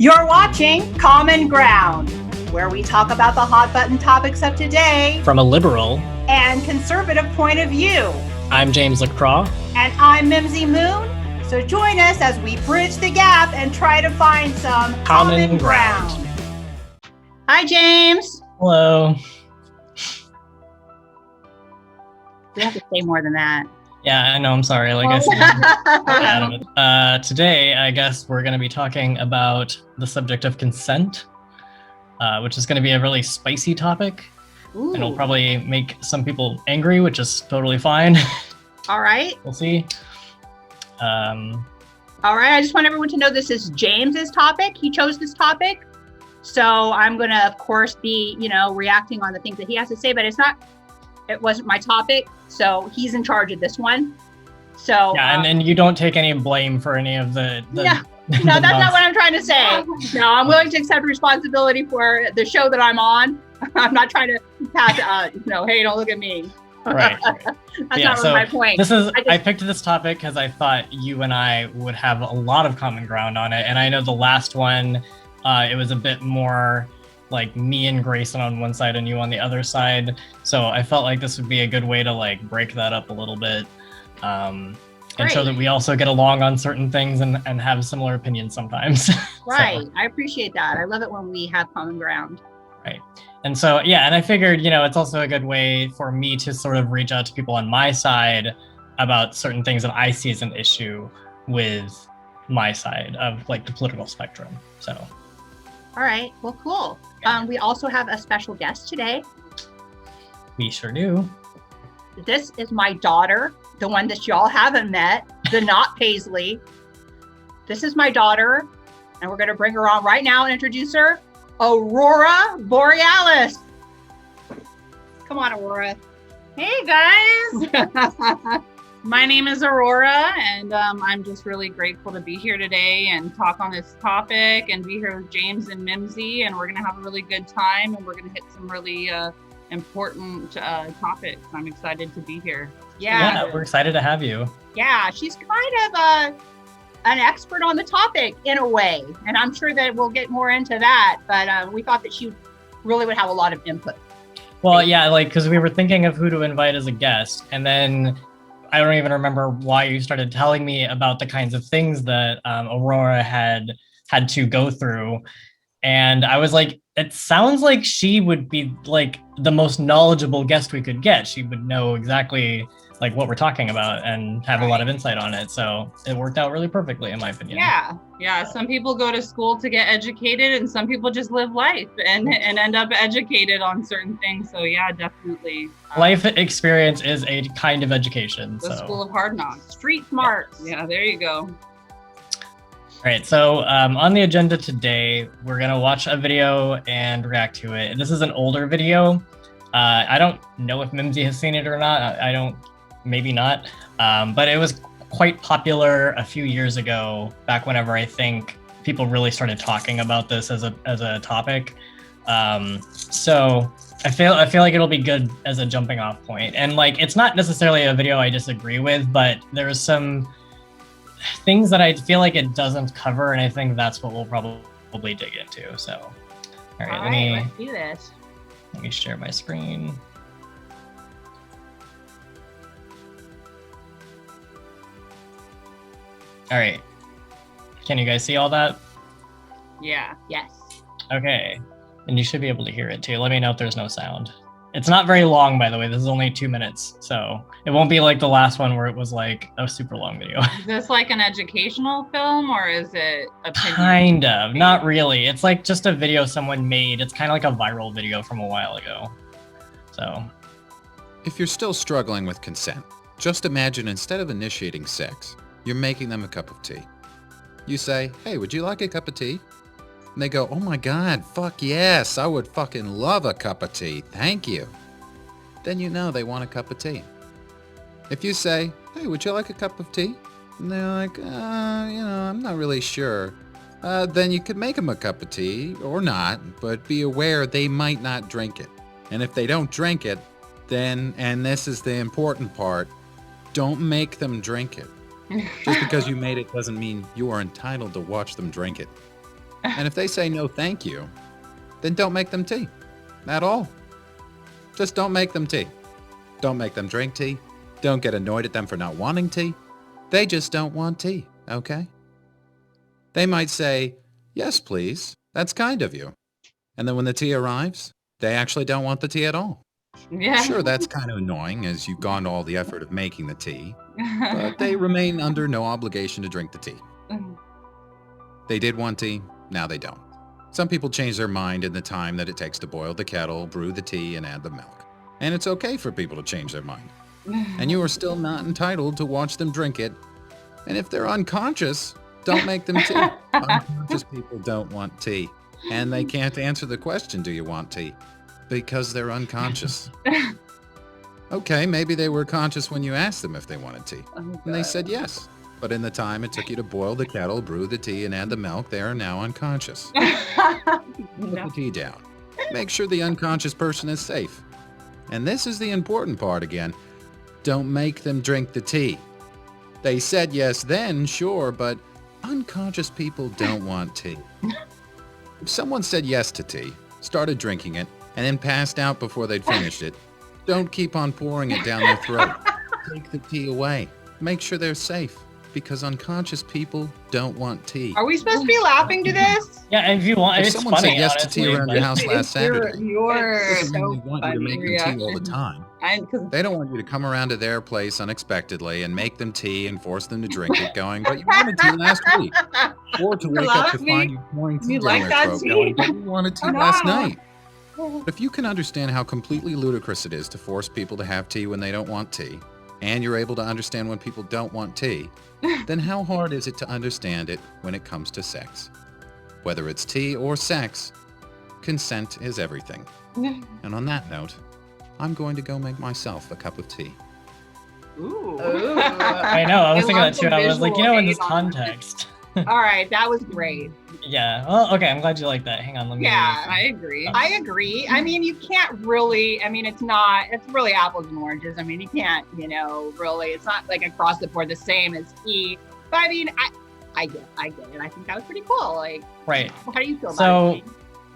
You're watching Common Ground, where we talk about the hot button topics of today from a liberal and conservative point of view. I'm James Lacroix. And I'm Mimzi Moon. So join us as we bridge the gap and try to find some common ground. Hi, James. Hello. We have to say more than that. Yeah, I know. I'm sorry. Like I said, out of it. Today, I guess we're going to be talking about the subject of consent, which is going to be a really spicy topic. Ooh. And it'll probably make some people angry, which is totally fine. All right. We'll see. All right. I just want everyone to know this is James's topic. He chose this topic. So I'm going to, of course, be, reacting on the things that he has to say, but it wasn't my topic. So he's in charge of this one. So yeah, and you don't take any blame for any of the no, that's not what I'm trying to say. No, I'm willing to accept responsibility for the show that I'm on. I'm not trying to pass hey, don't look at me. Right. That's not really my point. I picked this topic because I thought you and I would have a lot of common ground on it. And I know the last one, it was a bit more like me and Grayson on one side and you on the other side. So I felt like this would be a good way to break that up a little bit. And show that we also get along on certain things and have similar opinions sometimes. Right. So. I appreciate that. I love it when we have common ground. Right. And so, yeah, and I figured, it's also a good way for me to sort of reach out to people on my side about certain things that I see as an issue with my side of the political spectrum. So. All right. Well, cool. We also have a special guest today. We sure do. This is my daughter, the one that y'all haven't met, the not Paisley. This is my daughter, and we're going to bring her on right now and introduce her, Aurora Borealis. Come on, Aurora. Hey, guys. My name is Aurora, and I'm just really grateful to be here today and talk on this topic and be here with James and Mimzi, and we're going to have a really good time, and we're going to hit some really important topics. I'm excited to be here. Yeah, we're excited to have you. Yeah, she's kind of an expert on the topic in a way, and I'm sure that we'll get more into that, but we thought that she really would have a lot of input. Well, yeah, because we were thinking of who to invite as a guest, and then I don't even remember why you started telling me about the kinds of things that Aurora had to go through. And I was like, it sounds like she would be the most knowledgeable guest we could get. She would know exactly what we're talking about and have a lot of insight on it. So it worked out really perfectly, in my opinion. Yeah. Some people go to school to get educated, and some people just live life and end up educated on certain things. So yeah, definitely. Life experience is a kind of education. The school of hard knocks. Street smarts. Yeah, there you go. All right, so on the agenda today, we're gonna watch a video and react to it. This is an older video. I don't know if Mimzi has seen it or not. I don't, maybe not. But it was quite popular a few years ago, back whenever I think people really started talking about this as a topic. So I feel like it'll be good as a jumping off point. And it's not necessarily a video I disagree with, but there's some things that I feel like it doesn't cover, and I think that's what we'll probably dig into. So, all right, let's do this. Let me share my screen. All right, can you guys see all that? Yeah. Yes. Okay, and you should be able to hear it too. Let me know if there's no sound. It's not very long, by the way. This is only 2 minutes, so it won't be like the last one where it was a super long video. Is this an educational film, or is it opinion? Kind of, not really. It's just a video someone made. It's kind of like a viral video from a while ago. So, if you're still struggling with consent, just imagine instead of initiating sex, you're making them a cup of tea. You say, "Hey, would you like a cup of tea?" And they go, "Oh my God, fuck yes, I would fucking love a cup of tea, thank you." Then you know they want a cup of tea. If you say, "Hey, would you like a cup of tea?" And they're like, I'm not really sure. Then you could make them a cup of tea, or not, but be aware they might not drink it. And if they don't drink it, then, and this is the important part, don't make them drink it. Just because you made it doesn't mean you are entitled to watch them drink it. And if they say no thank you, then don't make them tea. At all. Just don't make them tea. Don't make them drink tea. Don't get annoyed at them for not wanting tea. They just don't want tea, okay? They might say, yes, please. That's kind of you. And then when the tea arrives, they actually don't want the tea at all. Yeah. Sure, that's kind of annoying as you've gone to all the effort of making the tea, but they remain under no obligation to drink the tea. They did want tea, now they don't. Some people change their mind in the time that it takes to boil the kettle, brew the tea, and add the milk. And it's okay for people to change their mind. And you are still not entitled to watch them drink it. And if they're unconscious, don't make them tea. Unconscious people don't want tea. And they can't answer the question, do you want tea? Because they're unconscious. Okay, maybe they were conscious when you asked them if they wanted tea. And they said yes. But in the time it took you to boil the kettle, brew the tea, and add the milk, they are now unconscious. Put the tea down. Make sure the unconscious person is safe. And this is the important part again. Don't make them drink the tea. They said yes then, sure, but unconscious people don't want tea. If someone said yes to tea, started drinking it, and then passed out before they'd finished it, don't keep on pouring it down their throat. Take the tea away. Make sure they're safe, because unconscious people don't want tea. Are we supposed to be laughing to this? Yeah, if you want, If it's someone funny, said yes to honestly, tea around your but- house last Saturday, You're they don't really so want you to funny make them tea all the time. Because They don't want you to come around to their place unexpectedly and make them tea and force them to drink it, going, but you wanted tea last week. Or to wake up to find you pouring tea You down like their that throat, tea? going, but you wanted tea No. last night. But if you can understand how completely ludicrous it is to force people to have tea when they don't want tea, and you're able to understand when people don't want tea, then how hard is it to understand it when it comes to sex? Whether it's tea or sex, consent is everything. And on that note, I'm going to go make myself a cup of tea. Ooh. I know, I was thinking love that too. the I was like, you know, in this visual aid on that. context. All right, that was great. Yeah. Well, okay, I'm glad you like that. Hang on, let me. Yeah, I agree. I agree. I mean, you can't really, I mean, it's really apples and oranges. I mean, you can't, really, it's not like across the board the same as tea. But I mean, I get it. I think that was pretty cool. Like, Right. how do you feel about So it?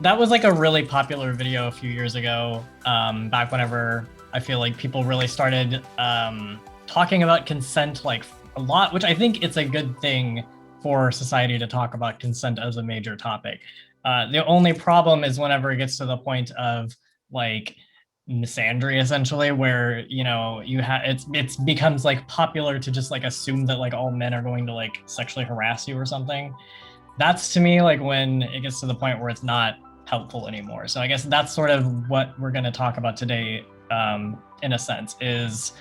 that was like a really popular video a few years ago, back whenever I feel like people really started talking about consent like a lot, which I think it's a good thing for society to talk about consent as a major topic. The only problem is whenever it gets to the point of like misandry, essentially, where it becomes like popular to just like assume that like all men are going to like sexually harass you or something. That's to me like when it gets to the point where it's not helpful anymore. So I guess that's sort of what we're going to talk about today, in a sense, is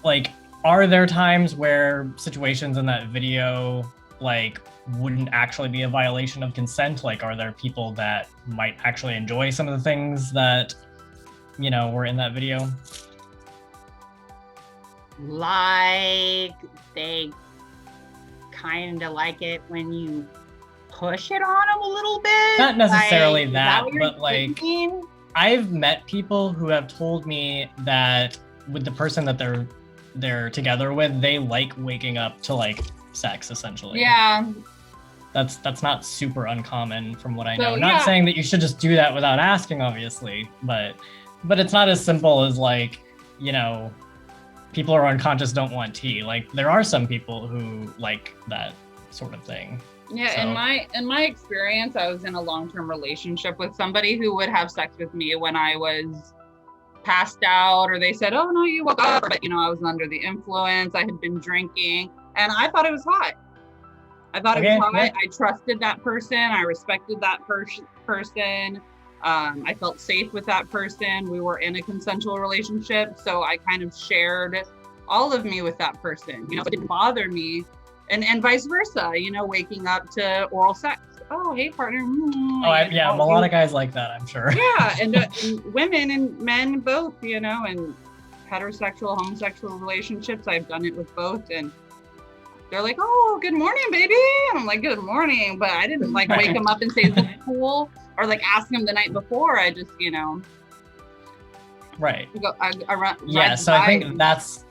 like, are there times where situations in that video like wouldn't actually be a violation of consent? Like, are there people that might actually enjoy some of the things that were in that video? Like, they kind of like it when you push it on them a little bit. Not necessarily Like, is that, what you're but like thinking? I've met people who have told me that with the person that they're together with, they like waking up to like sex, essentially. Yeah. That's not super uncommon from what I know. So, Not yeah. saying that you should just do that without asking, obviously, but it's not as simple as like, people who are unconscious don't want tea. Like, there are some people who like that sort of thing. Yeah, So- in my experience, I was in a long-term relationship with somebody who would have sex with me when I was passed out, or they said, "Oh no, you woke up," but I was under the influence. I had been drinking, and I thought it was hot. I thought it Okay, was hot. yeah. I trusted that person. I respected that person. I felt safe with that person. We were in a consensual relationship, so I kind of shared all of me with that person. It didn't bother me. And vice versa, waking up to oral sex. Oh, hey, partner. A lot of guys like that, I'm sure. Yeah, and women and men both, and heterosexual, homosexual relationships. I've done it with both, and they're like, "Oh, good morning, baby," and I'm like, "Good morning," but I didn't like wake them up and say, "Is this cool?" or like ask them the night before. I just, Right. I run. Yeah, ride so I by. think that's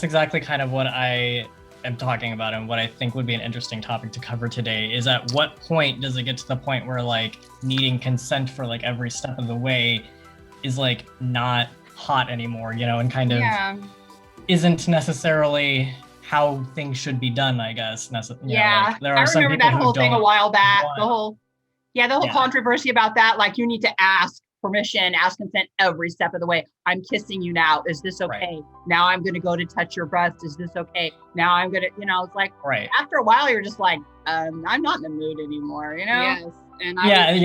exactly kind of what I am talking about and what I think would be an interesting topic to cover today is at what point does it get to the point where like needing consent for like every step of the way is like not hot anymore, you know, and kind of isn't necessarily how things should be done, I guess. Yeah, like, there are I remember that whole thing a while back. The whole controversy about that. Like, you need to ask permission, ask consent every step of the way. I'm kissing you now. Is this okay? Right. Now I'm going to go to touch your breast. Is this okay? Now I'm going to, you know, it's like, after a while, you're just like, I'm not in the mood anymore, you know? Yes. And I've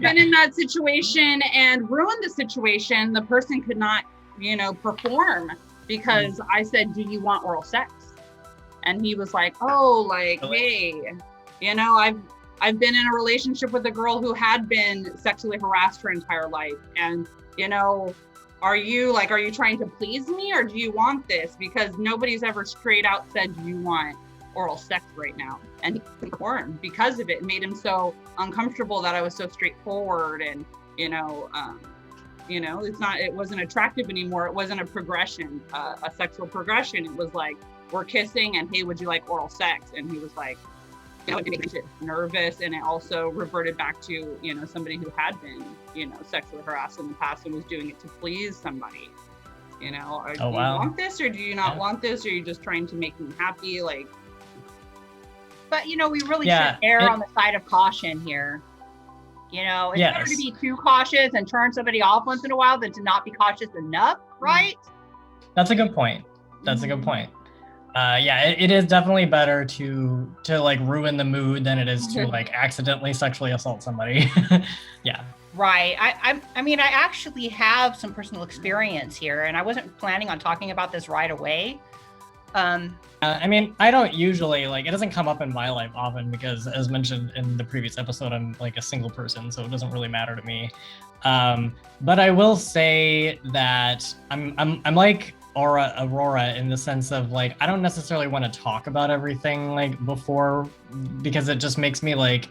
been in that situation and ruined the situation. The person could not, you know, perform because I said, do you want oral sex? And he was like, oh, like, hey, you know, I've been in a relationship with a girl who had been sexually harassed her entire life. And, you know, are you trying to please me or do you want this? Because nobody's ever straight out said, do you want oral sex right now? And he couldn't perform because of it. It made him so uncomfortable that I was so straightforward and, you know, it wasn't attractive anymore. It wasn't a progression, a sexual progression. It was like, we're kissing and hey, would you like oral sex? And he was like, you know, it makes it nervous. And it also reverted back to, you know, somebody who had been, you know, sexually harassed in the past and was doing it to please somebody. You know, do you want this or do you not want this? Or are you just trying to make me happy? Like, but you know, we really should err on the side of caution here. You know, it's better to be too cautious and turn somebody off once in a while than to not be cautious enough, right? That's a good point. That's a good point. It is definitely better to like ruin the mood than it is to like accidentally sexually assault somebody. Yeah. Right. I mean, I actually have some personal experience here, and I wasn't planning on talking about this right away. I mean, I don't usually, like, it doesn't come up in my life often because, as mentioned in the previous episode, I'm like a single person, so it doesn't really matter to me. But I will say that I'm like Aurora in the sense of like, I don't necessarily want to talk about everything like before because it just makes me like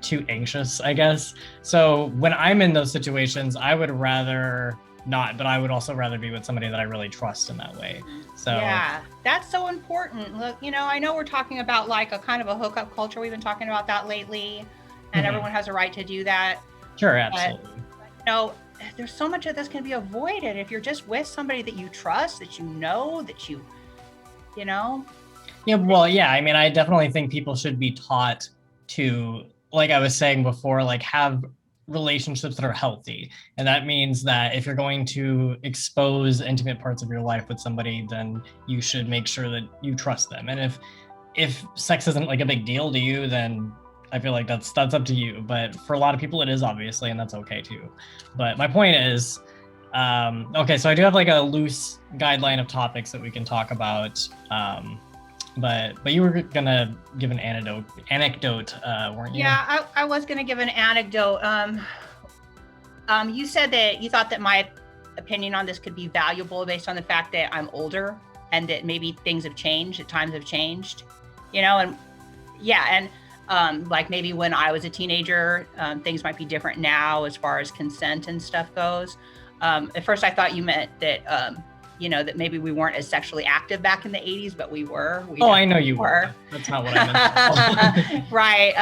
too anxious, I guess. So when I'm in those situations, I would rather not, but I would also rather be with somebody that I really trust in that way. So yeah, that's so important. Look, you know, I know we're talking about like a kind of a hookup culture. We've been talking about that lately, and everyone has a right to do that. Sure, absolutely. But, you know, there's so much of this can be avoided if you're just with somebody that you trust, that you know, that you know. Yeah, well, yeah. I mean, I definitely think people should be taught to, like I was saying before, like have relationships that are healthy. And that means that if you're going to expose intimate parts of your life with somebody, then you should make sure that you trust them. And if sex isn't like a big deal to you, then I feel like that's up to you. But for a lot of people it is, obviously, and that's okay too. But my point is, okay, so I do have like a loose guideline of topics that we can talk about. But you were gonna give an anecdote, weren't you? Yeah, I was gonna give an anecdote. You said that you thought that my opinion on this could be valuable based on the fact that I'm older and that maybe things have changed, that times have changed, you know, and yeah, and like maybe when I was a teenager, things might be different now as far as consent and stuff goes. At first I thought you meant that you know, that maybe we weren't as sexually active back in the 80s, but we were. I know you were. That's not what I meant. Right.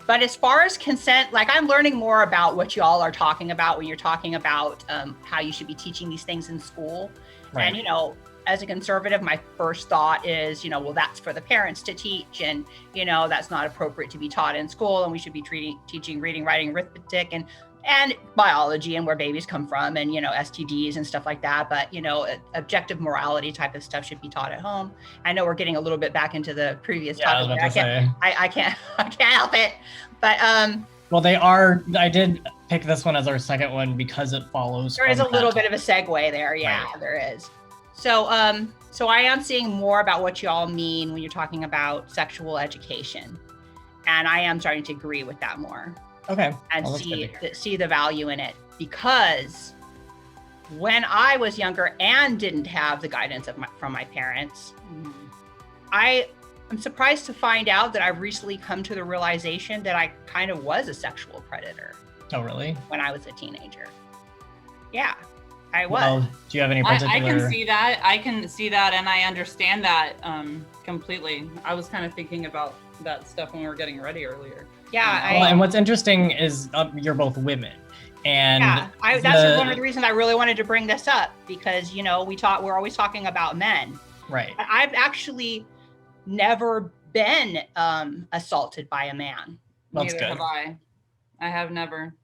But as far as consent, like I'm learning more about what y'all are talking about when you're talking about how you should be teaching these things in school. Right. And, you know, as a conservative, my first thought is, you know, well, that's for the parents to teach. And, you know, that's not appropriate to be taught in school. And we should be teaching reading, writing, arithmetic, and biology and where babies come from and, you know, STDs and stuff like that. But, you know, objective morality type of stuff should be taught at home. I know we're getting a little bit back into the previous topic. I can't help it. But well, I did pick this one as our second one because it follows. There is a little bit of a segue there. Yeah, right. There is. So I am seeing more about what y'all mean when you're talking about sexual education. And I am starting to agree with that more. Okay. And see the value in it, because when I was younger and didn't have the guidance from my parents, I'm surprised to find out that I've recently come to the realization that I kind of was a sexual predator. Oh, really? When I was a teenager. Yeah. I was. Well, do you have any particular? I can see that. I can see that, and I understand that completely. I was kind of thinking about that stuff when we were getting ready earlier. Yeah. Well, and what's interesting is you're both women, and that's one of the reasons I really wanted to bring this up, because we're always talking about men. Right. I've actually never been assaulted by a man. That's Neither good. have I. I have never.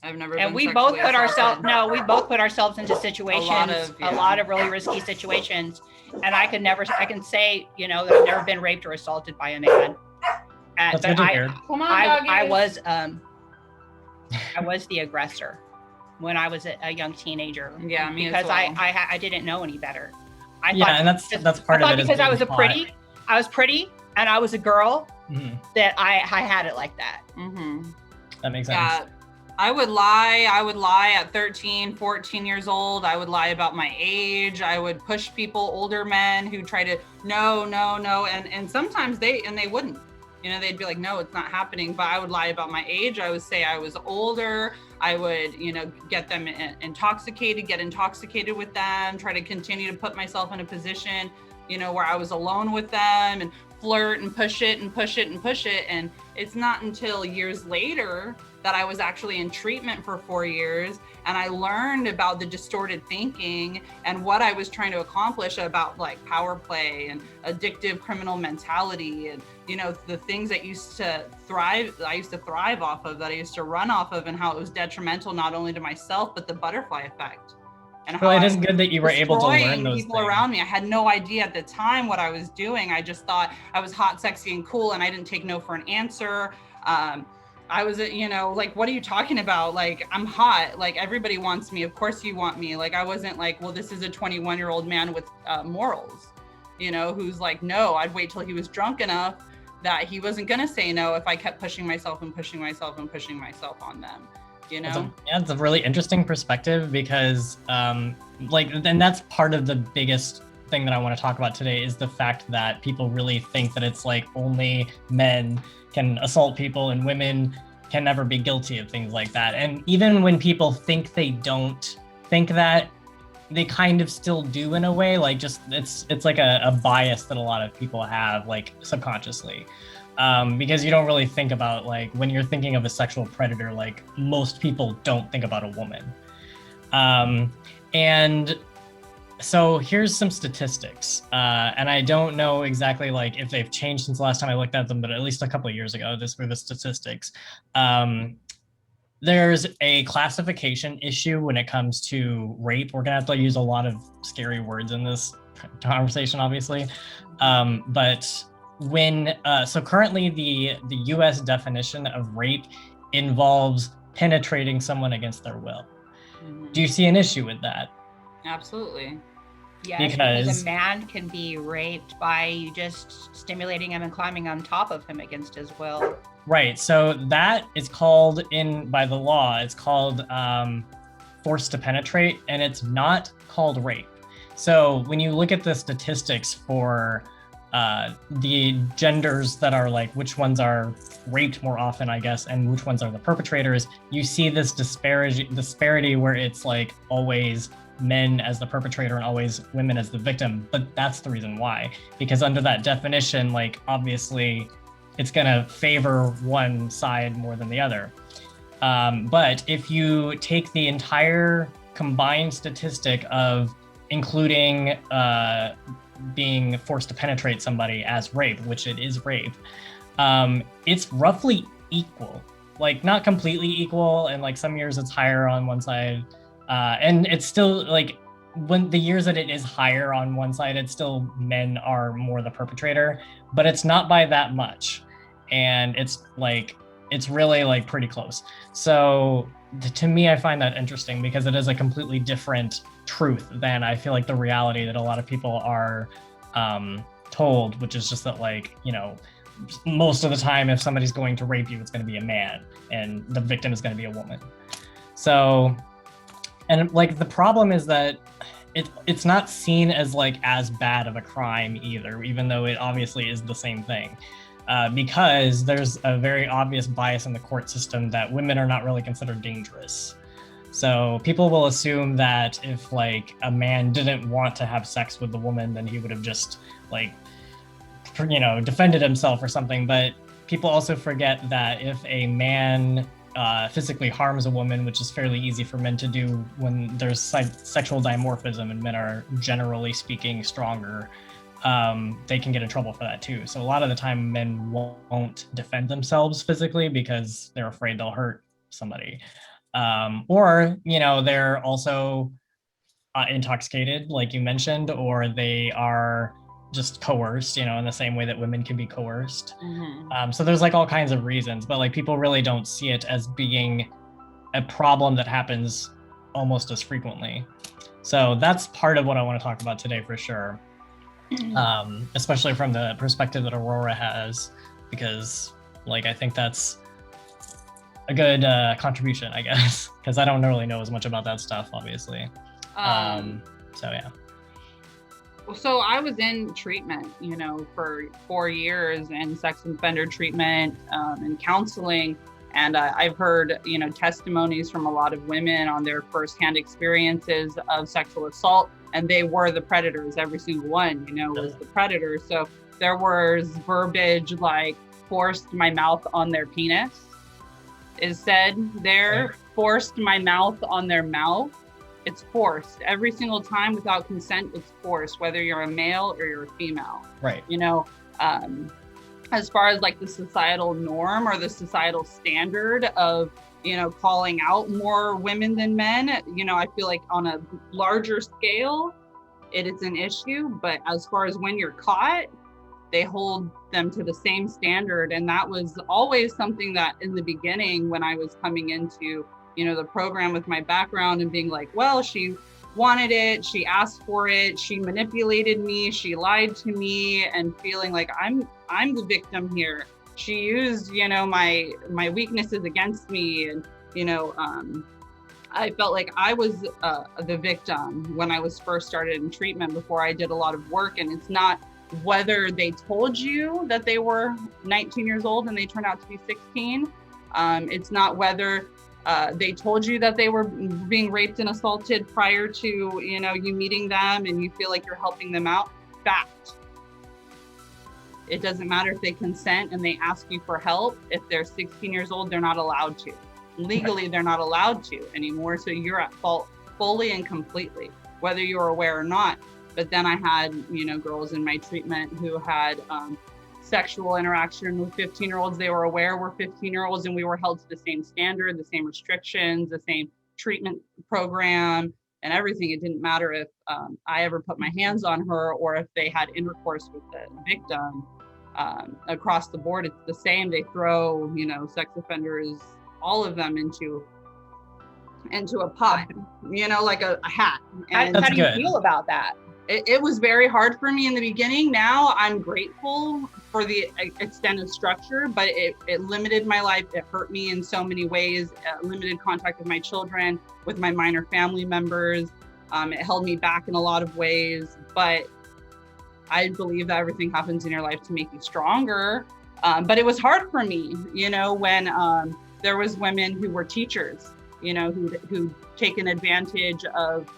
I've never. And been we both sexually put ourselves into situations, a lot of really risky situations. And I can say, that I've never been raped or assaulted by a man. That's good to hear. Come on, I was the aggressor when I was a young teenager. Yeah, me because as well. I didn't know any better. And that's part of it. Because I was pretty, and I was a girl, that I had it like that. Mm-hmm. That makes sense. Yeah, I would lie at 13, 14 years old. I would lie about my age. I would push people, older men who try to, no. And sometimes they wouldn't, they'd be like, no, it's not happening. But I would lie about my age. I would say I was older. I would, get them get intoxicated with them, try to continue to put myself in a position, where I was alone with them, and flirt and push it. And it's not until years later that I was actually in treatment for 4 years, and I learned about the distorted thinking and what I was trying to accomplish about like power play and addictive criminal mentality, and the things that I used to thrive off of, that I used to run off of, and how it was detrimental not only to myself but the butterfly effect. And well, it is good that you were able to learn those people things. around me. I had no idea at the time what I was doing. I just thought I was hot, sexy, and cool, and I didn't take no for an answer. I was, like, what are you talking about? Like, I'm hot. Like, everybody wants me. Of course you want me. Like, I wasn't like, well, this is a 21-year-old man with morals, who's like, no, I'd wait till he was drunk enough that he wasn't going to say no if I kept pushing myself on them. It's a really interesting perspective, because and that's part of the biggest thing that I want to talk about today, is the fact that people really think that it's like only men can assault people and women can never be guilty of things like that. And even when people think they don't think that, they kind of still do in a way. Like, just it's like a bias that a lot of people have, like, subconsciously. Because you don't really think about, like, when you're thinking of a sexual predator, like, most people don't think about a woman. And so here's some statistics. And I don't know exactly, like, if they've changed since the last time I looked at them, but at least a couple of years ago, this were the statistics. There's a classification issue when it comes to rape. We're gonna have to use a lot of scary words in this conversation, obviously. But so currently the US definition of rape involves penetrating someone against their will. Do you see an issue with that? Absolutely. Yes, because a man can be raped by you just stimulating him and climbing on top of him against his will. Right. So that is called, by the law, it's called force to penetrate, and it's not called rape. So when you look at the statistics for the genders that are, like, which ones are raped more often, I guess, and which ones are the perpetrators, you see this disparity where it's like always men as the perpetrator and always women as the victim. But that's the reason why, because under that definition, like, obviously it's gonna favor one side more than the other. But if you take the entire combined statistic of including being forced to penetrate somebody as rape, which it is rape, it's roughly equal. Like, not completely equal, and like some years it's higher on one side, and it's still, like, when the years that it is higher on one side, it's still men are more the perpetrator, but it's not by that much. And it's really, like, pretty close. So to me, I find that interesting, because it is a completely different truth than, I feel like, the reality that a lot of people are told, which is just that, like, most of the time if somebody's going to rape you, it's going to be a man and the victim is going to be a woman. So, and, like, the problem is that it's not seen as, like, as bad of a crime either, even though it obviously is the same thing. Because there's a very obvious bias in the court system that women are not really considered dangerous. So people will assume that if like a man didn't want to have sex with the woman, then he would have just like, defended himself or something. But people also forget that if a man physically harms a woman, which is fairly easy for men to do when there's sexual dimorphism and men are generally speaking stronger, they can get in trouble for that too. So a lot of the time men won't defend themselves physically because they're afraid they'll hurt somebody. Or they're also intoxicated, like you mentioned, or they are just coerced, in the same way that women can be coerced. So there's like all kinds of reasons, but like people really don't see it as being a problem that happens almost as frequently. So that's part of what I want to talk about today for sure. Especially from the perspective that Aurora has, because like I think that's a good contribution, I guess, because I don't really know as much about that stuff, obviously. So yeah. So I was in treatment, for 4 years in sex offender treatment and counseling. And I've heard, testimonies from a lot of women on their firsthand experiences of sexual assault. And they were the predators, every single one, was the predator. So there was verbiage like forced my mouth on their penis is said there, forced my mouth on their mouth. It's forced every single time without consent. It's forced, whether you're a male or you're a female. Right. As far as like the societal norm or the societal standard of, calling out more women than men, I feel like on a larger scale, it is an issue. But as far as when you're caught, they hold them to the same standard. And that was always something that in the beginning, when I was coming into the program with my background and being like, well, she wanted it, she asked for it, she manipulated me, she lied to me, and feeling like I'm the victim here. She used, my weaknesses against me. And, I felt like I was the victim when I was first started in treatment before I did a lot of work. And it's not whether they told you that they were 19 years old and they turned out to be 16. It's not whether they told you that they were being raped and assaulted prior to, you meeting them and you feel like you're helping them out. Fact. It doesn't matter if they consent and they ask you for help. If they're 16 years old, they're not allowed to. Legally, they're not allowed to anymore. So you're at fault fully and completely, whether you're aware or not. But then I had, girls in my treatment who had sexual interaction with 15-year-olds. They were aware we're 15-year-olds and we were held to the same standard, the same restrictions, the same treatment program and everything. It didn't matter if I ever put my hands on her or if they had intercourse with the victim. Across the board, it's the same. They throw, sex offenders, all of them into a pot, like a hat. And how do you feel about that? It was very hard for me in the beginning. Now I'm grateful for the extended structure, but it limited my life. It hurt me in so many ways. Limited contact with my children, with my minor family members. It held me back in a lot of ways, but I believe that everything happens in your life to make you stronger. But it was hard for me, when there was women who were teachers, who'd taken advantage of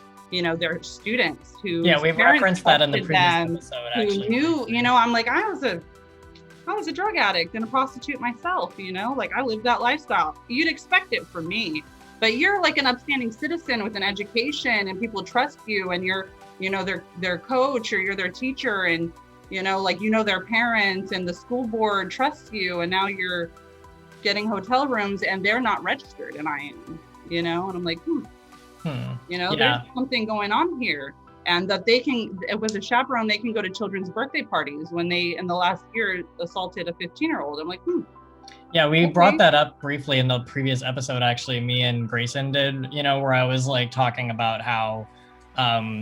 their students who we've referenced that in the previous episode, actually. Who knew, I'm like, I was a drug addict and a prostitute myself, like I lived that lifestyle. You'd expect it from me, but you're like an upstanding citizen with an education and people trust you and you're, their coach or you're their teacher and, their parents and the school board trusts you. And now you're getting hotel rooms and they're not registered and I am, and I'm like, there's something going on here. And that they can, with a chaperone, they can go to children's birthday parties when they, in the last year, assaulted a 15-year-old. I'm like, Yeah, we brought that up briefly in the previous episode, actually, me and Grayson did, where I was like talking about how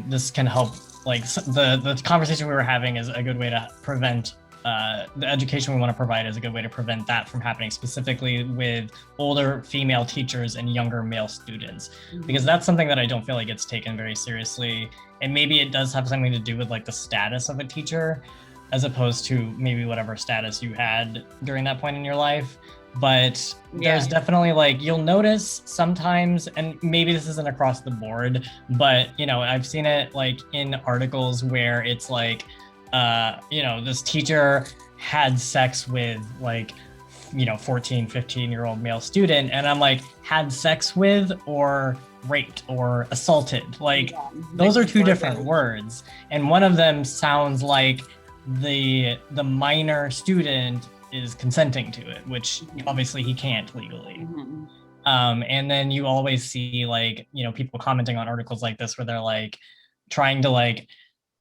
this can help, like the conversation we were having is a good way to prevent the education we want to provide is a good way to prevent that from happening, specifically with older female teachers and younger male students, because that's something that I don't feel like gets taken very seriously. And maybe it does have something to do with like the status of a teacher, as opposed to maybe whatever status you had during that point in your life. but there's definitely like, you'll notice sometimes, and maybe this isn't across the board, but you know, I've seen it like in articles where it's like, you know, this teacher had sex with like, you know, 14, 15-year-old male student. And I'm like, had sex with or raped or assaulted? Like, those are two different words. And one of them sounds like the minor student is consenting to it, which obviously he can't legally. And then you always see like, you know, people commenting on articles like this where they're like trying to like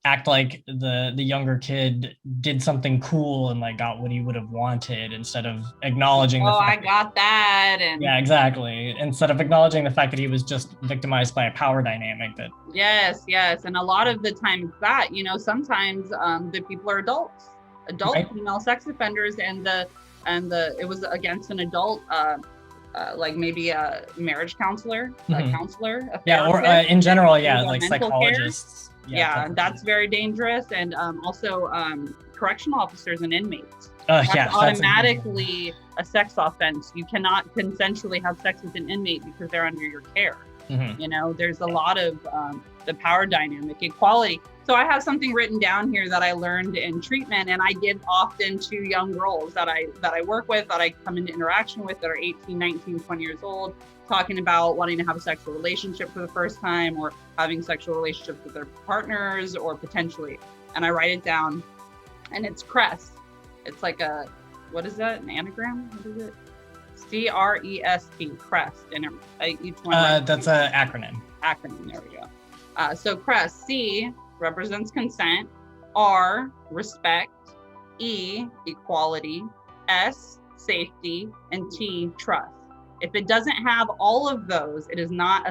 act like the younger kid did something cool and like got what he would have wanted, instead of acknowledging the fact I got that. And yeah, exactly. Instead of acknowledging the fact that he was just victimized by a power dynamic that yes. And a lot of the time that, you know, sometimes the people are adult right. Female sex offenders, and it was against an adult like maybe a marriage counselor, a counselor, a or in general, like psychologists. That's very dangerous. And also correctional officers and inmates. That's automatically a sex offense. You cannot consensually have sex with an inmate because they're under your care. You know, there's a lot of the power dynamic, equality. So I have something written down here that I learned in treatment, and I give often to young girls that I work with, that I come into interaction with, that are 18, 19, 20 years old, talking about wanting to have a sexual relationship for the first time, or having sexual relationships with their partners, or potentially. And I write it down, and it's CREST. It's like what is that? An anagram? What is it? CREST, CREST. And each one. That's an acronym. Acronym, there we go. So CREST, C represents consent, R, respect, E, equality, S, safety, and T, trust. If it doesn't have all of those, it is not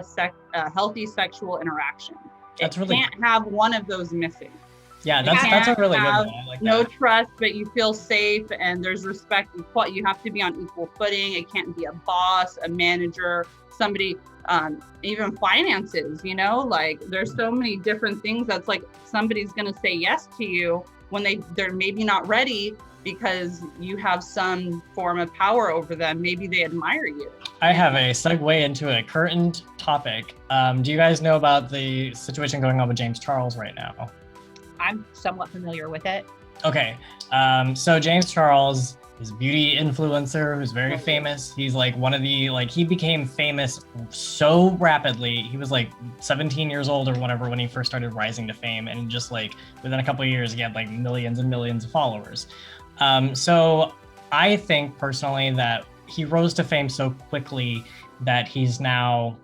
a healthy sexual interaction. It can't have one of those missing. Yeah, that's a really good one. I like that. No trust, but you feel safe, and there's respect. You have to be on equal footing. It can't be a boss, a manager, somebody, even finances, you know, like there's so many different things that's like somebody's going to say yes to you when they're maybe not ready, because you have some form of power over them. Maybe they admire you. I have a segue into a current topic. Do you guys know about the situation going on with James Charles right now? I'm somewhat familiar with it. Okay, so James Charles is a beauty influencer who's very famous. He's like one of the, like, he became famous so rapidly. He was like 17 years old or whatever when he first started rising to fame, and just like within a couple of years he had like millions and millions of followers. So I think personally that he rose to fame so quickly that he's now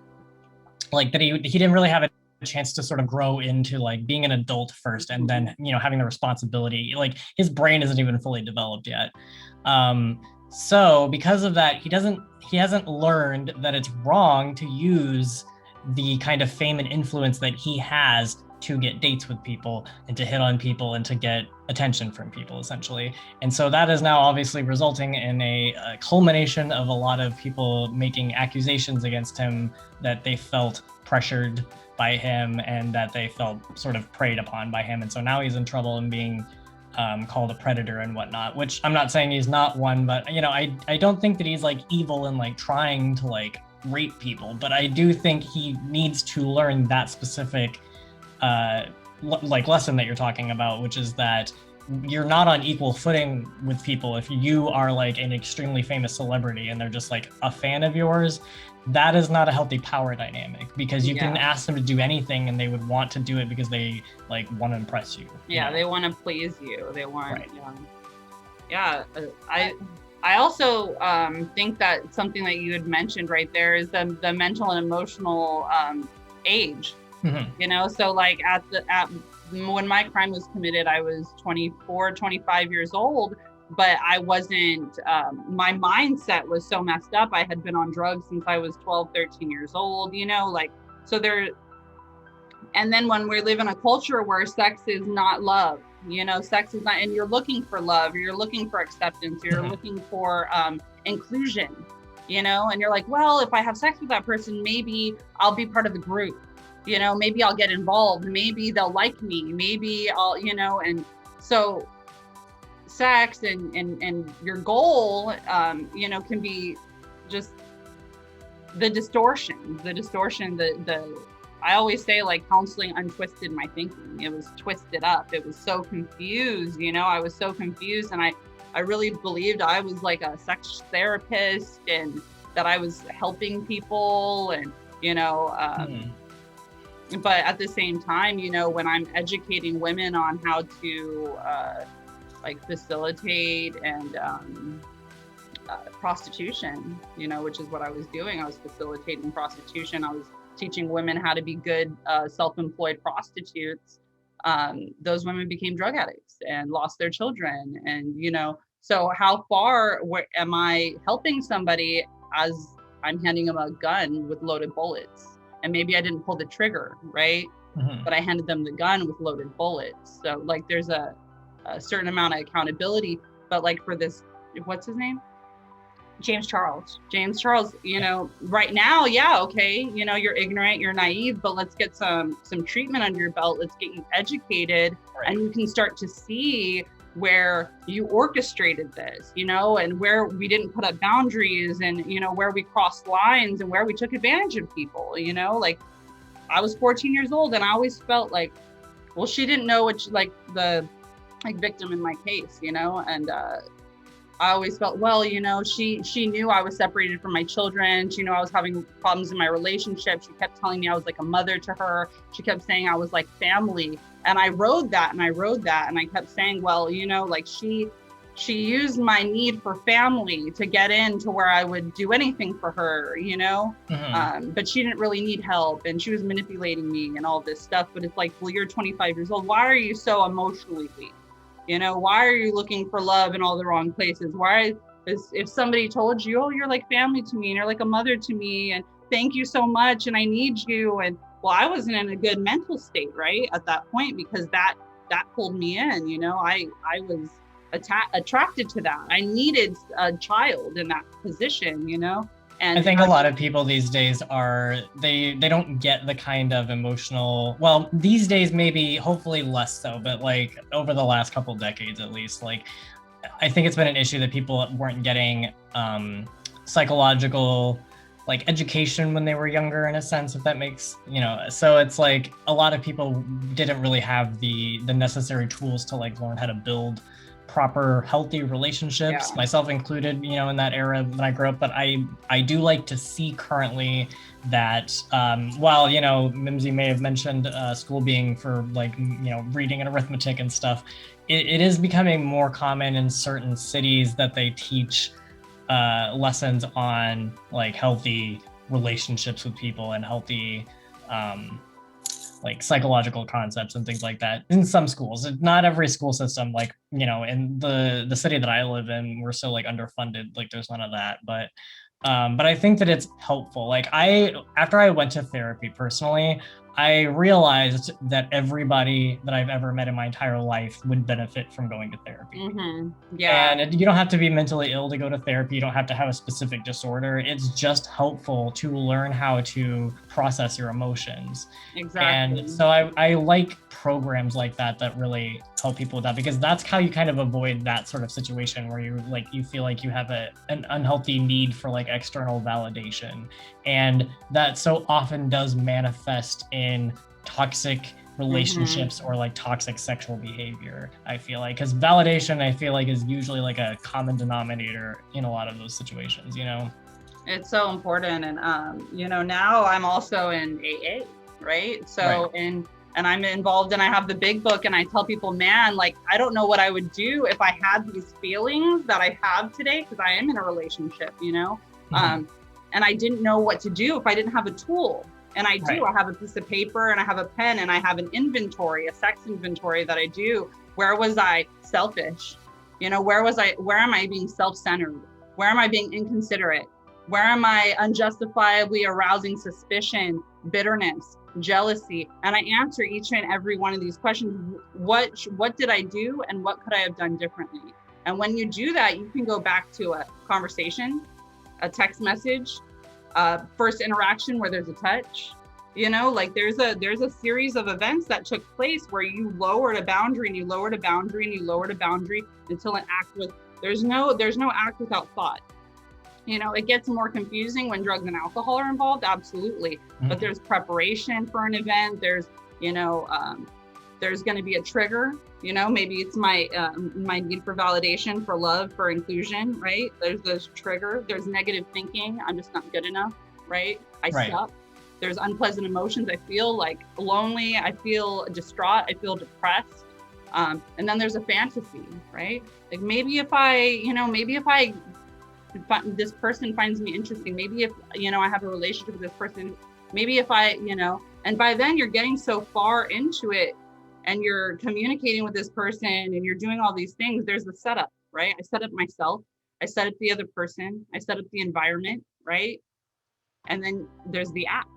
like, that he didn't really have a chance to sort of grow into like being an adult first, and then, you know, having the responsibility. Like, his brain isn't even fully developed yet. So because of that, he hasn't learned that it's wrong to use the kind of fame and influence that he has to get dates with people and to hit on people and to get attention from people, essentially. And so that is now obviously resulting in a culmination of a lot of people making accusations against him that they felt pressured by him and that they felt sort of preyed upon by him. And so now he's in trouble and being called a predator and whatnot, which I'm not saying he's not one, but, you know, I don't think that he's like evil and like trying to like rape people, but I do think he needs to learn that specific like lesson that you're talking about, which is that you're not on equal footing with people. If you are like an extremely famous celebrity and they're just like a fan of yours, that is not a healthy power dynamic, because you can ask them to do anything and they would want to do it because they like want to impress you. Yeah, they want to please you. They want, I also think that something that you had mentioned right there is the mental and emotional age. You know, so like when my crime was committed, I was 24, 25 years old, but I wasn't, my mindset was so messed up. I had been on drugs since I was 12, 13 years old, you know, like, so and then when we live in a culture where sex is not love, you know, sex is not, and you're looking for love, or you're looking for acceptance, you're looking for inclusion, you know, and you're like, well, if I have sex with that person, maybe I'll be part of the group. You know, maybe I'll get involved, maybe they'll like me, maybe I'll, you know, and so sex and your goal, you know, can be just the distortion, I always say, like, counseling untwisted my thinking. It was twisted up. It was so confused, you know, I was so confused. And I really believed I was like a sex therapist and that I was helping people and, you know, but at the same time, you know, when I'm educating women on how to like facilitate and prostitution, you know, which is what I was doing. I was facilitating prostitution. I was teaching women how to be good self-employed prostitutes. Those women became drug addicts and lost their children. And, you know, so how far am I helping somebody as I'm handing them a gun with loaded bullets? And maybe I didn't pull the trigger, right? But I handed them the gun with loaded bullets. So like there's a certain amount of accountability, but like for this, what's his name? James Charles, you know, right now, yeah, okay, you know, you're ignorant, you're naive, but let's get some treatment under your belt. Let's get you educated, right. And you can start to see where you orchestrated this, you know, and where we didn't put up boundaries and, you know, where we crossed lines and where we took advantage of people, you know, like I was 14 years old and I always felt like, well, she didn't know what like the victim in my case, you know, and I always felt, well, you know, she knew I was separated from my children. She knew I was having problems in my relationship. She kept telling me I was like a mother to her. She kept saying I was like family. And I rode that and I kept saying, well, you know, like she used my need for family to get into where I would do anything for her, you know, but she didn't really need help and she was manipulating me and all this stuff. But it's like, well, you're 25 years old. Why are you so emotionally weak? You know, why are you looking for love in all the wrong places? Why is, if somebody told you, oh, you're like family to me and you're like a mother to me and thank you so much and I need you. And well, I wasn't in a good mental state, right, at that point, because that pulled me in, you know, I was attracted to that. I needed a child in that position, you know. And I think a lot of people these days are, they don't get the kind of emotional, well, these days maybe, hopefully less so, but like over the last couple decades at least, like I think it's been an issue that people weren't getting psychological like education when they were younger, in a sense, if that makes, you know, so it's like a lot of people didn't really have the necessary tools to like learn how to build proper healthy relationships, myself included, you know, in that era when I grew up. But I do like to see currently that while, you know, Mimzi may have mentioned school being for like, you know, reading and arithmetic and stuff, it is becoming more common in certain cities that they teach lessons on like healthy relationships with people and healthy like psychological concepts and things like that in some schools. Not every school system, like, you know, in the city that I live in, we're so like underfunded, like there's none of that. But I think that it's helpful. Like after I went to therapy personally, I realized that everybody that I've ever met in my entire life would benefit from going to therapy. Yeah. And you don't have to be mentally ill to go to therapy. You don't have to have a specific disorder. It's just helpful to learn how to process your emotions. Exactly. And so I like programs like that really help people with that, because that's how you kind of avoid that sort of situation where you feel like you have an unhealthy need for like external validation. And that so often does manifest in toxic relationships or like toxic sexual behavior, I feel like, because validation, I feel like, is usually like a common denominator in a lot of those situations, you know? It's so important. And you know, now I'm also in AA, right? So and I'm involved and I have the big book, and I tell people, man, like, I don't know what I would do if I had these feelings that I have today, because I am in a relationship, you know? And I didn't know what to do if I didn't have a tool. And I do, I have a piece of paper and I have a pen and I have an inventory, a sex inventory that I do. Where was I selfish? You know, where am I being self-centered? Where am I being inconsiderate? Where am I unjustifiably arousing suspicion, bitterness, jealousy? And I answer each and every one of these questions. What did I do and what could I have done differently? And when you do that, you can go back to a conversation, a text message, first interaction where there's a touch, You know, like there's a series of events that took place where you lowered a boundary and you lowered a boundary and you lowered a boundary until an act was, there's no act without thought. You know, it gets more confusing when drugs and alcohol are involved, absolutely. But there's preparation for an event. There's, you know, there's going to be a trigger. You know, maybe it's my need for validation, for love, for inclusion, right? There's this trigger. There's negative thinking. I'm just not good enough, right? I suck. There's unpleasant emotions. I feel like lonely. I feel distraught. I feel depressed. And then there's a fantasy, right? Like maybe if this person finds me interesting, maybe if, you know, I have a relationship with this person, maybe if I, you know, and by then you're getting so far into it and you're communicating with this person and you're doing all these things, there's the setup, right? I set up myself, I set up the other person, I set up the environment, right? And then there's the act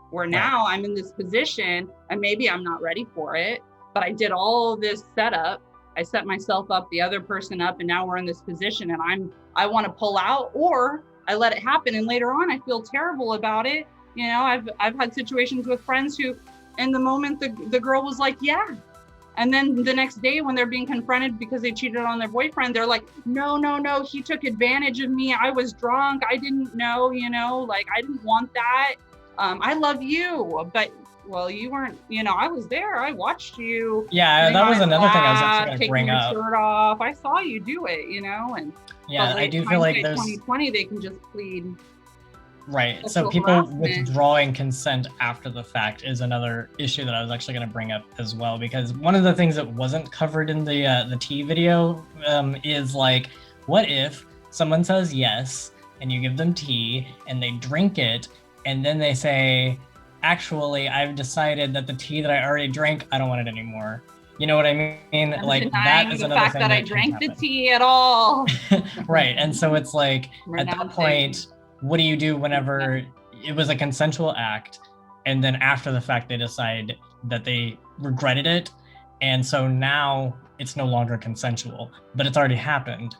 where now I'm in this position and maybe I'm not ready for it, but I did all this setup. I set myself up, the other person up, and now we're in this position and I want to pull out, or I let it happen. And later on, I feel terrible about it. You know, I've had situations with friends who, in the moment, the girl was like, yeah. And then the next day when they're being confronted because they cheated on their boyfriend, they're like, no, he took advantage of me. I was drunk. I didn't know, you know, like I didn't want that. I love you, but well, you weren't, you know, I was there. I watched you. Yeah, that was another thing I was actually going to bring up. Taking your shirt off. I saw you do it, you know, and yeah, I do feel like there's 2020, they can just plead. Right. So people withdrawing consent after the fact is another issue that I was actually going to bring up as well, because one of the things that wasn't covered in the tea video is like, what if someone says yes and you give them tea and they drink it and then they say, actually, I've decided that the tea that I already drank, I don't want it anymore. You know what I mean? I'm like that is the another fact thing that I drank the tea at all. Right. And so it's like at that point, what do you do whenever it was a consensual act and then after the fact they decide that they regretted it, and so now it's no longer consensual, but it's already happened?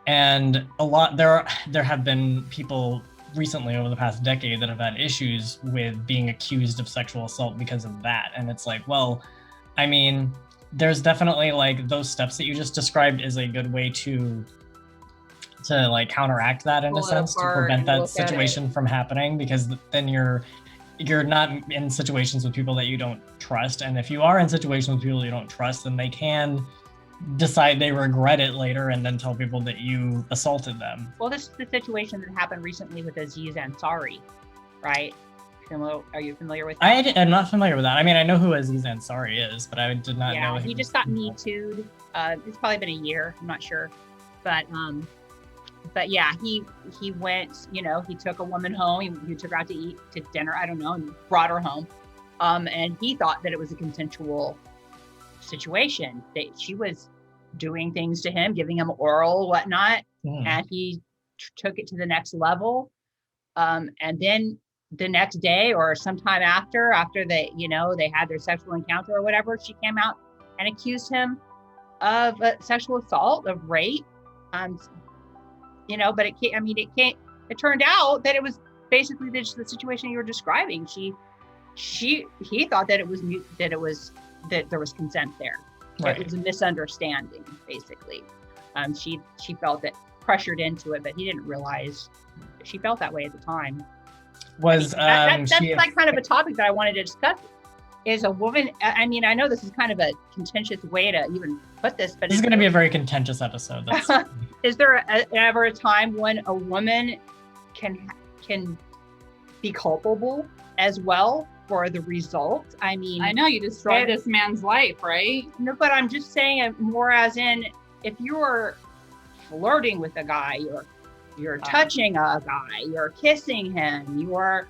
And there have been people recently over the past decade that have had issues with being accused of sexual assault because of that. And it's like, well, I mean, there's definitely like those steps that you just described is a good way to like counteract that in a sense, to prevent that situation from happening, because then you're not in situations with people that you don't trust. And if you are in situations with people you don't trust, then they can decide they regret it later and then tell people that you assaulted them. Well, this is the situation that happened recently with Aziz Ansari, right? Are you familiar with that? I'm not familiar with that. I mean, I know who Aziz Ansari is, but I did not know. Yeah, he just got Me Too'd. It's probably been a year. I'm not sure. But yeah, he went, you know, he took a woman home. He took her out to eat, to dinner, I don't know, and brought her home. And he thought that it was a consensual situation, that she was doing things to him, giving him oral, whatnot. And he took it to the next level. And then the next day or sometime after they, you know, they had their sexual encounter or whatever, she came out and accused him of sexual assault, of rape. You know, but it turned out that it was basically the situation you were describing. He thought that that there was consent there. Right. It was a misunderstanding, basically. She felt that pressured into it, but he didn't realize she felt that way at the time. That's like kind of a topic that I wanted to discuss. Is a woman, I mean, I know this is kind of a contentious way to even put this, but this is going to be a very contentious episode. Is there ever a time when a woman can be culpable as well for the result? I mean, I know you destroyed this man's life, right? No, but I'm just saying it more as in, if you're flirting with a guy, you're touching a guy, you're kissing him, you are,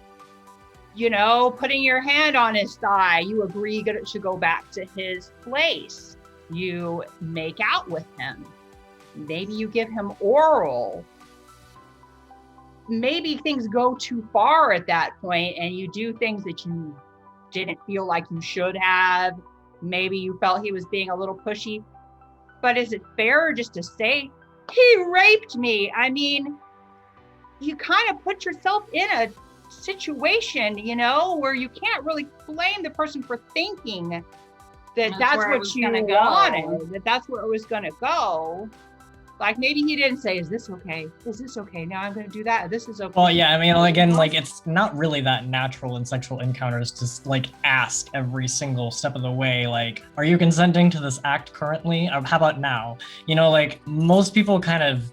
you know, putting your hand on his thigh, you agree to go back to his place, you make out with him, maybe you give him oral, maybe things go too far at that point and you do things that you didn't feel like you should have, maybe you felt he was being a little pushy, but is it fair just to say, he raped me? I mean, you kind of put yourself in a situation, you know, where you can't really blame the person for thinking that that's what you wanted, that that's where it was going to go. Like maybe he didn't say, is this okay? Is this okay? Now I'm going to do that. This is okay. Well, yeah, I mean, again, like it's not really that natural in sexual encounters to like ask every single step of the way, like, are you consenting to this act currently? Or how about now? You know, like most people kind of,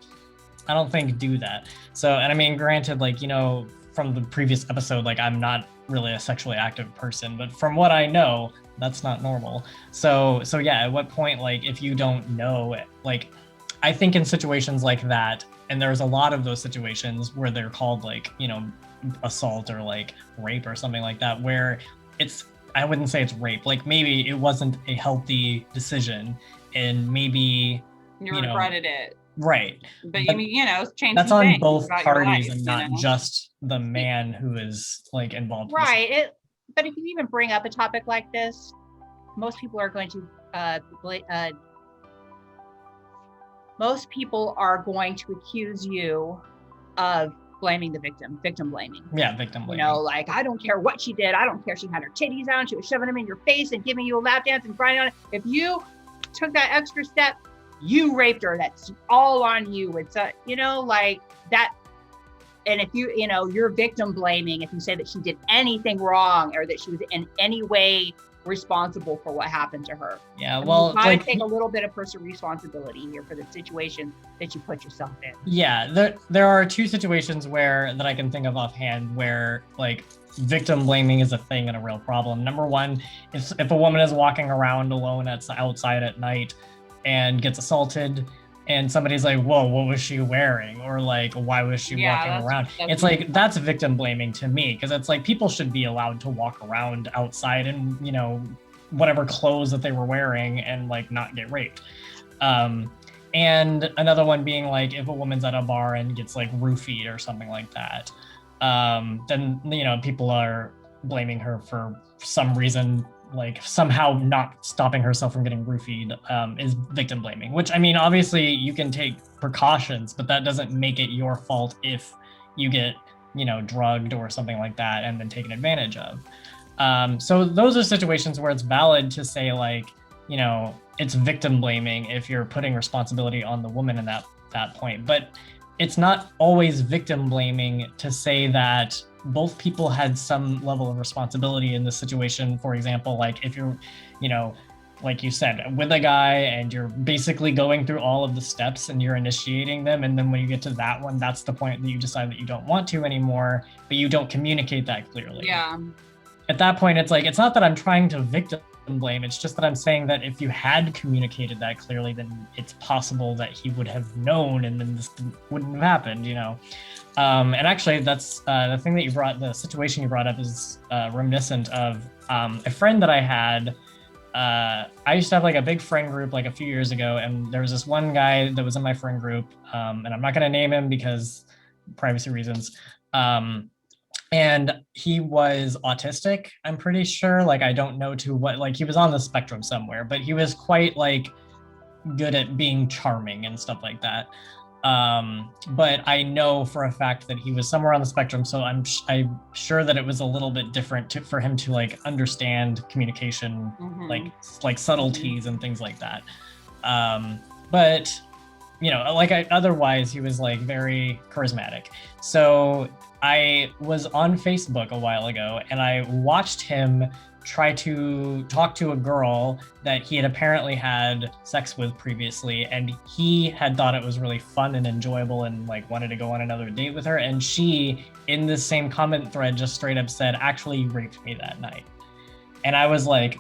I don't think do that. So, and I mean, granted, like, you know, from the previous episode, like I'm not really a sexually active person, but from what I know, that's not normal. So yeah, at what point, like, if you don't know, like, I think in situations like that, and there's a lot of those situations where they're called like, you know, assault or like rape or something like that, where it's, I wouldn't say it's rape, like maybe it wasn't a healthy decision and maybe you regretted it. Right. But you mean, you know, changing that's on things both about parties your life, and not just the man who is like involved. Right. But if you even bring up a topic like this, most people are going to most people are going to accuse you of blaming the victim blaming. Yeah, victim blaming. You know, like, I don't care what she did. I don't care. She had her titties out. She was shoving them in your face and giving you a lap dance and grinding on it. If you took that extra step, you raped her. That's all on you. It's a, you know, like that. And if you, you know, you're victim blaming, if you say that she did anything wrong or that she was in any way responsible for what happened to her. Yeah, well, you gotta take a little bit of personal responsibility here for the situation that you put yourself in. Yeah, there are two situations where that I can think of offhand where like victim blaming is a thing and a real problem. Number one, if a woman is walking around alone outside at night and gets assaulted, and somebody's like, whoa, what was she wearing? Or like, why was she walking around? It's like, that's victim blaming to me, because it's like people should be allowed to walk around outside in, you know, whatever clothes that they were wearing and like not get raped. And another one being like, if a woman's at a bar and gets like roofied or something like that, then, you know, people are blaming her for some reason, like somehow not stopping herself from getting roofied, is victim blaming, which, I mean, obviously you can take precautions, but that doesn't make it your fault if you get, you know, drugged or something like that and then taken advantage of. So those are situations where it's valid to say, like, you know, it's victim blaming if you're putting responsibility on the woman in that point. But it's not always victim blaming to say that both people had some level of responsibility in this situation. For example, like if you're, you know, like you said, with a guy and you're basically going through all of the steps and you're initiating them. And then when you get to that one, that's the point that you decide that you don't want to anymore, but you don't communicate that clearly. Yeah. At that point, it's like, it's not that I'm trying to victim blame. It's just that I'm saying that if you had communicated that clearly, then it's possible that he would have known and then this wouldn't have happened, you know? And actually, that's the thing that you brought, the situation you brought up is reminiscent of a friend that I had. I used to have like a big friend group like a few years ago, and there was this one guy that was in my friend group, and I'm not going to name him because privacy reasons. And he was autistic, I'm pretty sure. Like, I don't know to what, like, he was on the spectrum somewhere, but he was quite like good at being charming and stuff like that. But I know for a fact that he was somewhere on the spectrum, so I'm sure that it was a little bit different for him to like understand communication, like subtleties and things like that. But you know, like otherwise he was like very charismatic. So I was on Facebook a while ago and I watched him try to talk to a girl that he had apparently had sex with previously, and he had thought it was really fun and enjoyable and like wanted to go on another date with her, and she, in this same comment thread, just straight up said, actually, you raped me that night. And I was like,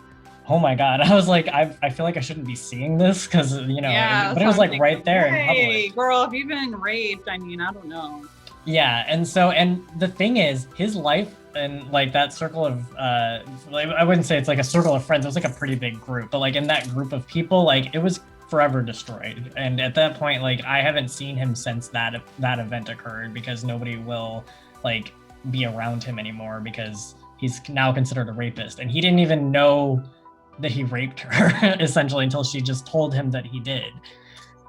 oh my God. I was like, I feel like I shouldn't be seeing this because, you know, but it was like right there in public. Hey, girl, if you've been raped, I mean, I don't know. Yeah, and so, and the thing is, his life and like that circle of, like, I wouldn't say it's like a circle of friends, it was like a pretty big group, but like in that group of people, like it was forever destroyed. And at that point, like I haven't seen him since that event occurred, because nobody will like be around him anymore because he's now considered a rapist. And he didn't even know that he raped her essentially until she just told him that he did.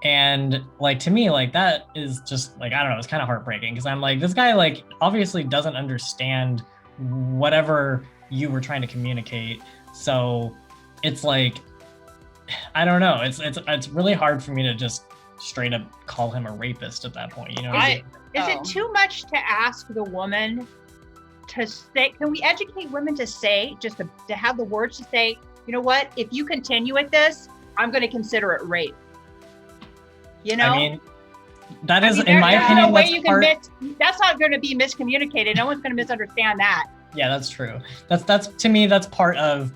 And like, to me, like, that is just like, I don't know, it's kind of heartbreaking, because I'm like, this guy like obviously doesn't understand whatever you were trying to communicate. So it's like, I don't know, it's really hard for me to just straight up call him a rapist at that point, you know? Is it too much to ask the woman to say, can we educate women to say, just to have the words to say, you know what, if you continue with this, I'm going to consider it rape? You know? I mean, that is, in my opinion, that's not going to be miscommunicated. No one's going to misunderstand that. Yeah, that's true. That's to me, that's part of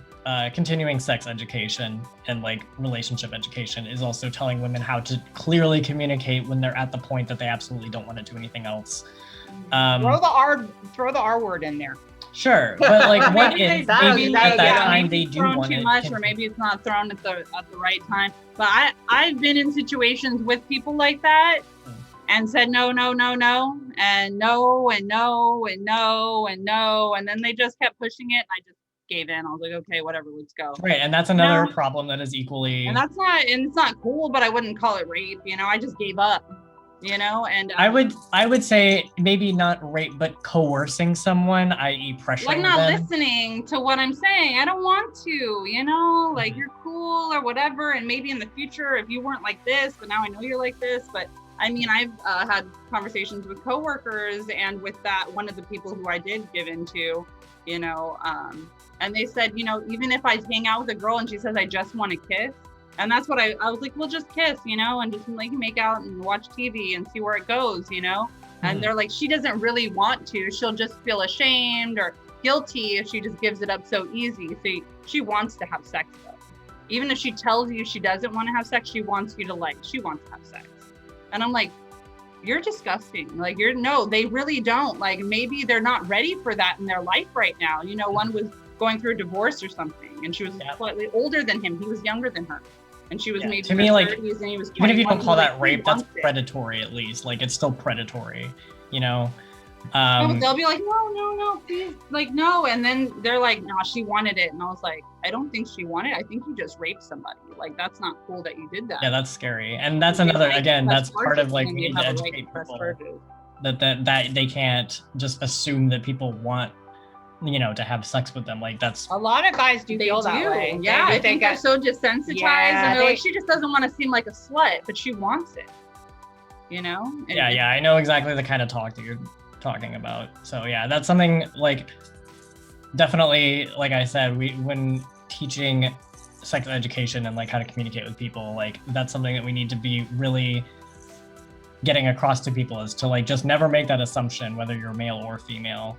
continuing sex education and like relationship education, is also telling women how to clearly communicate when they're at the point that they absolutely don't want to do anything else. Throw the R word in there. Sure, but like, what if maybe at that time they do want too much, or maybe it's not thrown at the right time. But I've been in situations with people like that and said no, and no, and no, and no, and no, and no, and then they just kept pushing it, and I just gave in. I was like, okay, whatever, let's go. Right, and that's another problem that is equally. And it's not cool, but I wouldn't call it rape. You know, I just gave up. You know, and I would say maybe not rape, but coercing someone, i.e. pressuring them. Like not listening to what I'm saying. I don't want to, you know, like you're cool or whatever. And maybe in the future, if you weren't like this, but now I know you're like this. But I mean, I've had conversations with coworkers and with that one of the people who I did give into, you know, and they said, you know, even if I hang out with a girl and she says, I just want to kiss. And that's what I was like, well, just kiss, you know, and just like make out and watch TV and see where it goes, you know. And they're like, she doesn't really want to. She'll just feel ashamed or guilty if she just gives it up so easy. So she wants to have sex though. Even if she tells you she doesn't want to have sex, she wants you to she wants to have sex. And I'm like, you're disgusting. Like no, they really don't. Like maybe they're not ready for that in their life right now. You know, one was going through a divorce or something, and she was slightly older than him. He was younger than her. And she was maybe to me, like, 30s and he was even if you don't call that rape, that's predatory at least. Like, it's still predatory, you know? They'll be like, no, please, like, no. And then they're like, no, she wanted it. And I was like, I don't think she wanted it. I think you just raped somebody. Like, that's not cool that you did that. Yeah, that's scary. And that's another, again, that's part of like, we need to educate people that they can't just assume that people want, you know, to have sex with them. Like, that's a lot of guys do feel that way. Yeah, I think they're so desensitized, and they're like, she just doesn't want to seem like a slut, but she wants it, you know? And yeah, I know exactly the kind of talk that you're talking about. So yeah, that's something like, definitely, like I said, when teaching sex education and like how to communicate with people, like that's something that we need to be really getting across to people, is to like just never make that assumption whether you're male or female.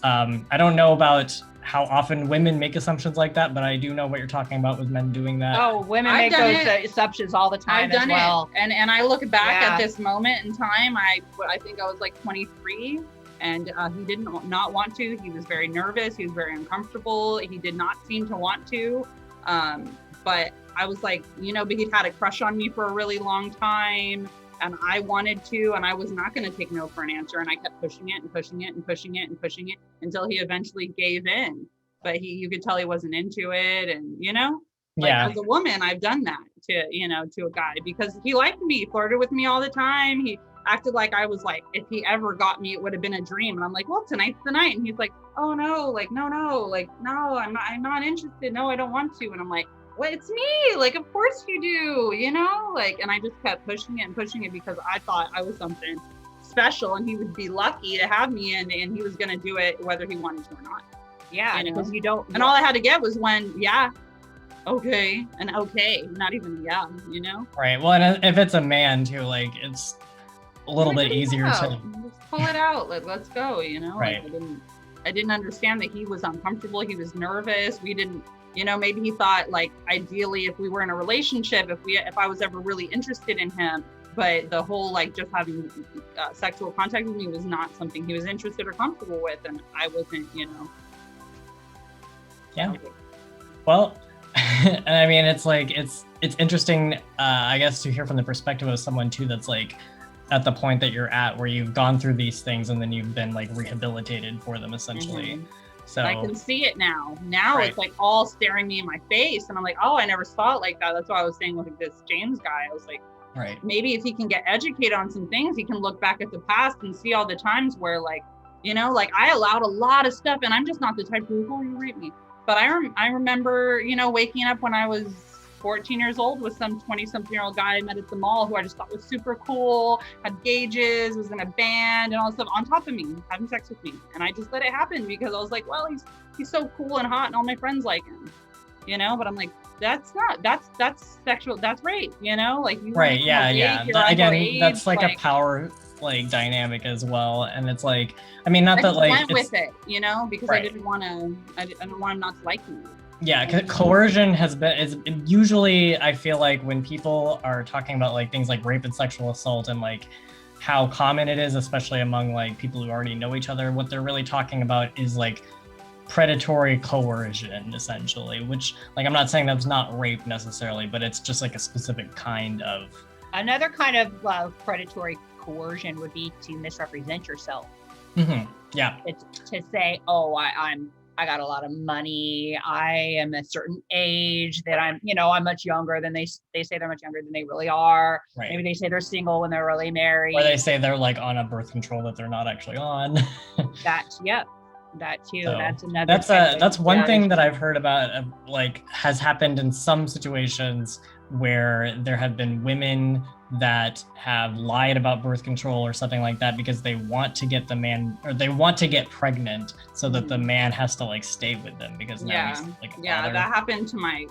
I don't know about how often women make assumptions like that, but I do know what you're talking about with men doing that. Oh, women make those assumptions all the time as well. And I look back at this moment in time, I think I was like 23, and he did not want to. He was very nervous. He was very uncomfortable. He did not seem to want to. But I was like, you know, but he'd had a crush on me for a really long time. And I wanted to, and I was not going to take no for an answer. And I kept pushing it and pushing it and pushing it and pushing it until he eventually gave in. But you could tell he wasn't into it. And, you know, like, as a woman, I've done that to a guy, because he liked me, he flirted with me all the time. He acted like I was like, if he ever got me, it would have been a dream. And I'm like, well, tonight's the night. And he's like, oh no, like, no, like, no, I'm not interested. No, I don't want to. And I'm like, well, it's me, like, of course you do, you know, like, and I just kept pushing it because I thought I was something special and he would be lucky to have me, and he was going to do it whether he wanted to or not. Yeah, because you don't. And all I had to get was one, okay, and okay, not even you know? Right. Well, and if it's a man too, like, it's a little bit easier to just pull it out. Like, let's go, you know? Right. Like, I didn't understand that he was uncomfortable. He was nervous. We didn't. You know, maybe he thought, like, ideally, if we were in a relationship, if I was ever really interested in him, but the whole, like, just having sexual contact with me was not something he was interested or comfortable with, and I wasn't, you know. Yeah. Well, and I mean, it's like, it's interesting, I guess, to hear from the perspective of someone too that's like at the point that you're at, where you've gone through these things and then you've been like rehabilitated for them, essentially. Mm-hmm. So I can see it now. Now It's like all staring me in my face, and I'm like, oh, I never saw it like that. That's why I was saying with this James guy. I was like, Right. Maybe if he can get educated on some things, he can look back at the past and see all the times where like, you know, like I allowed a lot of stuff, and I'm just not the type who, oh, you rape me. But I remember, you know, waking up when I was 14 years old with some 20-something-year-old guy I met at the mall who I just thought was super cool, had gauges, was in a band and all this stuff on top of me, having sex with me. And I just let it happen because I was like, well, he's so cool and hot and all my friends like him, you know? But I'm like, that's sexual, that's rape, you know? Like, you right, yeah, again, that's like a power like dynamic as well. And it's like, I mean, not that like went with it, you know, because right. I didn't want him not to like me. Yeah, coercion is usually, I feel like when people are talking about like things like rape and sexual assault and like how common it is, especially among like people who already know each other, what they're really talking about is like predatory coercion, essentially, which, like, I'm not saying that's not rape necessarily, but it's just like a specific kind of. Another kind of predatory coercion would be to misrepresent yourself. Mm-hmm. Yeah. To say, oh, I got a lot of money, I am a certain age, that I'm much younger than they say they're much younger than they really are. Right. Maybe they say they're single when they're really married. Or they say they're like on a birth control that they're not actually on. That too. So that's another. That's one thing that I've heard about, like, has happened in some situations where there have been women that have lied about birth control or something like that because they want to get the man, or they want to get pregnant so that the man has to like stay with them because now he's like a father. That happened to my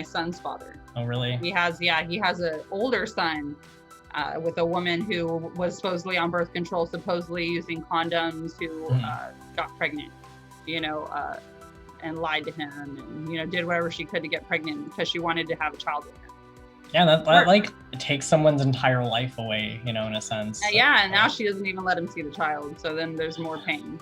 son's father. Oh, really? He has an older son with a woman who was supposedly on birth control, supposedly using condoms, who got pregnant, and lied to him, and did whatever she could to get pregnant because she wanted to have a child with him. Yeah, that like takes someone's entire life away, in a sense. And now she doesn't even let him see the child, so then there's more pain,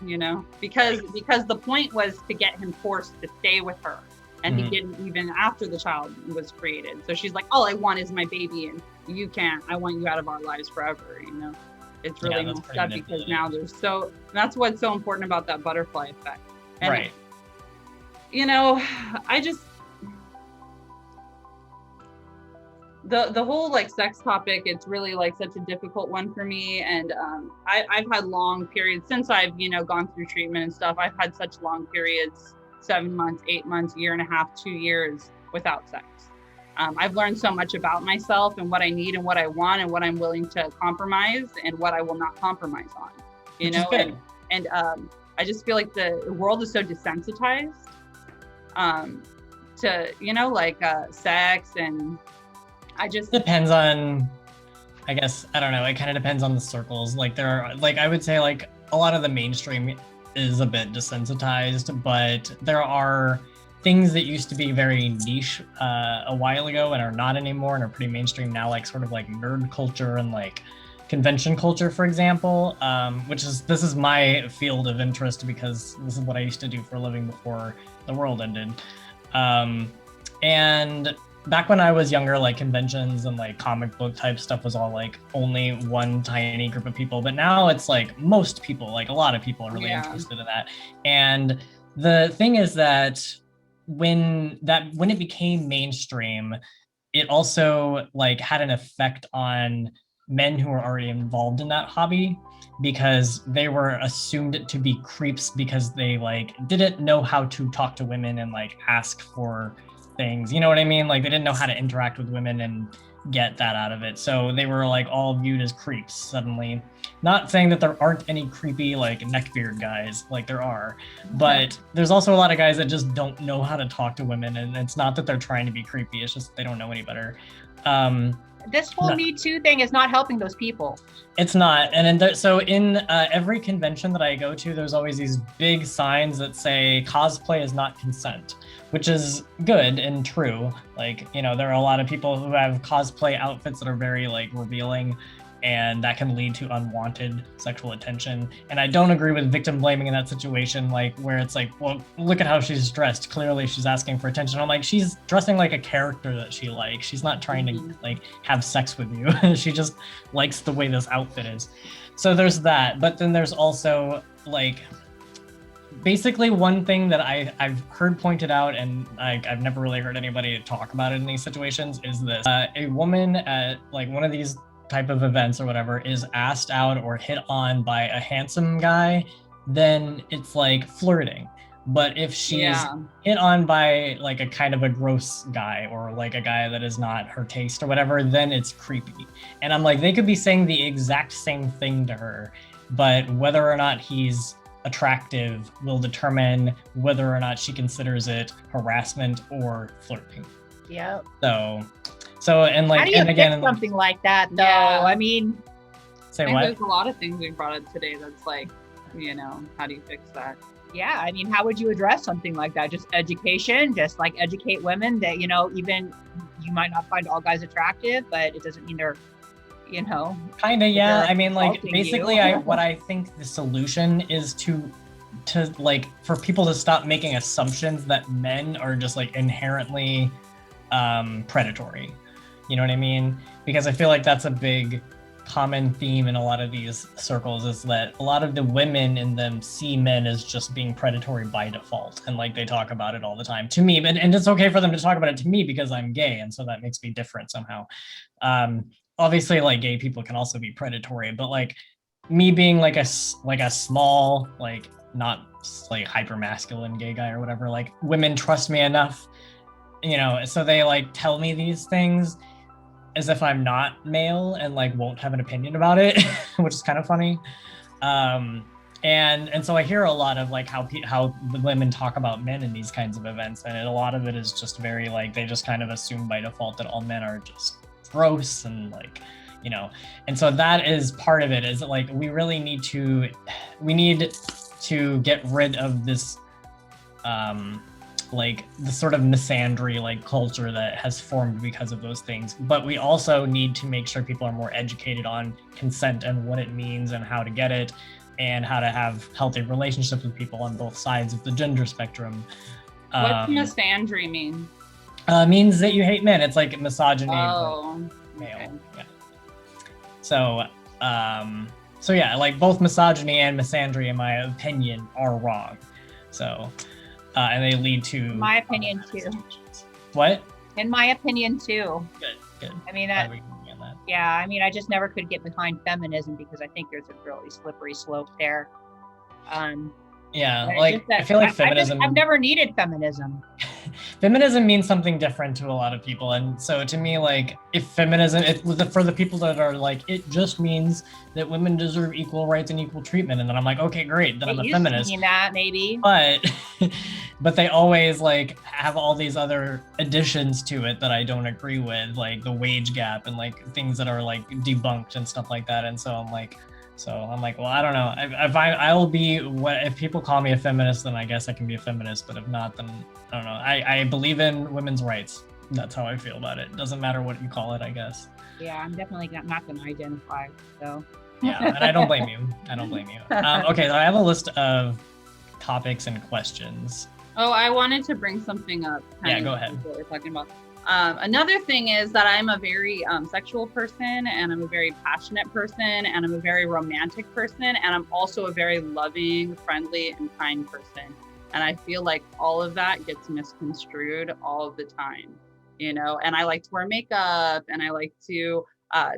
because the point was to get him forced to stay with her, and he didn't even after the child was created. So she's like, all I want is my baby, and you can't. I want you out of our lives forever. It's really messed up because now that's what's so important about that butterfly effect. And, right. I just. The whole like sex topic, it's really like such a difficult one for me, and I've had long periods since I've gone through treatment and stuff. I've had such long periods, 7 months, 8 months, year and a half, 2 years without sex. I've learned so much about myself and what I need and what I want and what I'm willing to compromise and what I will not compromise on. And I just feel like the world is so desensitized to sex, and I just depends on, I guess, I don't know, it kind of depends on the circles. Like there are, like, I would say like a lot of the mainstream is a bit desensitized, but there are things that used to be very niche a while ago and are not anymore and are pretty mainstream now, like sort of like nerd culture and like convention culture, for example, this is my field of interest because this is what I used to do for a living before the world ended. And back when I was younger, like conventions and like comic book type stuff was all like only one tiny group of people. But now it's like most people, like a lot of people are really interested in that. And the thing is that when it became mainstream, it also like had an effect on men who were already involved in that hobby, because they were assumed to be creeps because they like didn't know how to talk to women and like ask for things, you know what I mean? Like they didn't know how to interact with women and get that out of it. So they were like all viewed as creeps suddenly. Not saying that there aren't any creepy like neckbeard guys, like there are, but there's also a lot of guys that just don't know how to talk to women, and it's not that they're trying to be creepy, it's just they don't know any better. This whole Me Too thing is not helping those people. It's not. And in every convention that I go to, there's always these big signs that say cosplay is not consent, which is good and true. Like, there are a lot of people who have cosplay outfits that are very like revealing, and that can lead to unwanted sexual attention. And I don't agree with victim blaming in that situation, like where it's like, well, look at how she's dressed. Clearly she's asking for attention. I'm like, she's dressing like a character that she likes. She's not trying to like have sex with you. She just likes the way this outfit is. So there's that. But then there's also like basically one thing that I've heard pointed out, and I've never really heard anybody talk about it in these situations, is this. A woman at like one of these type of events or whatever is asked out or hit on by a handsome guy, then it's like flirting. But if she's hit on by like a kind of a gross guy or like a guy that is not her taste or whatever, then it's creepy. And I'm like, they could be saying the exact same thing to her, but whether or not he's attractive will determine whether or not she considers it harassment or flirting. Yeah. So and like, how do you and again, fix something like that though? Yeah. I mean, say I think what? there's a lot of things we brought up today that's like, you know, how do you fix that? yeah, I mean, how would you address something like that? Just education, just like educate women that, you know, even you might not find all guys attractive, but it doesn't mean they're, you know. Kind of, yeah. they're I mean, like, insulting basically, you. what I think the solution is to like, for people to stop making assumptions that men are just like inherently predatory. You know what I mean? Because I feel like that's a big common theme in a lot of these circles, is that a lot of the women in them see men as just being predatory by default, and like they talk about it all the time to me, and it's okay for them to talk about it to me because I'm gay, and so that makes me different somehow. Obviously, like, gay people can also be predatory, but like me being like a small, like, not like hyper masculine gay guy or whatever, like, women trust me enough, you know, so they like tell me these things as if I'm not male and like won't have an opinion about it, which is kind of funny. And so I hear a lot of like how the women talk about men in these kinds of events, and a lot of it is just very like, they just kind of assume by default that all men are just gross and like, you know. And so that is part of it, is that like we really need to get rid of this like the sort of misandry like culture that has formed because of those things. But we also need to make sure people are more educated on consent and what it means and how to get it and how to have healthy relationships with people on both sides of the gender spectrum. What's misandry mean? Means that you hate men. It's like misogyny. Oh, male. okay. Yeah. So yeah, like both misogyny and misandry, in my opinion, are wrong. So, and they lead to. In my opinion too. What? In my opinion too. Good. I mean, yeah, I mean, I just never could get behind feminism because I think there's a really slippery slope there. Yeah, like I feel like feminism. I've never needed feminism. Feminism means something different to a lot of people, and so to me, like, if feminism, for the people that are like, it just means that women deserve equal rights and equal treatment, and then I'm like, okay, great, then I'm a feminist. Mean that maybe, but they always like have all these other additions to it that I don't agree with, like the wage gap and like things that are like debunked and stuff like that, and so I'm like, well, I don't know. I'll be if people call me a feminist, then I guess I can be a feminist. But if not, then I don't know. I believe in women's rights. That's how I feel about it. Doesn't matter what you call it, I guess. Yeah, I'm definitely not going to identify. So. Yeah, and I don't blame you. Okay, so I have a list of topics and questions. Oh, I wanted to bring something up. Yeah, go ahead. What we're talking about. Another thing is that I'm a very sexual person, and I'm a very passionate person, and I'm a very romantic person, and I'm also a very loving, friendly, and kind person. And I feel like all of that gets misconstrued all of the time, you know. And I like to wear makeup, and I like to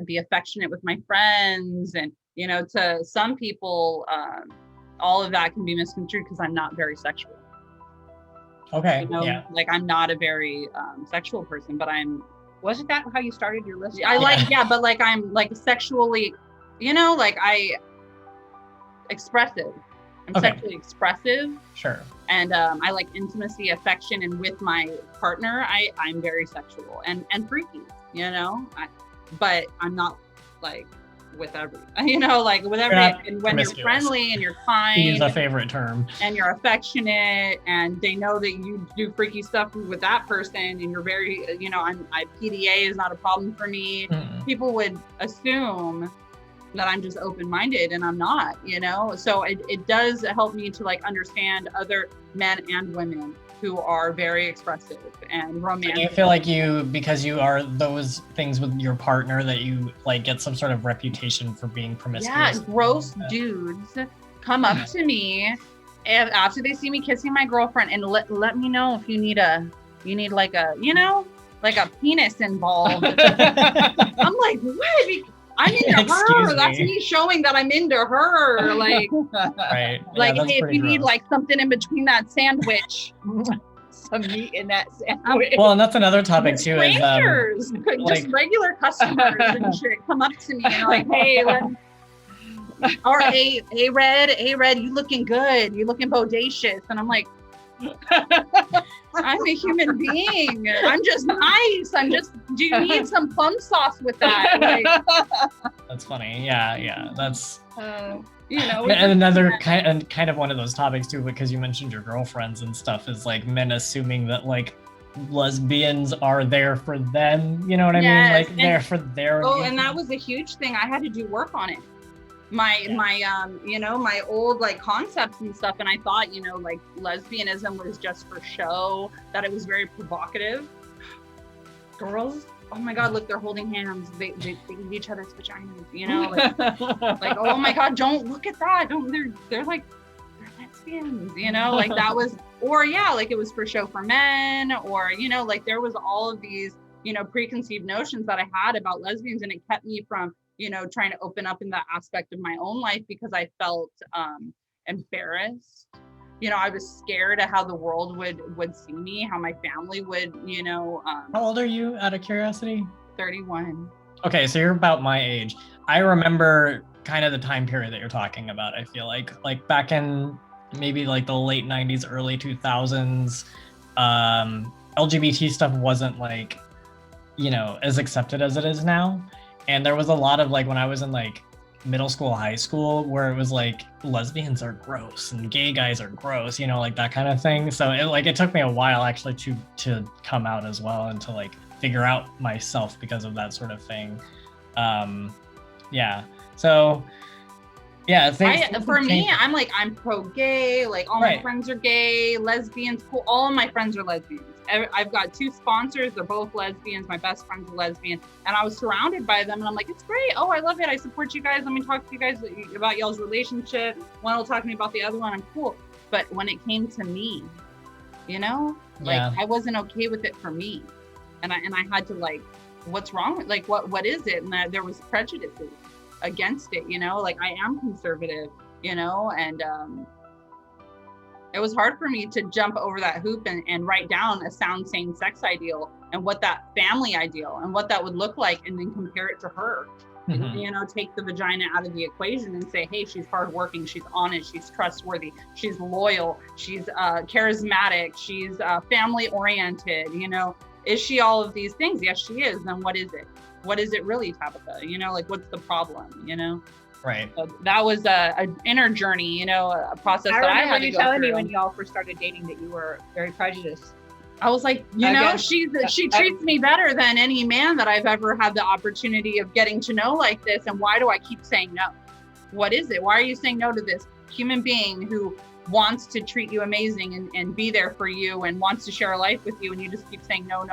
be affectionate with my friends, and you know, to some people, all of that can be misconstrued because I'm not very sexual. Okay. You know, yeah. like I'm not a very sexual person, but Wasn't that how you started your list? but like I'm like sexually, you know, like expressive. I'm sexually expressive. Sure. And I like intimacy, affection, and with my partner, I'm very sexual and freaky, you know. But I'm not like with everybody, you know, like with everybody. And when you're friendly and you're kind, use a favorite term, and you're affectionate, and they know that you do freaky stuff with that person, and you're very, you know, PDA is not a problem for me. People would assume that I'm just open-minded, and I'm not, you know. So it does help me to like understand other men and women who are very expressive and romantic. Do you feel like because you are those things with your partner, that you like get some sort of reputation for being promiscuous? Yeah, gross dudes come up to me after they see me kissing my girlfriend, and let me know if you need like a, like a penis involved. I'm like, what? I'm into her. That's me showing that I'm into her. Like, right. Like, yeah, hey, if you need like something in between that sandwich, some meat in that sandwich. Well, and that's another topic too. Strangers, is just regular customers and shit come up to me and like, hey, or hey, Red, you looking good? You looking bodacious? And I'm like, I'm a human being. I'm just nice. Do you need some plum sauce with that? Like, that's funny. Yeah. That's and another kind of one of those topics too, because you mentioned your girlfriends and stuff, is like men assuming that like lesbians are there for them. You know what I mean? Like they're for their. Oh, and that was a huge thing. I had to do work on it. My old like concepts and stuff, and I thought like lesbianism was just for show, that it was very provocative. Girls, oh my god, look, they're holding hands, they eat each other's vaginas, like oh my god, don't look at that, they're lesbians, like that was, or like it was for show for men, or like there was all of these preconceived notions that I had about lesbians, and it kept me from trying to open up in that aspect of my own life, because I felt embarrassed. I was scared of how the world would see me, how my family would, How old are you, out of curiosity? 31. Okay, so you're about my age. I remember kind of the time period that you're talking about. I feel like back in maybe like the late 90s, early 2000s, LGBT stuff wasn't like, as accepted as it is now. And there was a lot of like, when I was in like middle school, high school, where it was like lesbians are gross and gay guys are gross, like that kind of thing. So it took me a while actually to come out as well, and to like figure out myself because of that sort of thing. So for me, I'm pro-gay, like all my friends are gay, lesbians, cool. All of my friends are lesbians. I've got 2 sponsors, they're both lesbians, my best friend's a lesbian, and I was surrounded by them, and I'm like, it's great, oh, I love it, I support you guys, let me talk to you guys about y'all's relationship, one will talk to me about the other one, I'm cool. But when it came to me, I wasn't okay with it for me, and I had to like, what's wrong with, like, what is it? And there was prejudices against it, like I am conservative, and it was hard for me to jump over that hoop and write down a sound same-sex ideal, and what that family ideal and what that would look like, and then compare it to her. Mm-hmm. Take the vagina out of the equation and say, hey, she's hardworking, she's honest, she's trustworthy, she's loyal, she's charismatic, she's family oriented, is she all of these things? Yes, she is. Then what is it? What is it really, Tabitha? Like, what's the problem? Right. So that was an inner journey, a process that I had to go through. I remember you telling me when y'all first started dating that you were very prejudiced. I was like, she treats me better than any man that I've ever had the opportunity of getting to know like this. And why do I keep saying no? What is it? Why are you saying no to this human being who wants to treat you amazing and be there for you and wants to share a life with you, and you just keep saying no.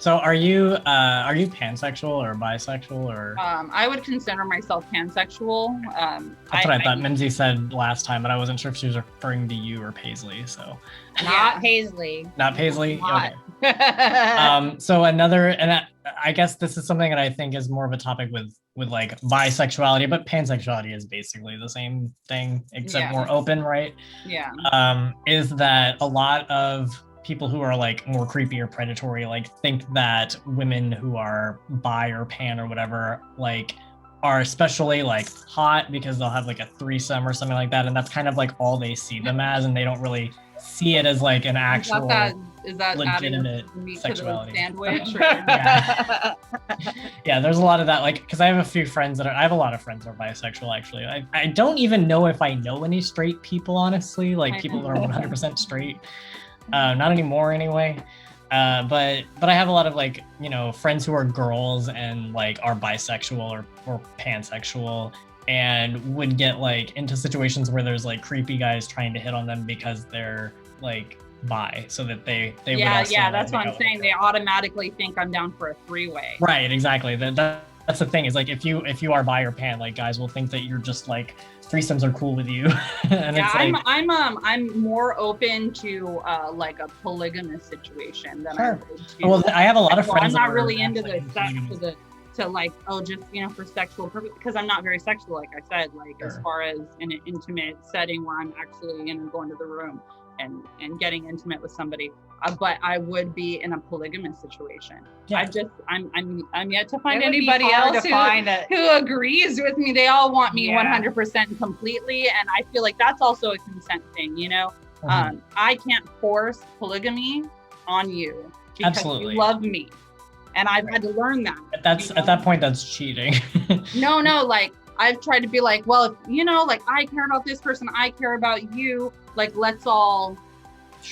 So are you pansexual or bisexual, or? I would consider myself pansexual. That's what I thought Mimzi said last time, but I wasn't sure if she was referring to you or Paisley. So. Not Paisley. Not Paisley. Not. Okay. So another, and I guess this is something that I think is more of a topic with like bisexuality, but pansexuality is basically the same thing except more open, right? Yeah. Is that a lot of people who are like more creepy or predatory like think that women who are bi or pan or whatever like are especially like hot because they'll have like a threesome or something like that, and that's kind of like all they see them as, and they don't really see it as like an actual is that legitimate meat sexuality. To the sandwich? Yeah, there's a lot of that, like, because I have a lot of friends that are bisexual actually. I don't even know if I know any straight people, honestly, like people that are 100% straight. Not anymore anyway. But I have a lot of like, friends who are girls and like are bisexual or pansexual, and would get like into situations where there's like creepy guys trying to hit on them because they're like bi, so that they would also that's what I'm saying. They automatically think I'm down for a 3-way. Right, exactly. That's that's the thing, is like if you are bi or pan, like guys will think that you're just like threesomes are cool with you. And yeah, it's like, I'm more open to like a polygamous situation than I would to. Well, I have a lot of friends. I'm not really into the sex to like, oh, just, you know, for sexual purpose, because I'm not very sexual, like I said, like as far as in an intimate setting where I'm actually, you know, going to the room and getting intimate with somebody, but I would be in a polygamous situation. Yeah. I'm yet to find anybody else who agrees with me. They all want me 100% completely, and I feel like that's also a consent thing, you know. I can't force polygamy on you because you love me, and I've had to learn that. That's, you know? At that point, that's cheating. No, like I've tried to be like, well, if, you know, like I care about this person, I care about you, like let's all,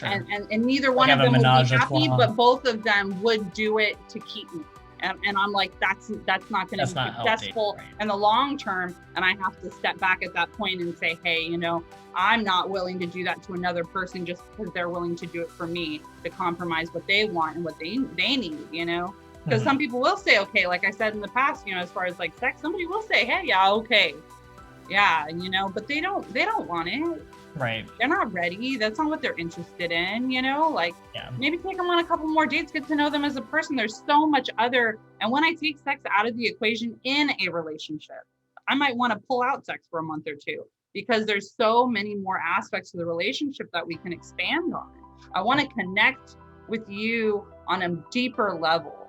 and neither one of them would be happy, but both of them would do it to keep me. And I'm like, that's not going to be successful in the long term. And I have to step back at that point and say, hey, you know, I'm not willing to do that to another person just because they're willing to do it for me, to compromise what they want and what they need, you know. Because some people will say, okay, like I said in the past, you know, as far as like sex, somebody will say, hey, yeah, okay. Yeah, you know, but they don't want it. Right. They're not ready. That's not what they're interested in, you know, like maybe take them on a couple more dates, get to know them as a person. There's so much other. And when I take sex out of the equation in a relationship, I might want to pull out sex for a month or two, because there's so many more aspects to the relationship that we can expand on. I want to connect with you on a deeper level.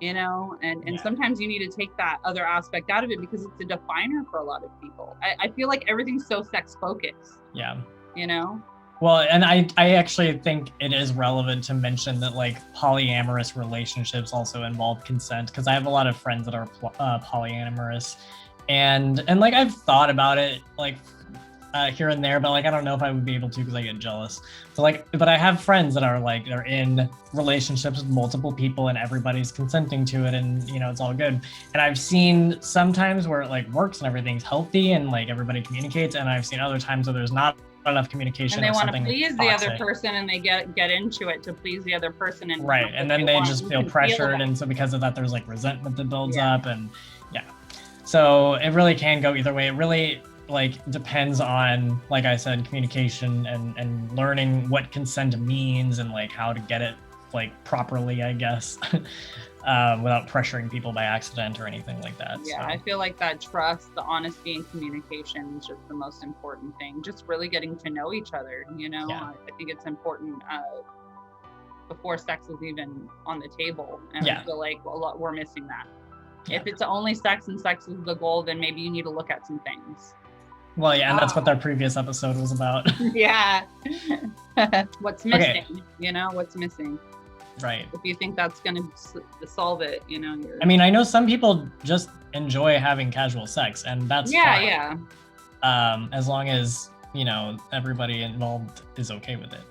You know, and sometimes you need to take that other aspect out of it because it's a definer for a lot of people. I feel like everything's so sex focused. Yeah. You know? Well, and I actually think it is relevant to mention that like polyamorous relationships also involve consent, because I have a lot of friends that are polyamorous, and like I've thought about it like here and there, but like I don't know if I would be able to because I get jealous. So like, but I have friends that are like, they're in relationships with multiple people and everybody's consenting to it, and you know, it's all good. And I've seen sometimes where it like works and everything's healthy and like everybody communicates, and I've seen other times where there's not enough communication, and they want to please the other person, and they get into it to please the other person, and and then they just feel pressured, and so because of that there's like resentment that builds up, and so it really can go either way. It really like depends on, like I said, communication and learning what consent means and like how to get it like properly, I guess, without pressuring people by accident or anything like that. Yeah, so. I feel like that trust, the honesty, and communication is just the most important thing. Just really getting to know each other, you know. I think it's important before sex is even on the table, and I feel like we're missing that. If it's only sex and sex is the goal, then maybe you need to look at some things. Well, and that's what our previous episode was about. What's missing? You know, what's missing? Right. If you think that's going to solve it, you know. I mean, I know some people just enjoy having casual sex, and that's fine. As long as, you know, everybody involved is okay with it.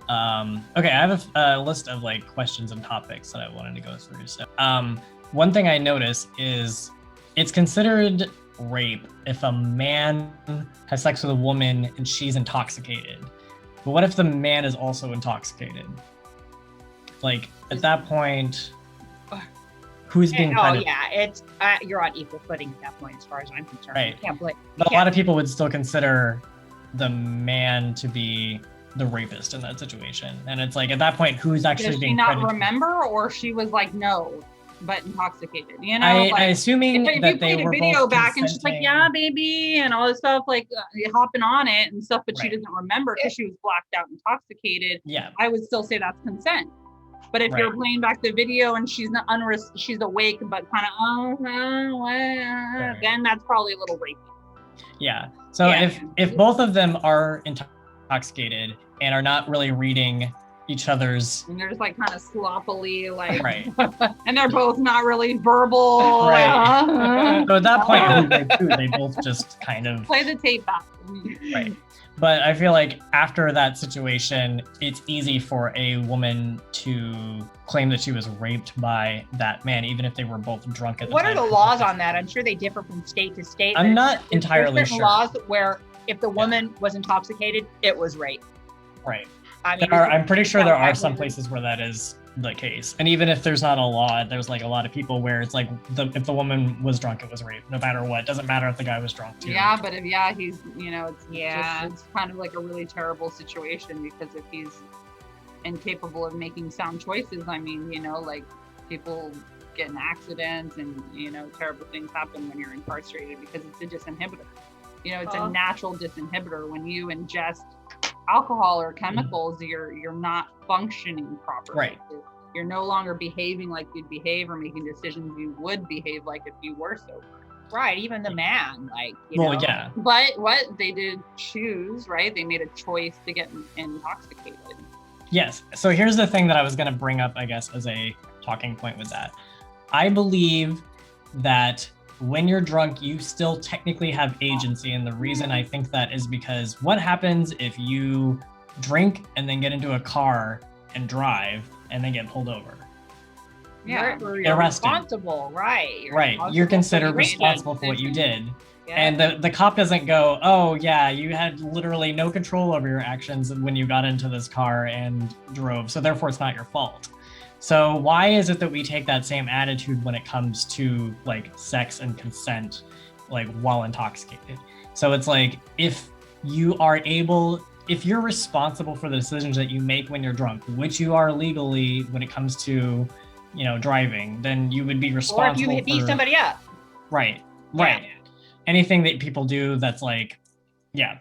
Okay, I have a list of like questions and topics that I wanted to go through. So, one thing I noticed is it's considered rape if a man has sex with a woman and she's intoxicated. But what if the man is also intoxicated? Like at that point, who's being punished? It's you're on equal footing at that point as far as I'm concerned. Right. But a lot of people would still consider the man to be the rapist in that situation. And it's like at that point, who's actually being punished? Did she not remember, or she was like, no, but intoxicated, you know? I assuming that they were both back and she's like, yeah, baby, and all this stuff, like hopping on it and stuff, but she doesn't remember because she was blacked out, intoxicated. I would still say that's consent. But if you're playing back the video and she's not she's awake but kind of then that's probably a little rapey. So if both of them are intoxicated and are not really reading each other's, and they're just like kind of sloppily like and they're both not really verbal, so at that point they both just kind of play the tape back. But I feel like after that situation, it's easy for a woman to claim that she was raped by that man, even if they were both drunk at the time. What are the laws on that? I'm sure they differ from state to state. I'm not entirely sure. Laws where if the woman was intoxicated, it was rape. I mean, I'm pretty sure there are Right. some places where that is the case. And even if there's not a law, there's like a lot of people where it's like if the woman was drunk, it was rape, no matter what. Doesn't matter if the guy was drunk too. Yeah, but if he's it's Yeah. it's kind of like a really terrible situation, because if he's incapable of making sound choices, I mean, like people get in accidents and terrible things happen when you're incarcerated because it's a disinhibitor. It's a natural disinhibitor. When you ingest alcohol or chemicals, you're not functioning properly. Right. You're no longer behaving like you'd behave or making decisions you would behave like if you were sober. Right, even the man, like, well, yeah. But what they did choose, right? They made a choice to get intoxicated. Yes. So here's the thing that I was going to bring up, I guess, as a talking point with that. I believe that when you're drunk, you still technically have agency. And the reason I think that is because what happens if you drink and then get into a car and drive and then get pulled over? Yeah, you're arrested. Responsible, right? You're considered responsible for what you did. Yeah. And the cop doesn't go, oh yeah, you had literally no control over your actions when you got into this car and drove, so therefore it's not your fault. So why is it that we take that same attitude when it comes to like sex and consent, like while intoxicated? So it's like, if you're responsible for the decisions that you make when you're drunk, which you are legally when it comes to, driving, then you would be responsible. Or if you beat somebody up. Right. Yeah. Right. Anything that people do that's like, yeah.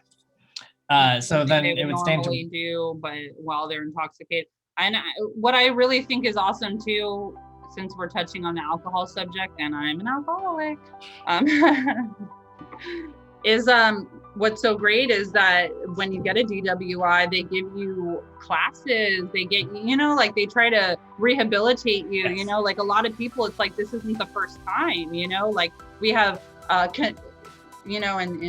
So then it would stand to do, but while they're intoxicated. And what I really think is awesome too, since we're touching on the alcohol subject, and I'm an alcoholic, is what's so great is that when you get a DWI, they give you classes, they get like they try to rehabilitate you. Yes. Like a lot of people, it's like this isn't the first time. Like we have in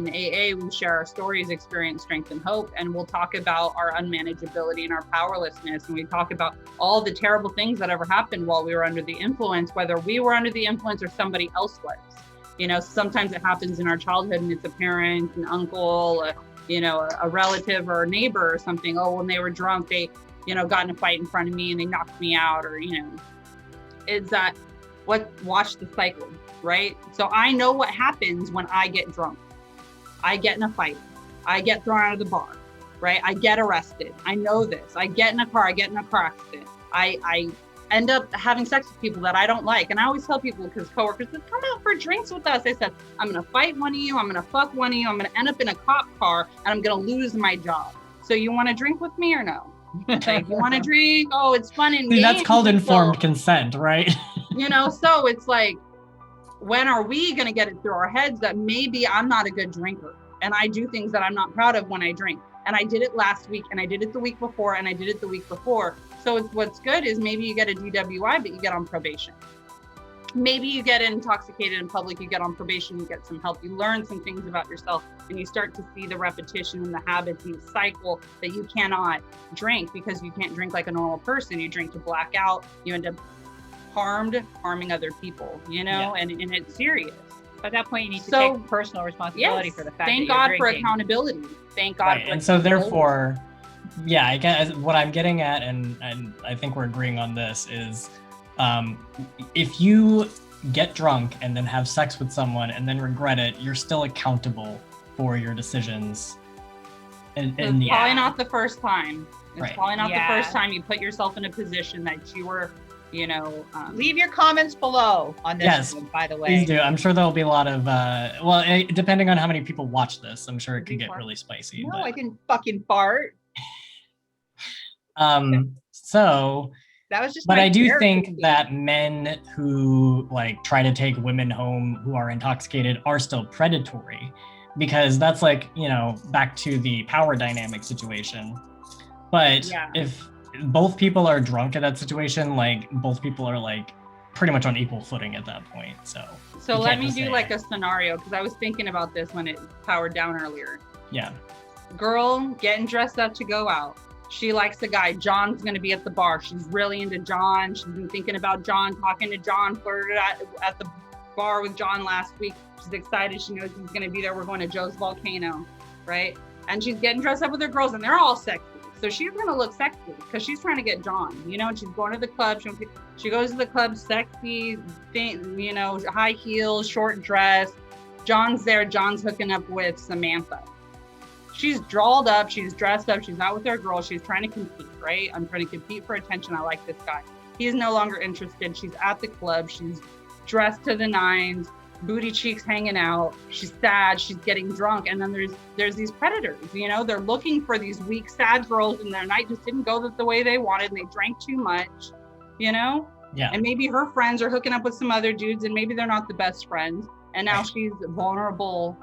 AA, we share our stories, experience, strength, and hope. And we'll talk about our unmanageability and our powerlessness. And we talk about all the terrible things that ever happened while we were under the influence, whether we were under the influence or somebody else was. Sometimes it happens in our childhood and it's a parent, an uncle, a relative or a neighbor or something. Oh, when they were drunk, they, got in a fight in front of me and they knocked me out, or, is that watch the cycle? Right? So I know what happens when I get drunk. I get in a fight. I get thrown out of the bar, right? I get arrested. I know this. I get in a car. I get in a car accident. I end up having sex with people that I don't like. And I always tell people, because coworkers said, come out for drinks with us. I said, I'm going to fight one of you. I'm going to fuck one of you. I'm going to end up in a cop car and I'm going to lose my job. So you want to drink with me or no? Like, you want to drink? Oh, it's fun and games. That's called informed consent, right? So it's like, when are we going to get it through our heads that maybe I'm not a good drinker and I do things that I'm not proud of when I drink? And I did it last week and I did it the week before and I did it the week before. So what's good is maybe you get a DWI, but you get on probation. Maybe you get intoxicated in public, you get on probation, you get some help, you learn some things about yourself, and you start to see the repetition and the habits and the cycle that you cannot drink because you can't drink like a normal person. You drink to black out, you end up harming other people, Yeah. and it's serious. At that point, you need to take personal responsibility for the fact thank that God you're for drinking. Accountability. Thank God. Right. And so therefore, yeah, I guess what I'm getting at, and I think we're agreeing on this, is if you get drunk and then have sex with someone and then regret it, you're still accountable for your decisions. It's probably not the first time. It's Right. probably not Yeah. the first time you put yourself in a position that you were, Leave your comments below on this Yes, one, by the way. Please do. I'm sure there'll be a lot of, depending on how many people watch this, I'm sure it could get really spicy. No, but, I didn't fucking fart. so, That was just but my I do character think speaking. that men who like try to take women home who are intoxicated are still predatory, because that's like, back to the power dynamic situation. But Yeah. if both people are drunk in that situation, like both people are like pretty much on equal footing at that point. So you let can't me just do say- like a scenario, because I was thinking about this when it powered down earlier. Yeah. Girl getting dressed up to go out. She likes the guy. John's going to be at the bar. She's really into John. She's been thinking about John, talking to John, flirted at the bar with John last week. She's excited. She knows he's going to be there. We're going to Joe's Volcano, right? And she's getting dressed up with her girls, and they're all sexy. So she's gonna look sexy because she's trying to get John, you know, and she's going to the club. She goes to the club, sexy, you know, high heels, short dress. John's there. John's hooking up with Samantha. She's dolled up. She's dressed up. She's out with her girl. She's trying to compete, right? I'm trying to compete for attention. I like this guy. He's no longer interested. She's at the club. She's dressed to the nines, booty cheeks hanging out. She's sad. She's getting drunk. And then there's these predators, you know, they're looking for these weak, sad girls, and their night just didn't go the way they wanted. And they drank too much, you know? Yeah. And maybe her friends are hooking up with some other dudes, and maybe they're not the best friends. And now she's vulnerable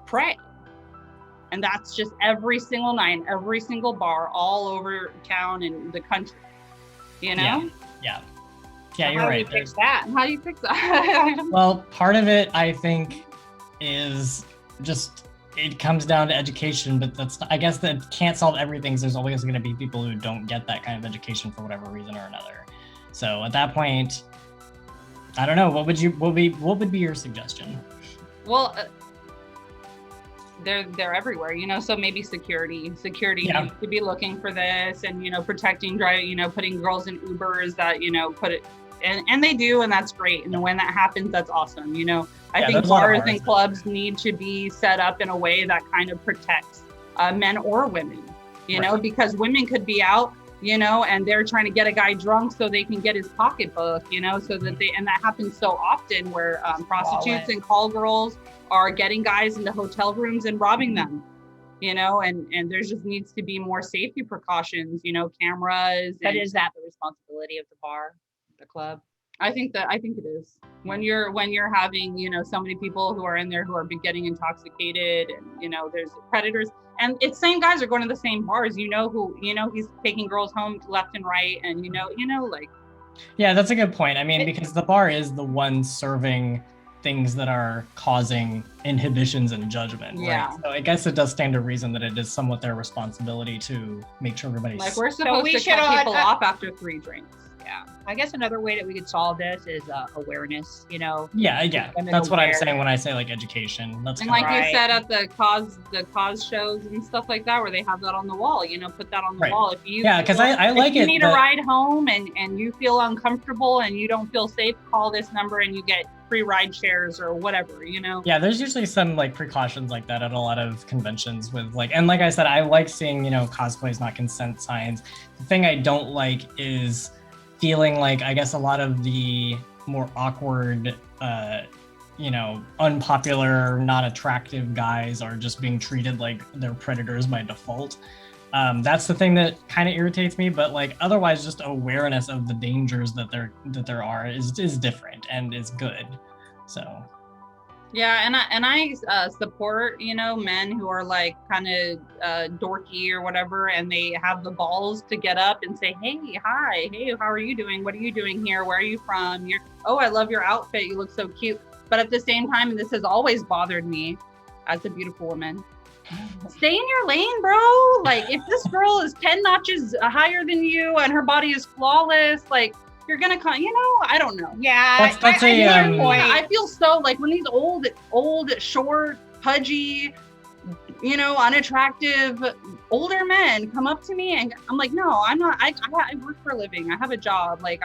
prey. And that's just every single night, every single bar, all over town and the country, you know? Yeah, you're right. How do you fix that? How do you fix that? Well, part of it, I think, is just, it comes down to education, but I guess that can't solve everything. There's always going to be people who don't get that kind of education for whatever reason or another. So at that point, I don't know. What would be your suggestion? Well, they're everywhere, you know. So maybe security needs to be looking for this, and you know, protecting, you know, putting girls in Ubers that, you know, put it, and they do, and that's great. And when that happens, that's awesome. You know, I think bars and clubs need to be set up in a way that kind of protects men or women, you know, because women could be out, you know, and they're trying to get a guy drunk so they can get his pocketbook, you know, so that and that happens so often where prostitutes and call girls are getting guys into hotel rooms and robbing them, you know, and there just needs to be more safety precautions, you know, cameras. But is that the responsibility of the bar, the club? I think it is. When you're having, you know, so many people who are in there who are getting intoxicated, and you know, there's predators, and it's same guys are going to the same bars, you know, who, you know, he's taking girls home left and right, and you know, like. Yeah, that's a good point. I mean, because the bar is the one serving things that are causing inhibitions and judgment. Yeah. Right? So I guess it does stand to reason that it is somewhat their responsibility to make sure everybody's like, we're supposed to cut people off after 3 drinks. Yeah, I guess another way that we could solve this is awareness, you know. Yeah, that's what I'm saying when I say like education. That's and like you said at the cause shows and stuff like that, where they have that on the wall, you know, put that on the wall. If you because I like it. If you need a ride home and you feel uncomfortable and you don't feel safe, call this number and you get free ride shares or whatever, you know. Yeah, there's usually some like precautions like that at a lot of conventions with like, and like I said, I like seeing, you know, cosplays not consent signs. The thing I don't like is feeling like, I guess, a lot of the more awkward, you know, unpopular, not attractive guys are just being treated like they're predators by default. That's the thing that kind of irritates me, but like otherwise, just awareness of the dangers that there are is different and is good. So. Yeah, and I support, you know, men who are like kind of dorky or whatever, and they have the balls to get up and say, hey, hi, hey, how are you doing? What are you doing here? Where are you from? I love your outfit. You look so cute. But at the same time, and this has always bothered me as a beautiful woman, stay in your lane, bro. Like, if this girl is 10 notches higher than you and her body is flawless, like, you're gonna come, you know, I don't know. Yeah, that's I feel so like when these old, short, pudgy, you know, unattractive older men come up to me, and I'm like, no, I'm not. I work for a living. I have a job. Like,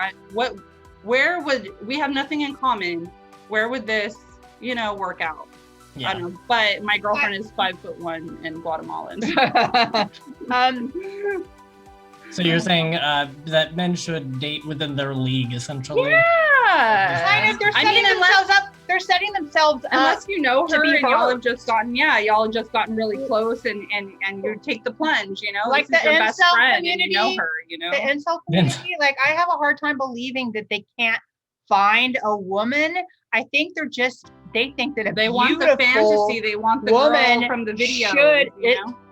where would we have nothing in common? Where would this, you know, work out? Yeah. I don't know. But my girlfriend is 5'1" and Guatemalan. So you're saying that men should date within their league, essentially? Yeah. Kind of. They're setting themselves up. Unless you know her and y'all have just gotten really close, and you take the plunge, you know, like this the is your best incel friend, community, and you know her, you know. The incel community, like, I have a hard time believing that they can't find a woman. I think they think that they want the fantasy, they want the woman girl from the video.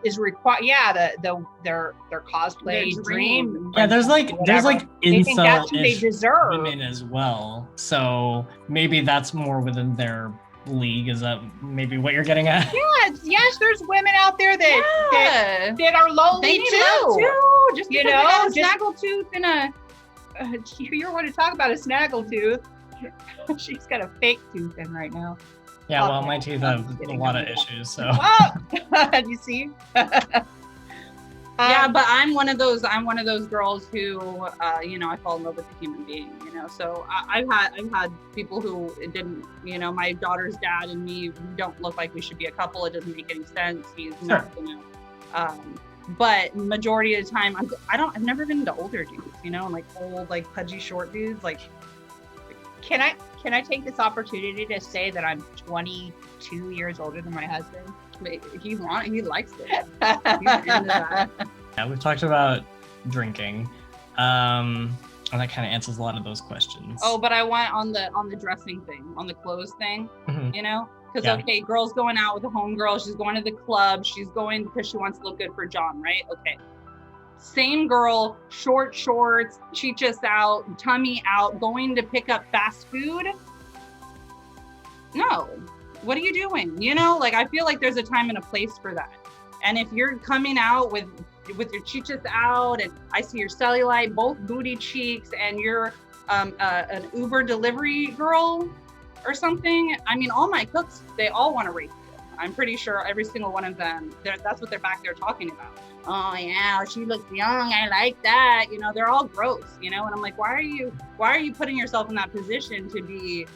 Is required. Yeah, their cosplay dream. Yeah, there's like incel-ish women as well. So maybe that's more within their league. Is that maybe what you're getting at? Yes, there's women out there that are lonely they need too. love too. Just you know, a snaggletooth and a. You want to talk about a snaggletooth? She's got a fake tooth in right now. Yeah, well, my teeth have a lot of issues, so. Oh, you see? Yeah, but I'm one of those girls who, I fall in love with a human being, so I've had people who didn't, my daughter's dad and me, we don't look like we should be a couple. It doesn't make any sense. He's not, but majority of the time, I've never been into older dudes, like old, like pudgy short dudes. Like, can I take this opportunity to say that I'm 22 years older than my husband? He likes it. He's into that. Yeah, we've talked about drinking. And that kind of answers a lot of those questions. Oh, but I went on the dressing thing, on the clothes thing, because okay, girl's going out with a homegirl, she's going to the club, she's going because she wants to look good for John, right? Okay. Same girl, short shorts, chichas out, tummy out, going to pick up fast food. No, what are you doing? Like, I feel like there's a time and a place for that. And if you're coming out with your chichas out, and I see your cellulite, both booty cheeks, and you're an Uber delivery girl or something, I mean, all my cooks, they all want to rape you. I'm pretty sure every single one of them, that's what they're back there talking about. Oh yeah, she looks young, I like that. They're all gross, and I'm like, why are you putting yourself in that position to be,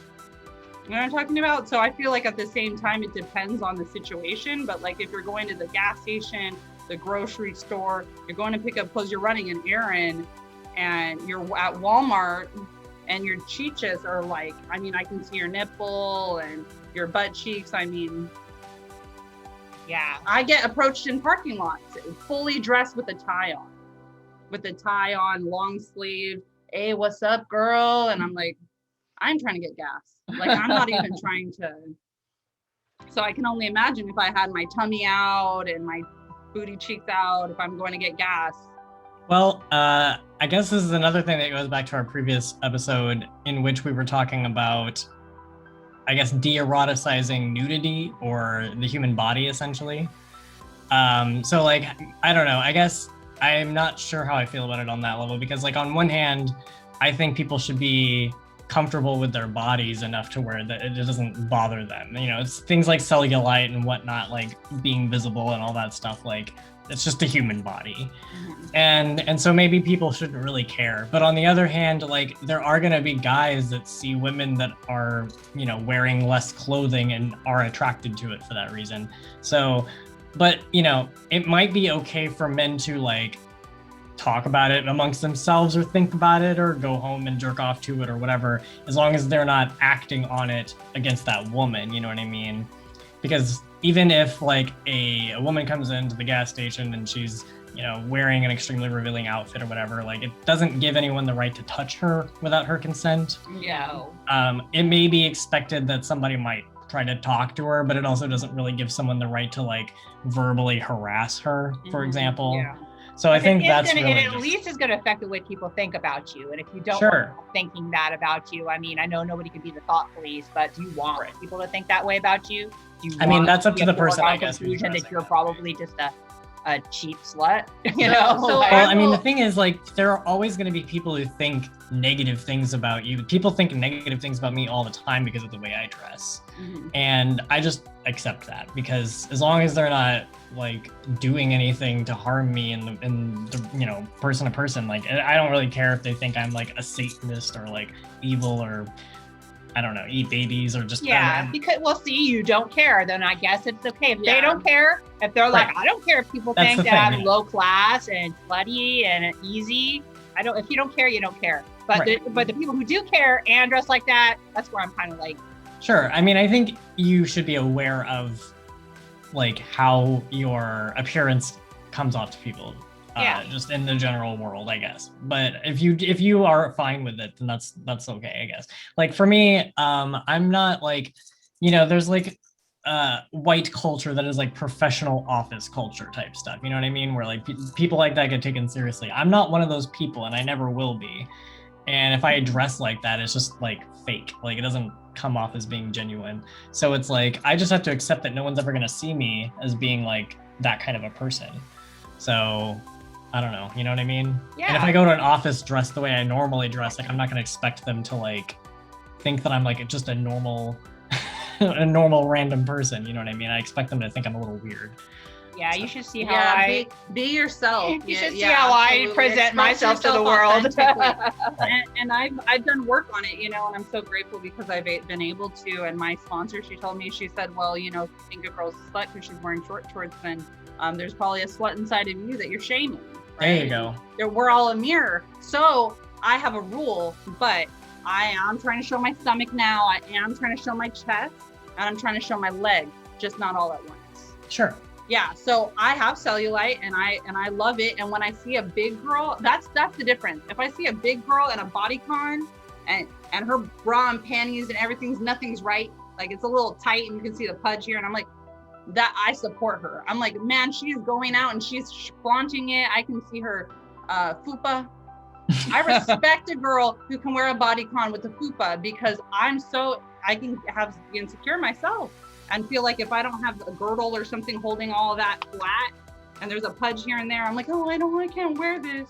you know what I'm talking about? So I feel like at the same time, it depends on the situation. But like, if you're going to the gas station, the grocery store, you're going to pick up clothes, you're running an errand, and you're at Walmart, and your chichas are like, I mean, I can see your nipple and your butt cheeks. I mean, yeah, I get approached in parking lots, fully dressed with a tie on, long sleeve. Hey, what's up, girl? And I'm like, I'm trying to get gas. Like, I'm not even trying to. So I can only imagine if I had my tummy out and my booty cheeks out, if I'm going to get gas. Well, I guess this is another thing that goes back to our previous episode, in which we were talking about, I guess, de-eroticizing nudity or the human body, essentially. So like, I don't know, I guess I'm not sure how I feel about it on that level, because like, on one hand, I think people should be comfortable with their bodies enough to where that it doesn't bother them. It's things like cellulite and whatnot, like being visible and all that stuff, like it's just a human body. And so maybe people shouldn't really care. But on the other hand, like, there are going to be guys that see women that are, wearing less clothing and are attracted to it for that reason. So, but, it might be okay for men to like talk about it amongst themselves or think about it or go home and jerk off to it or whatever, as long as they're not acting on it against that woman, you know what I mean? Because even if like a woman comes into the gas station and she's, wearing an extremely revealing outfit or whatever, like, it doesn't give anyone the right to touch her without her consent. Yeah. It may be expected that somebody might try to talk to her, but it also doesn't really give someone the right to like verbally harass her, for example. Yeah. So I think that's really it at least is going to affect the way people think about you. And if you don't want people thinking that about you, I mean, I know nobody can be the thought police, but do you want people to think that way about you? Do you that's up to the person, I guess. Conclusion that you're probably just a cheap slut, Well, I mean, the thing is, like, there are always going to be people who think negative things about you. People think negative things about me all the time because of the way I dress. And I just accept that, because as long as they're not like doing anything to harm me in the person to person, like, I don't really care if they think I'm like a Satanist or like evil or, I don't know, eat babies or just because you don't care, then I guess it's okay. If they don't care, if they're like, I don't care if people think that I'm low class and slutty and easy. If you don't care, you don't care. But the people who do care and dress like that, that's where I'm kind of like. Sure. I mean, I think you should be aware of like how your appearance comes off to people. Just in the general world, I guess. But if you are fine with it, then that's okay, I guess. Like for me, I'm not like, there's like white culture that is like professional office culture type stuff. You know what I mean? Where like people like that get taken seriously. I'm not one of those people, and I never will be. And if I dress like that, it's just like fake. Like, it doesn't come off as being genuine. So it's like, I just have to accept that no one's ever going to see me as being like that kind of a person. So I don't know, you know what I mean? Yeah. And if I go to an office dressed the way I normally dress, like, I'm not going to expect them to like think that I'm like just a normal random person. You know what I mean? I expect them to think I'm a little weird. Yeah, you should see how Yeah, be yourself. You should see Yeah, how I absolutely. present Express myself to the yourself world. authentically. and I've done work on it, and I'm so grateful because I've been able to. And my sponsor, she told me, she said, well, if you think a girl's a slut because she's wearing short shorts, then there's probably a slut inside of you that you're shaming. Right? There you go. We're all a mirror. So I have a rule, but I am trying to show my stomach now. I am trying to show my chest, and I'm trying to show my leg, just not all at once. Sure. Yeah, so I have cellulite and I love it. And when I see a big girl, that's the difference. If I see a big girl and a bodycon and her bra and panties and nothing's right, like it's a little tight and you can see the pudge here, and I'm like, that I support her. I'm like, man, she's going out and she's flaunting it. I can see her fupa. I respect a girl who can wear a bodycon with a fupa because I can be insecure myself and feel like if I don't have a girdle or something holding all of that flat and there's a pudge here and there, I'm like, oh, I can't wear this.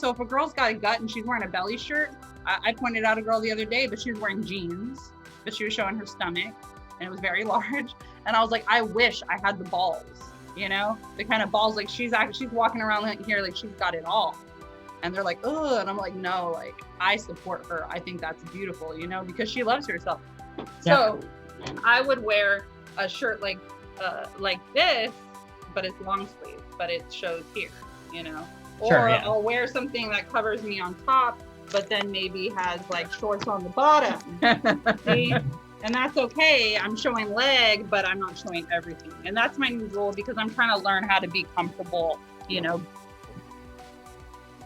So if a girl's got a gut and she's wearing a belly shirt, I pointed out a girl the other day, but she was wearing jeans, but she was showing her stomach and it was very large. And I was like, I wish I had the balls, the kind of balls, like she's walking around here like she's got it all. And they're like, oh, and I'm like, no, like I support her. I think that's beautiful, because she loves herself. Yeah. So I would wear a shirt like this, but it's long sleeve, but it shows here, or sure, yeah. I'll wear something that covers me on top, but then maybe has like shorts on the bottom. See? And that's okay. I'm showing leg, but I'm not showing everything. And that's my new rule because I'm trying to learn how to be comfortable,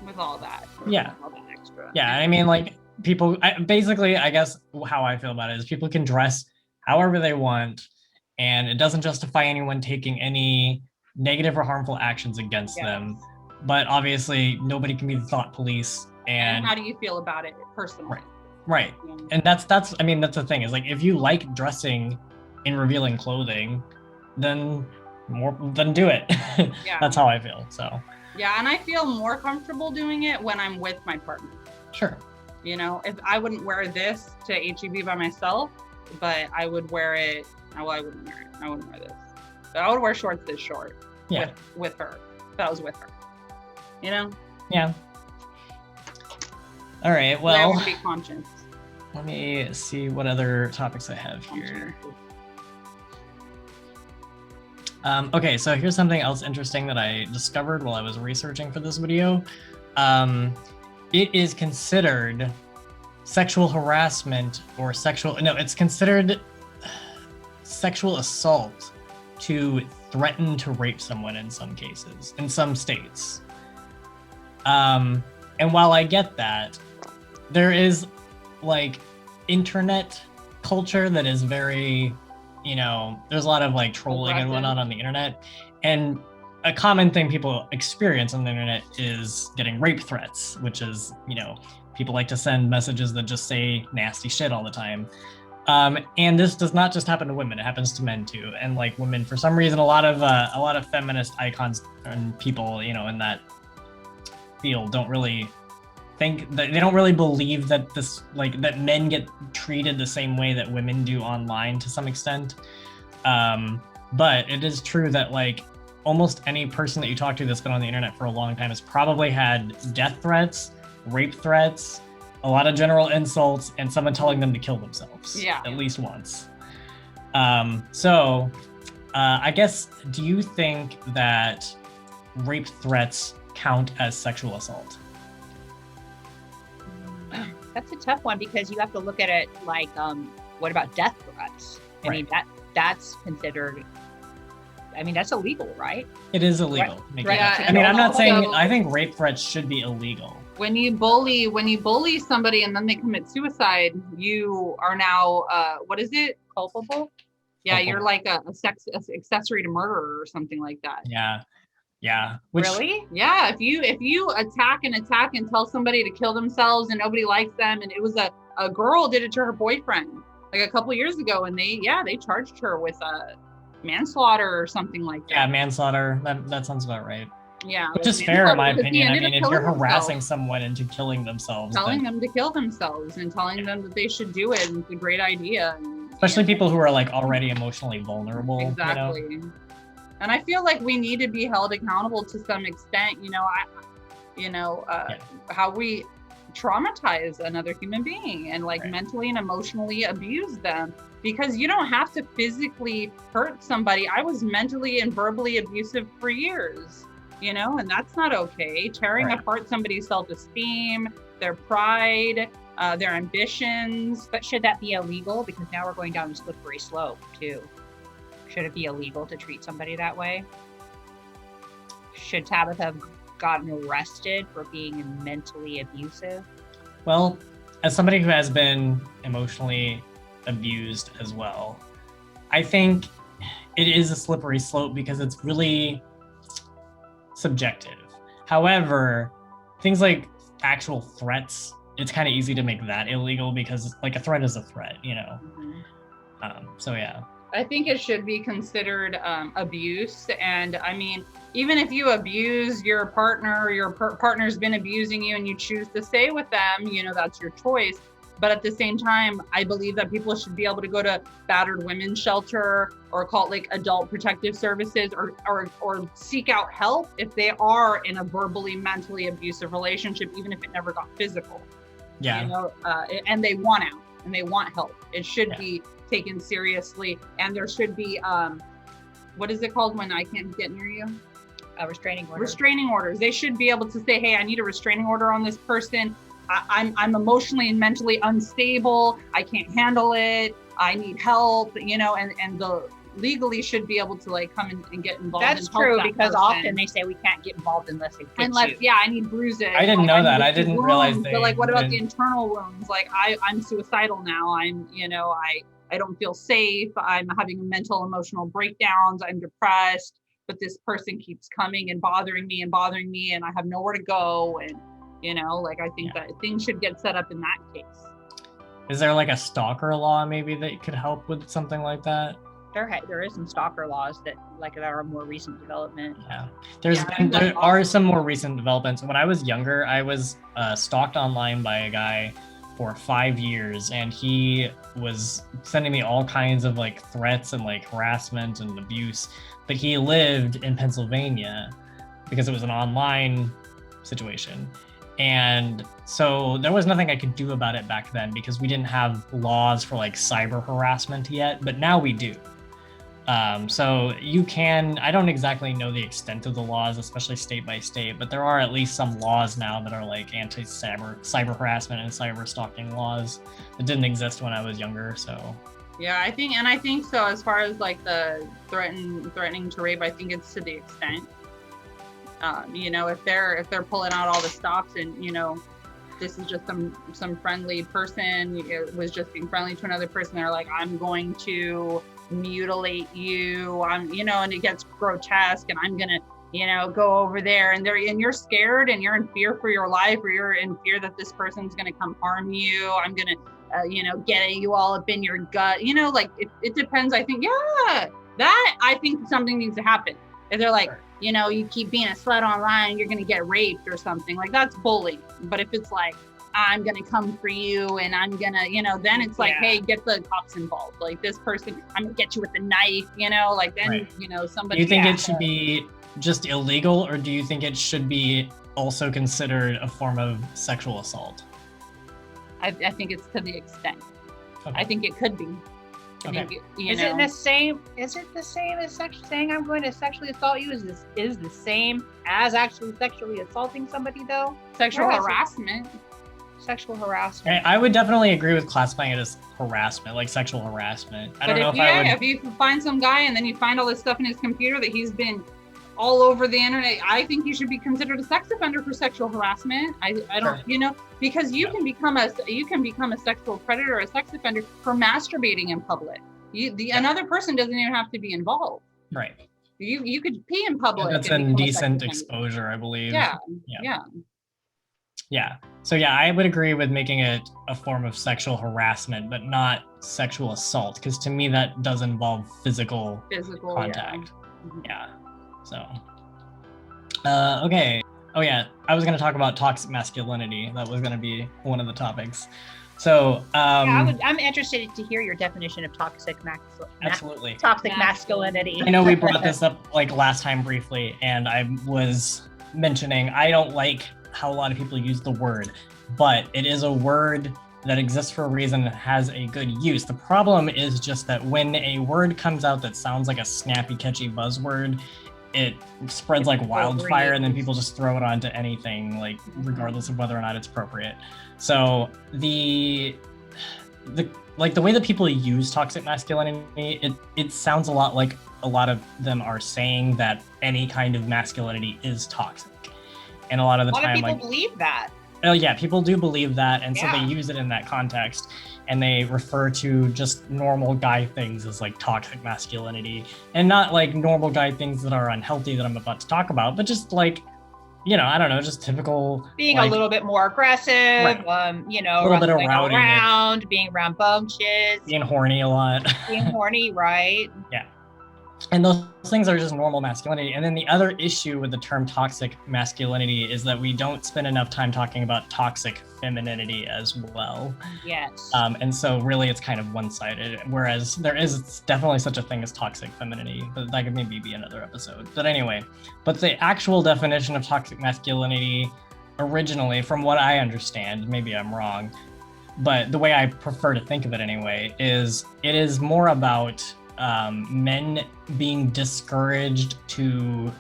with all that. Yeah. All that extra. Yeah, I mean, like people, basically, I guess how I feel about it is people can dress however they want, and it doesn't justify anyone taking any negative or harmful actions against them. But obviously, nobody can be the thought police. And how do you feel about it personally? Right. And that's the thing is like, if you like dressing in revealing clothing, then do it. Yeah. That's how I feel. So. Yeah, and I feel more comfortable doing it when I'm with my partner. Sure. If I wouldn't wear this to HEB by myself, but I would wear it. Well, I wouldn't wear it. I wouldn't wear this. But I would wear shorts this short. Yeah. With her. If I was with her. Yeah. All right. Well. I would be conscious. Let me see what other topics I have here. Okay, so here's something else interesting that I discovered while I was researching for this video. It is considered sexual harassment or it's considered sexual assault to threaten to rape someone in some cases, in some states. And while I get that, there is like internet culture that is very, there's a lot of like trolling and whatnot on the internet. And a common thing people experience on the internet is getting rape threats, which is, people like to send messages that just say nasty shit all the time. And this does not just happen to women, it happens to men too. And like women, for some reason, a lot of feminist icons and people, in that field don't really think that, they don't really believe that that men get treated the same way that women do online to some extent. But it is true that like almost any person that you talk to that's been on the internet for a long time has probably had death threats, rape threats, a lot of general insults, and someone telling them to kill themselves. Yeah. At least once. So I guess, do you think that rape threats count as sexual assault? That's a tough one because you have to look at it like, what about death threats? I mean, that's considered, that's illegal, right? It is illegal. Right. Yeah, I'm not saying, I think rape threats should be illegal. When you bully somebody and then they commit suicide, you are now, what is it? Culpable? Yeah, culpable. You're like a accessory to murder or something like that. Yeah. Really? Yeah. If you attack and tell somebody to kill themselves and nobody likes them, and it was a girl did it to her boyfriend like a couple years ago, and they charged her with manslaughter or something like that. Yeah, manslaughter. That sounds about right. Yeah. Which is fair in my opinion. If you're harassing someone into killing themselves. Telling them to kill themselves and telling them that they should do it, and it's a great idea. Especially people who are like already emotionally vulnerable. Exactly. And I feel like we need to be held accountable to some extent. How we traumatize another human being and like mentally and emotionally abuse them, because you don't have to physically hurt somebody. I was mentally and verbally abusive for years, and that's not okay. Tearing apart somebody's self-esteem, their pride, their ambitions. But should that be illegal? Because now we're going down the slippery slope too. Should it be illegal to treat somebody that way? Should Tabitha have gotten arrested for being mentally abusive? Well, as somebody who has been emotionally abused as well, I think it is a slippery slope because it's really subjective. However, things like actual threats, it's kind of easy to make that illegal because like a threat is a threat, So yeah. I think it should be considered abuse. And I mean, even if you abuse your partner, or your partner's been abusing you and you choose to stay with them, that's your choice. But at the same time, I believe that people should be able to go to battered women's shelter or call it like adult protective services or seek out help if they are in a verbally, mentally abusive relationship, even if it never got physical. Yeah. And they want out and they want help. It should be taken seriously, and there should be what is it called when I can't get near you? A restraining order. Restraining orders. They should be able to say, hey, I need a restraining order on this person. I'm emotionally and mentally unstable. I can't handle it. I need help, and the legally should be able to like come and get involved. That's true, because often they say we can't get involved unless it gets you. I need bruises. I didn't know that. I didn't realize that. But like, what about the internal wounds? Like I'm suicidal now. I don't feel safe. I'm having mental, emotional breakdowns. I'm depressed, but this person keeps coming and bothering me, and I have nowhere to go. And, I think that things should get set up in that case. Is there like a stalker law maybe that could help with something like that? There is some stalker laws that are a more recent development. Yeah, there are some more recent developments. When I was younger, I was stalked online by a guy for 5 years, and he was sending me all kinds of like threats and like harassment and abuse, but he lived in Pennsylvania because it was an online situation. And so there was nothing I could do about it back then because we didn't have laws for like cyber harassment yet, but now we do. So you can, I don't exactly know the extent of the laws, especially state by state, but there are at least some laws now that are like cyber harassment and cyber stalking laws that didn't exist when I was younger. So yeah, I think so. As far as like the threatening to rape, I think it's to the extent, if they're pulling out all the stops and, this is just some friendly person, it was just being friendly to another person. They're like, I'm going to mutilate you, and it gets grotesque, and I'm gonna, go over there, and you're scared and you're in fear for your life, or you're in fear that this person's gonna come harm you. I'm gonna, get you all up in your gut. It depends. I think, I think something needs to happen. If they're like, you keep being a slut online, you're gonna get raped or something, like that's bullying. But if it's like, I'm gonna come for you and I'm gonna, then it's like, hey, get the cops involved. Like this person, I'm gonna get you with a knife, then, somebody. Do you think it should be just illegal, or do you think it should be also considered a form of sexual assault? I think it's to the extent. Okay. I think it could be. Okay. Is it the same as saying I'm going to sexually assault you? Is the same as actually sexually assaulting somebody though? Sexual harassment. I would definitely agree with classifying it as harassment, like sexual harassment. I don't know if you find some guy and then you find all this stuff in his computer that he's been all over the internet, I think you should be considered a sex offender for sexual harassment. I don't, Sure. Because you can become a sexual predator or a sex offender for masturbating in public. Another person doesn't even have to be involved. Right. You could pee in public. That's indecent exposure, I believe. Yeah. So I would agree with making it a form of sexual harassment, but not sexual assault, because to me that does involve physical contact. Yeah. So, okay. Oh yeah, I was going to talk about toxic masculinity. That was going to be one of the topics. So I'm interested to hear your definition of absolutely toxic masculinity. I know we brought this up like last time briefly, and I was mentioning I don't like how a lot of people use the word, but it is a word that exists for a reason and has a good use. The problem is just that when a word comes out that sounds like a snappy, catchy buzzword, it spreads like wildfire, and then people just throw it onto anything, like regardless of whether or not it's appropriate. So the way that people use toxic masculinity, it sounds a lot like a lot of them are saying that any kind of masculinity is toxic. And a lot of the time, people believe that. Oh yeah, people do believe that, and so they use it in that context, and they refer to just normal guy things as like toxic masculinity, and not like normal guy things that are unhealthy that I'm about to talk about, but just like, you know, I don't know, just typical being like, a little bit more aggressive, right. You know, a little bit of around, being around bunches, being horny a lot, being horny, right? Yeah. And those things are just normal masculinity. And then the other issue with the term toxic masculinity is that we don't spend enough time talking about toxic femininity as well. Yes. And so really it's kind of one-sided, whereas there is definitely such a thing as toxic femininity, but that could maybe be another episode. But anyway, but the actual definition of toxic masculinity originally, from what I understand, maybe I'm wrong, but the way I prefer to think of it anyway, is it is more about men being discouraged to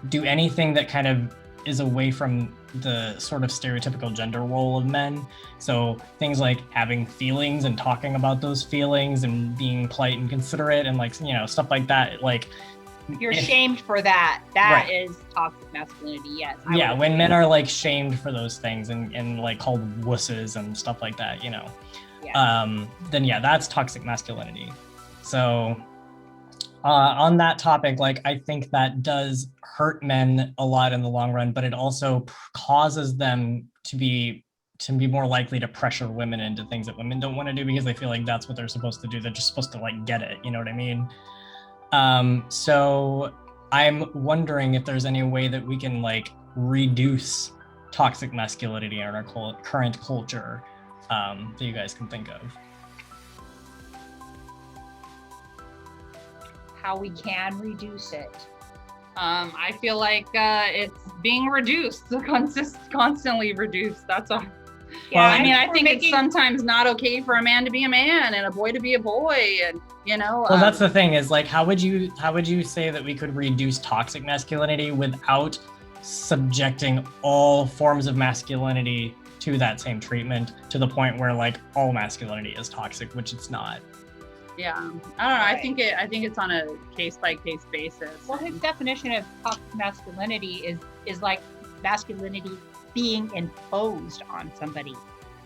do anything that kind of is away from the sort of stereotypical gender role of men. So things like having feelings and talking about those feelings and being polite and considerate and like, you know, stuff like that. Like you're shamed for that. That is toxic masculinity. Yes. Yeah. When men are like shamed for those things and like called wusses and stuff like that, you know, then yeah, that's toxic masculinity. So on that topic, like I think that does hurt men a lot in the long run, but it also causes them to be more likely to pressure women into things that women don't want to do because they feel like that's what they're supposed to do. They're just supposed to like get it, you know what I mean? So I'm wondering if there's any way that we can like reduce toxic masculinity in our current culture that you guys can think of. How we can reduce it. I feel like it's being reduced, constantly reduced. That's all. Yeah, I mean, I think it's sometimes not okay for a man to be a man and a boy to be a boy, and you know. Well, that's the thing is like, how would you say that we could reduce toxic masculinity without subjecting all forms of masculinity to that same treatment to the point where like all masculinity is toxic, which it's not. Yeah, I don't know. I think it's on a case-by-case basis. Well, his definition of toxic masculinity is like masculinity being imposed on somebody.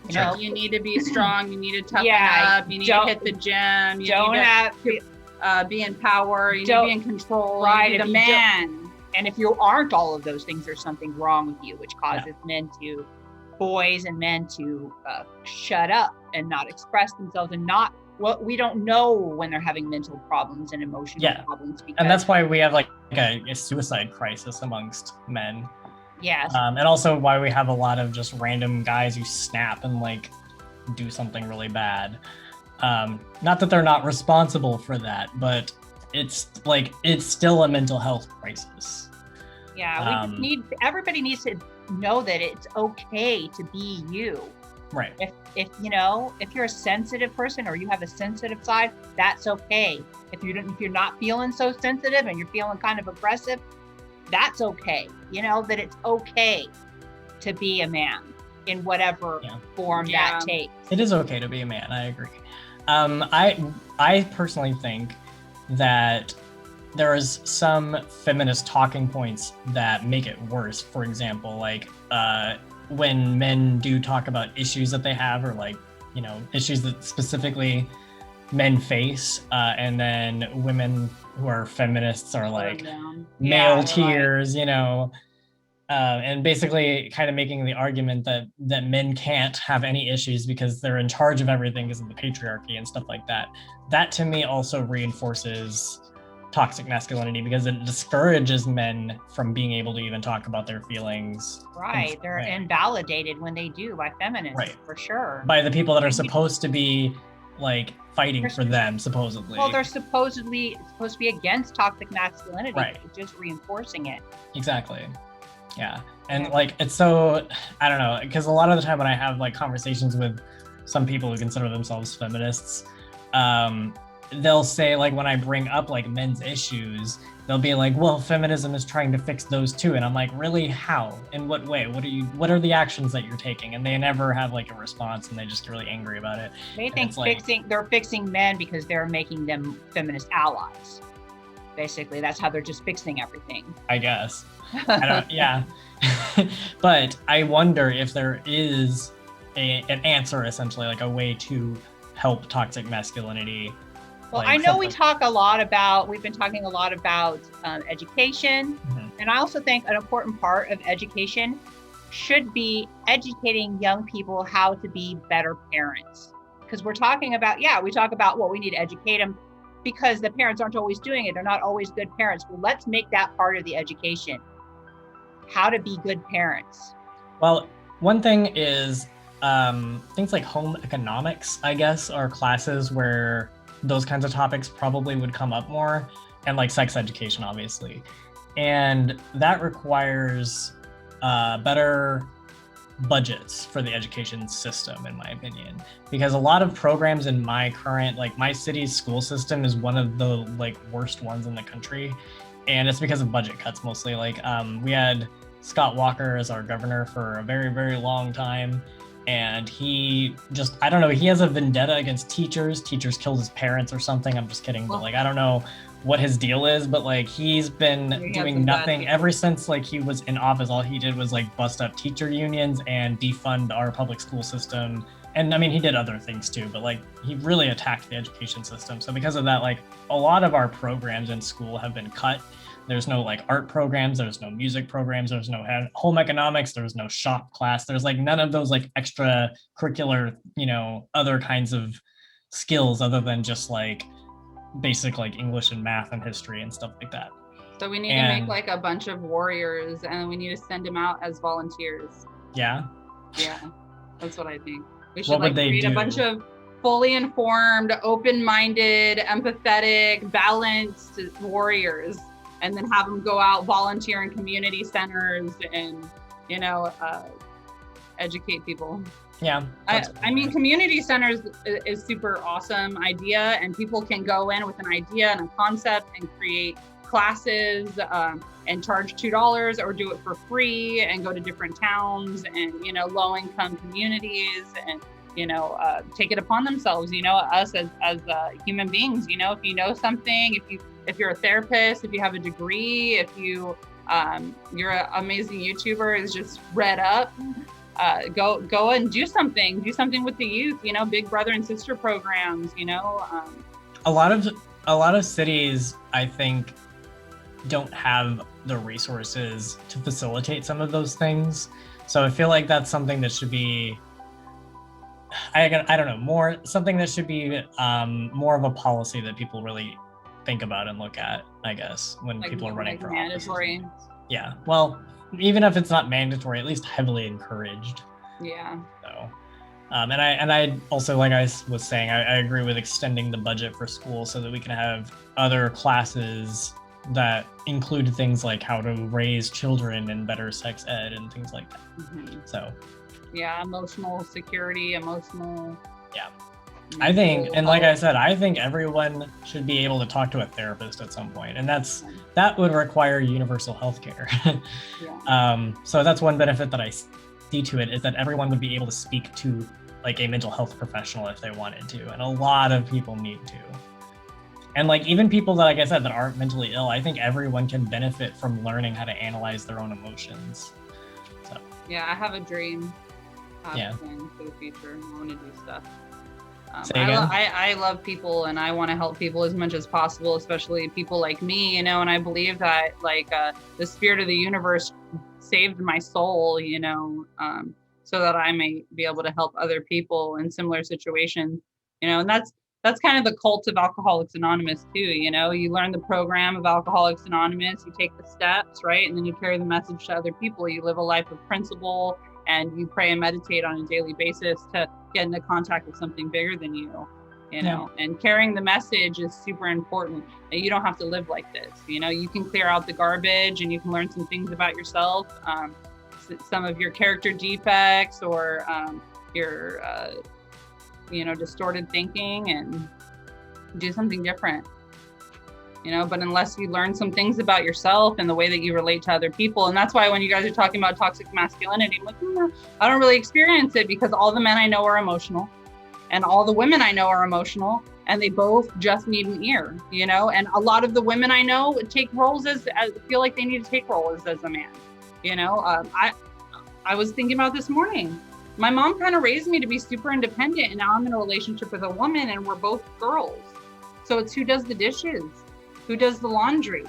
You know, you need to be strong. You need to toughen up. You need to hit the gym. You need to be in power. You need to be in control. Right, you need a man. And if you aren't all of those things, there's something wrong with you, which causes boys and men to shut up and not express themselves and not. Well, we don't know when they're having mental problems and emotional problems. And that's why we have like a suicide crisis amongst men. Yes. And also why we have a lot of just random guys who snap and like do something really bad. Not that they're not responsible for that, but it's still a mental health crisis. Yeah, everybody needs to know that it's okay to be you. Right. If you're a sensitive person or you have a sensitive side, that's okay. If you're not feeling so sensitive and you're feeling kind of aggressive, that's okay. You know that it's okay to be a man in whatever form that takes. It is okay to be a man. I agree. I personally think that there is some feminist talking points that make it worse. For example, like when men do talk about issues that they have or like, you know, issues that specifically men face, and then women who are feminists are like male tears, you know, and basically kind of making the argument that men can't have any issues because they're in charge of everything because of the patriarchy and stuff like that. That to me also reinforces toxic masculinity because it discourages men from being able to even talk about their feelings. Right. They're invalidated when they do by feminists, right, for sure. By the people that are supposed to be like fighting for them, supposedly. Well, they're supposed to be against toxic masculinity, right, just reinforcing it. Exactly. Yeah. And like, it's so, I don't know, because a lot of the time when I have like conversations with some people who consider themselves feminists, they'll say, like, when I bring up like men's issues, they'll be like, well, feminism is trying to fix those too. And I'm like, really? How? In what way? What are the actions that you're taking? And they never have like a response, and they just get really angry about it. They think they're fixing men because they're making them feminist allies. Basically, that's how they're just fixing everything. I guess. Yeah. But I wonder if there is an answer, essentially, like a way to help toxic masculinity. Well, I know we've been talking a lot about education. And I also think an important part of education should be educating young people how to be better parents. Because we talk about, well, we need to educate them because the parents aren't always doing it. They're not always good parents. Well, let's make that part of the education. How to be good parents. Well, one thing is things like home economics, I guess, are classes where those kinds of topics probably would come up more, and like sex education, obviously. And that requires better budgets for the education system, in my opinion, because a lot of programs in my city's school system is one of the like worst ones in the country. And it's because of budget cuts mostly. Like we had Scott Walker as our governor for a very, very long time. And he just, I don't know, he has a vendetta against teachers. Teachers killed his parents or something. I'm just kidding. But like, I don't know what his deal is, but like he's been doing nothing ever since like he was in office. All he did was like bust up teacher unions and defund our public school system. And I mean, he did other things too, but like he really attacked the education system. So because of that, like a lot of our programs in school have been cut. There's no like art programs, there's no music programs, there's no home economics, there's no shop class. There's like none of those like extracurricular, other kinds of skills other than just like basic like English and math and history and stuff like that. So we need to make like a bunch of warriors, and we need to send them out as volunteers. Yeah. Yeah, that's what I think. We should like create a bunch of fully informed, open-minded, empathetic, balanced warriors, and then have them go out, volunteer in community centers, and educate people. Yeah. I mean, community centers is super awesome idea, and people can go in with an idea and a concept and create classes and charge $2 or do it for free and go to different towns and low-income communities and take it upon themselves. Us as human beings. If you know something, if you're a therapist, if you have a degree, if you're an amazing YouTuber is just read up. Go and do something with the youth, big brother and sister programs, a lot of cities, I think, don't have the resources to facilitate some of those things. So I feel like that's something that should be, I don't know, something that should be more of a policy that people really think about and look at, I guess, when like people are running for mandatory. office. Yeah, well, even if it's not mandatory, at least heavily encouraged. Yeah. So, and I also, like I was saying, I agree with extending the budget for school so that we can have other classes that include things like how to raise children and better sex ed and things like that. Mm-hmm. So. Yeah, emotional security, Yeah. I think, and like I said, I think everyone should be able to talk to a therapist at some point, and that would require universal health care. Yeah. So that's one benefit that I see to it, is that everyone would be able to speak to like a mental health professional if they wanted to, and a lot of people need to. And like even people that, like I said, that aren't mentally ill, I think everyone can benefit from learning how to analyze their own emotions. So. Yeah, I have a dream. Plan for the future. I want to do stuff. I love people, and I want to help people as much as possible, especially people like me, and I believe that like the spirit of the universe saved my soul, so that I may be able to help other people in similar situations, and that's that's kind of the cult of Alcoholics Anonymous too. You know, you learn the program of Alcoholics Anonymous, you take the steps, right? And then you carry the message to other people. You live a life of principle, and you pray and meditate on a daily basis to get into contact with something bigger than you know, and carrying the message is super important. And you don't have to live like this. You know, you can clear out the garbage and you can learn some things about yourself, some of your character defects or your, you know, distorted thinking, and do something different. You know, but unless you learn some things about yourself and the way that you relate to other people. And that's why when you guys are talking about toxic masculinity, I'm like, I don't really experience it, because all the men I know are emotional and all the women I know are emotional, and they both just need an ear, you know? And a lot of the women I know take roles as feel like they need to take roles as a man, you know? I was thinking about this morning, my mom kind of raised me to be super independent, and now I'm in a relationship with a woman and we're both girls. So it's who does the dishes? Who does the laundry?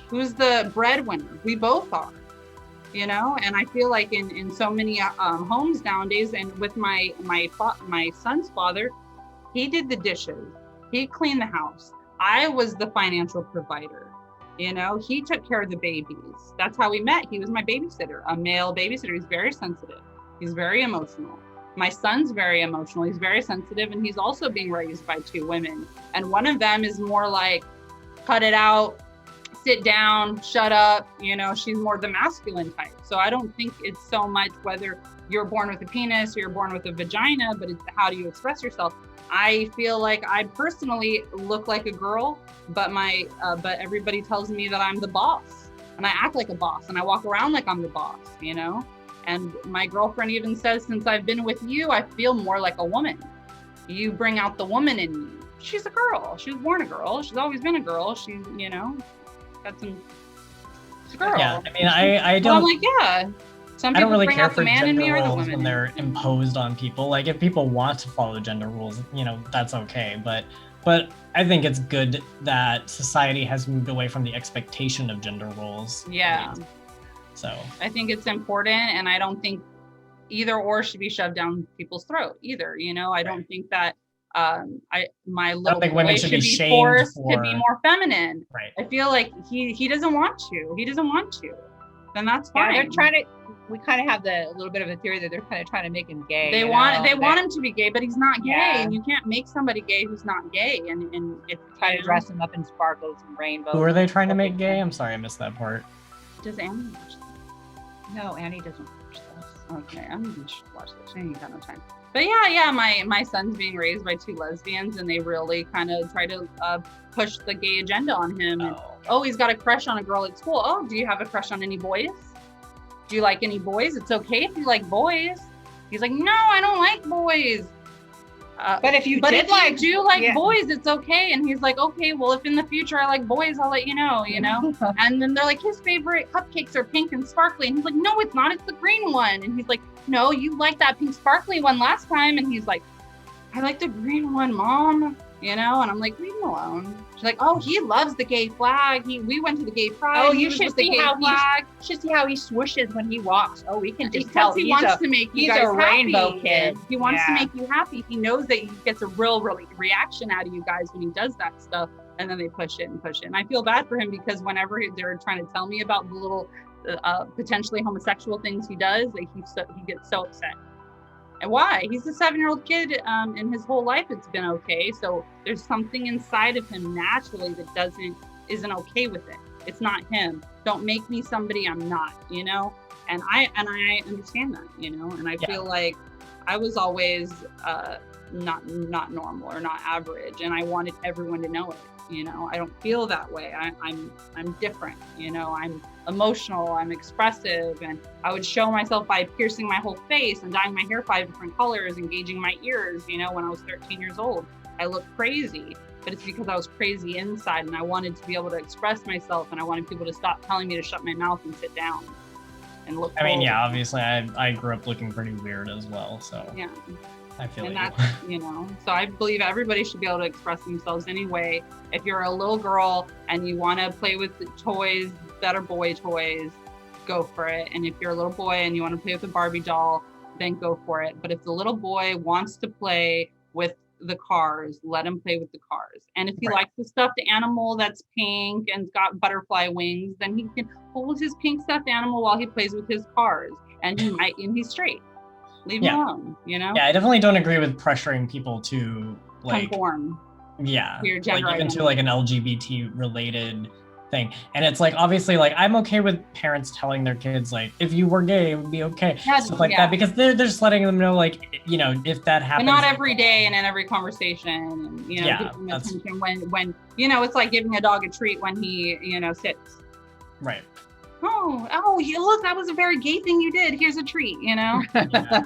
Who's the breadwinner? We both are, you know? And I feel like in so many homes nowadays, and with my son's father, he did the dishes. He cleaned the house. I was the financial provider. You know, he took care of the babies. That's how we met. He was my babysitter, a male babysitter. He's very sensitive. He's very emotional. My son's very emotional. He's very sensitive, and he's also being raised by two women. And one of them is more like, cut it out, sit down, shut up. You know, she's more the masculine type. So I don't think it's so much whether you're born with a penis or you're born with a vagina, but it's how do you express yourself. I feel like I personally look like a girl, but but everybody tells me that I'm the boss, and I act like a boss, and I walk around like I'm the boss, you know? And my girlfriend even says, since I've been with you, I feel more like a woman. You bring out the woman in me. She's a girl. She was born a girl. She's always been a girl. She's, you know, got some. She's a girl. Yeah, I mean, I don't. Well, I'm like, yeah. Some I people don't really bring care out for the man in gender me or the roles woman when in they're me. imposed on people. Like, if people want to follow gender rules, you know, that's okay. But I think it's good that society has moved away from the expectation of gender roles. Yeah. So I think it's important, and I don't think either or should be shoved down people's throat either. You know, I don't think that my little think boy women should should be be shamed forced to for- be more feminine. right. I feel like he doesn't want to. He doesn't want to. Then that's fine. Yeah, they're trying to. We kind of have a little bit of a theory that they're kind of trying to make him gay. They you want know? want him to be gay, but he's not gay, Yeah. and you can't make somebody gay who's not gay. And if try you to know, dress him up in sparkles and rainbows. Who are they trying to make gay? I'm sorry, I missed that part. does Annie watch that? No, Annie doesn't watch those. Okay, I'm gonna watch this. She ain't got no time. But yeah, my son's being raised by two lesbians, and they really kind of try to push the gay agenda on him. And, oh, he's got a crush on a girl at school. Oh, do you have a crush on any boys? Do you like any boys? It's okay if you like boys. He's like, no, I don't like boys. But if you do like yeah. boys, it's okay. And he's like, okay, well, if in the future I like boys, I'll let you know, you know? And then they're like, his favorite cupcakes are pink and sparkly. And he's like, no, it's not. It's the green one. And he's like, no, you liked that pink sparkly one last time. And he's like, I like the green one, Mom. You know? And I'm like, leave him alone. She's like, oh, he loves the gay flag. We went to the gay pride. Oh, He you was should with the see gay how flag. you should see how he swooshes when he walks. Oh, we can just tell Because he he's wants a- to make you he's guys a rainbow happy. kid. He wants to Yeah. make you happy. He knows that he gets a real reaction out of you guys when he does that stuff, and then they push it and push it. And I feel bad for him, because whenever they're trying to tell me about the little potentially homosexual things he does, like he gets so upset. And why? He's a 7-year-old kid, and his whole life it's been okay. So there's something inside of him naturally that isn't okay with it. It's not him. Don't make me somebody I'm not, you know? And I understand that, you know? And I feel like I was always not normal or not average, and I wanted everyone to know it. You know, I don't feel that way. I'm different. You know, I'm emotional, I'm expressive, and I would show myself by piercing my whole face and dyeing my hair 5 different colors, engaging my ears. You know, when I was 13 years old, I looked crazy, but it's because I was crazy inside, and I wanted to be able to express myself, and I wanted people to stop telling me to shut my mouth and sit down and look. I mean, forward. yeah, obviously, I grew up looking pretty weird as well, so Yeah. I feel And you. that's, you know, so I believe everybody should be able to express themselves anyway. If you're a little girl and you want to play with the toys that are boy toys, go for it. And if you're a little boy and you want to play with a Barbie doll, then go for it. But if the little boy wants to play with the cars, let him play with the cars. And if he Right. likes the stuffed animal that's pink and got butterfly wings, then he can hold his pink stuffed animal while he plays with his cars, and he's straight. Leave him alone, you know? Yeah, I definitely don't agree with pressuring people to like Conform. Yeah, Your like gender even identity. to like an LGBT related thing. And it's like, obviously, like I'm okay with parents telling their kids like, if you were gay, it would be okay, stuff like that, because they're just letting them know, like, you know, if that happens. But not every day and in every conversation, and you know, giving attention when you know, it's like giving a dog a treat when he, you know, sits. Right. Oh, yeah, look, that was a very gay thing you did. Here's a treat, you know? Yeah.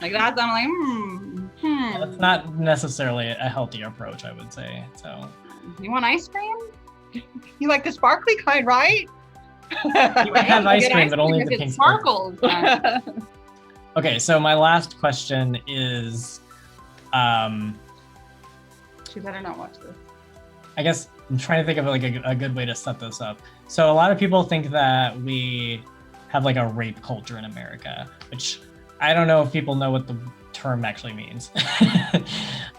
Like that's, I'm like, That's not necessarily a healthy approach, I would say. So. You want ice cream? You like the sparkly kind, right? You can have ice cream, but only the pink sparkles. Okay, so my last question is, She better not watch this. I guess I'm trying to think of like a good way to set this up. So a lot of people think that we have like a rape culture in America, which I don't know if people know what the term actually means.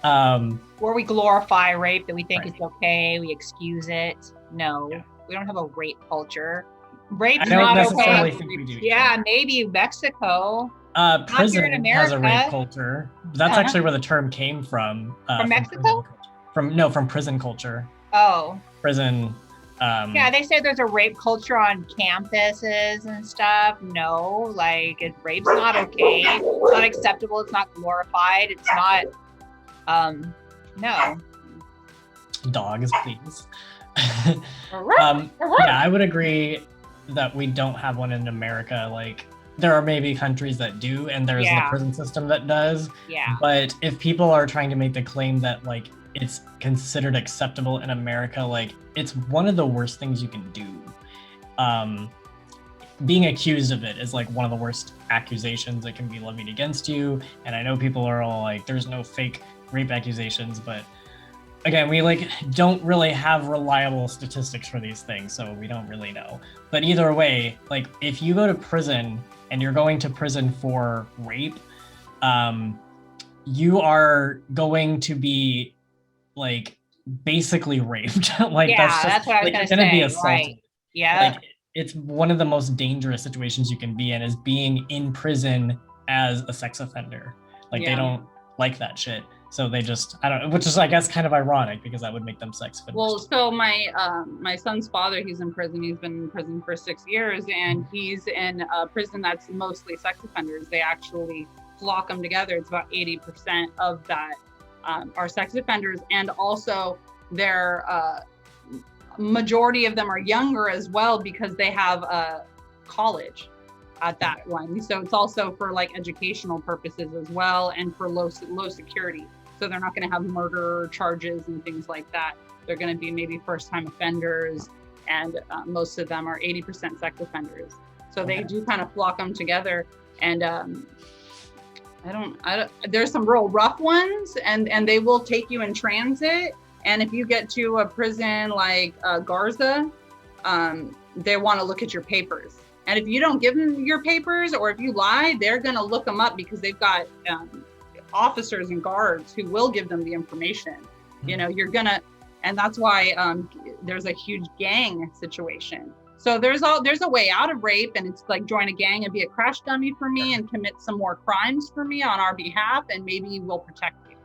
Where we glorify rape, that we think Right. is okay, we excuse it. No, Yeah. we don't have a rape culture. Rape's I don't not necessarily okay. think we do. Yeah, maybe Mexico. Prison in has a rape America. culture. That's Uh-huh. actually where the term came from. From Mexico? From prison culture. Oh, Prison. yeah, they say there's a rape culture on campuses and stuff. No, like rape's not okay. It's not acceptable. It's not glorified. It's not. No. Dogs, please. Yeah, I would agree that we don't have one in America. Like, there are maybe countries that do, and there's the prison system that does. Yeah. But if people are trying to make the claim that like it's considered acceptable in America, like it's one of the worst things you can do. Being accused of it is like one of the worst accusations that can be levied against you. And I know people are all like, there's no fake rape accusations, but again, we like don't really have reliable statistics for these things, so we don't really know. But either way, like if you go to prison and you're going to prison for rape, you are going to be like basically raped. Like that's what I was like, gonna be say. assaulted. Right. Yeah. Like it's one of the most dangerous situations you can be in, is being in prison as a sex offender. Like they don't like that shit. So they just, I don't know, which is, I guess, kind of ironic because that would make them sex offenders. Well, so my son's father, he's in prison. He's been in prison for 6 years, and he's in a prison that's mostly sex offenders. They actually flock them together. It's about 80% of that are sex offenders, and also their majority of them are younger as well because they have college at that one. So it's also for like educational purposes as well, and for low security. So they're not going to have murder charges and things like that. They're going to be maybe first-time offenders, and most of them are 80% sex offenders. So they do kind of flock them together. And I don't. There's some real rough ones, and they will take you in transit. And if you get to a prison like Garza, they want to look at your papers. And if you don't give them your papers, or if you lie, they're going to look them up because they've got officers and guards who will give them the information. You know, and that's why there's a huge gang situation. So there's a way out of rape, and it's like join a gang and be a crash dummy for me and commit some more crimes for me on our behalf, and maybe we'll protect you.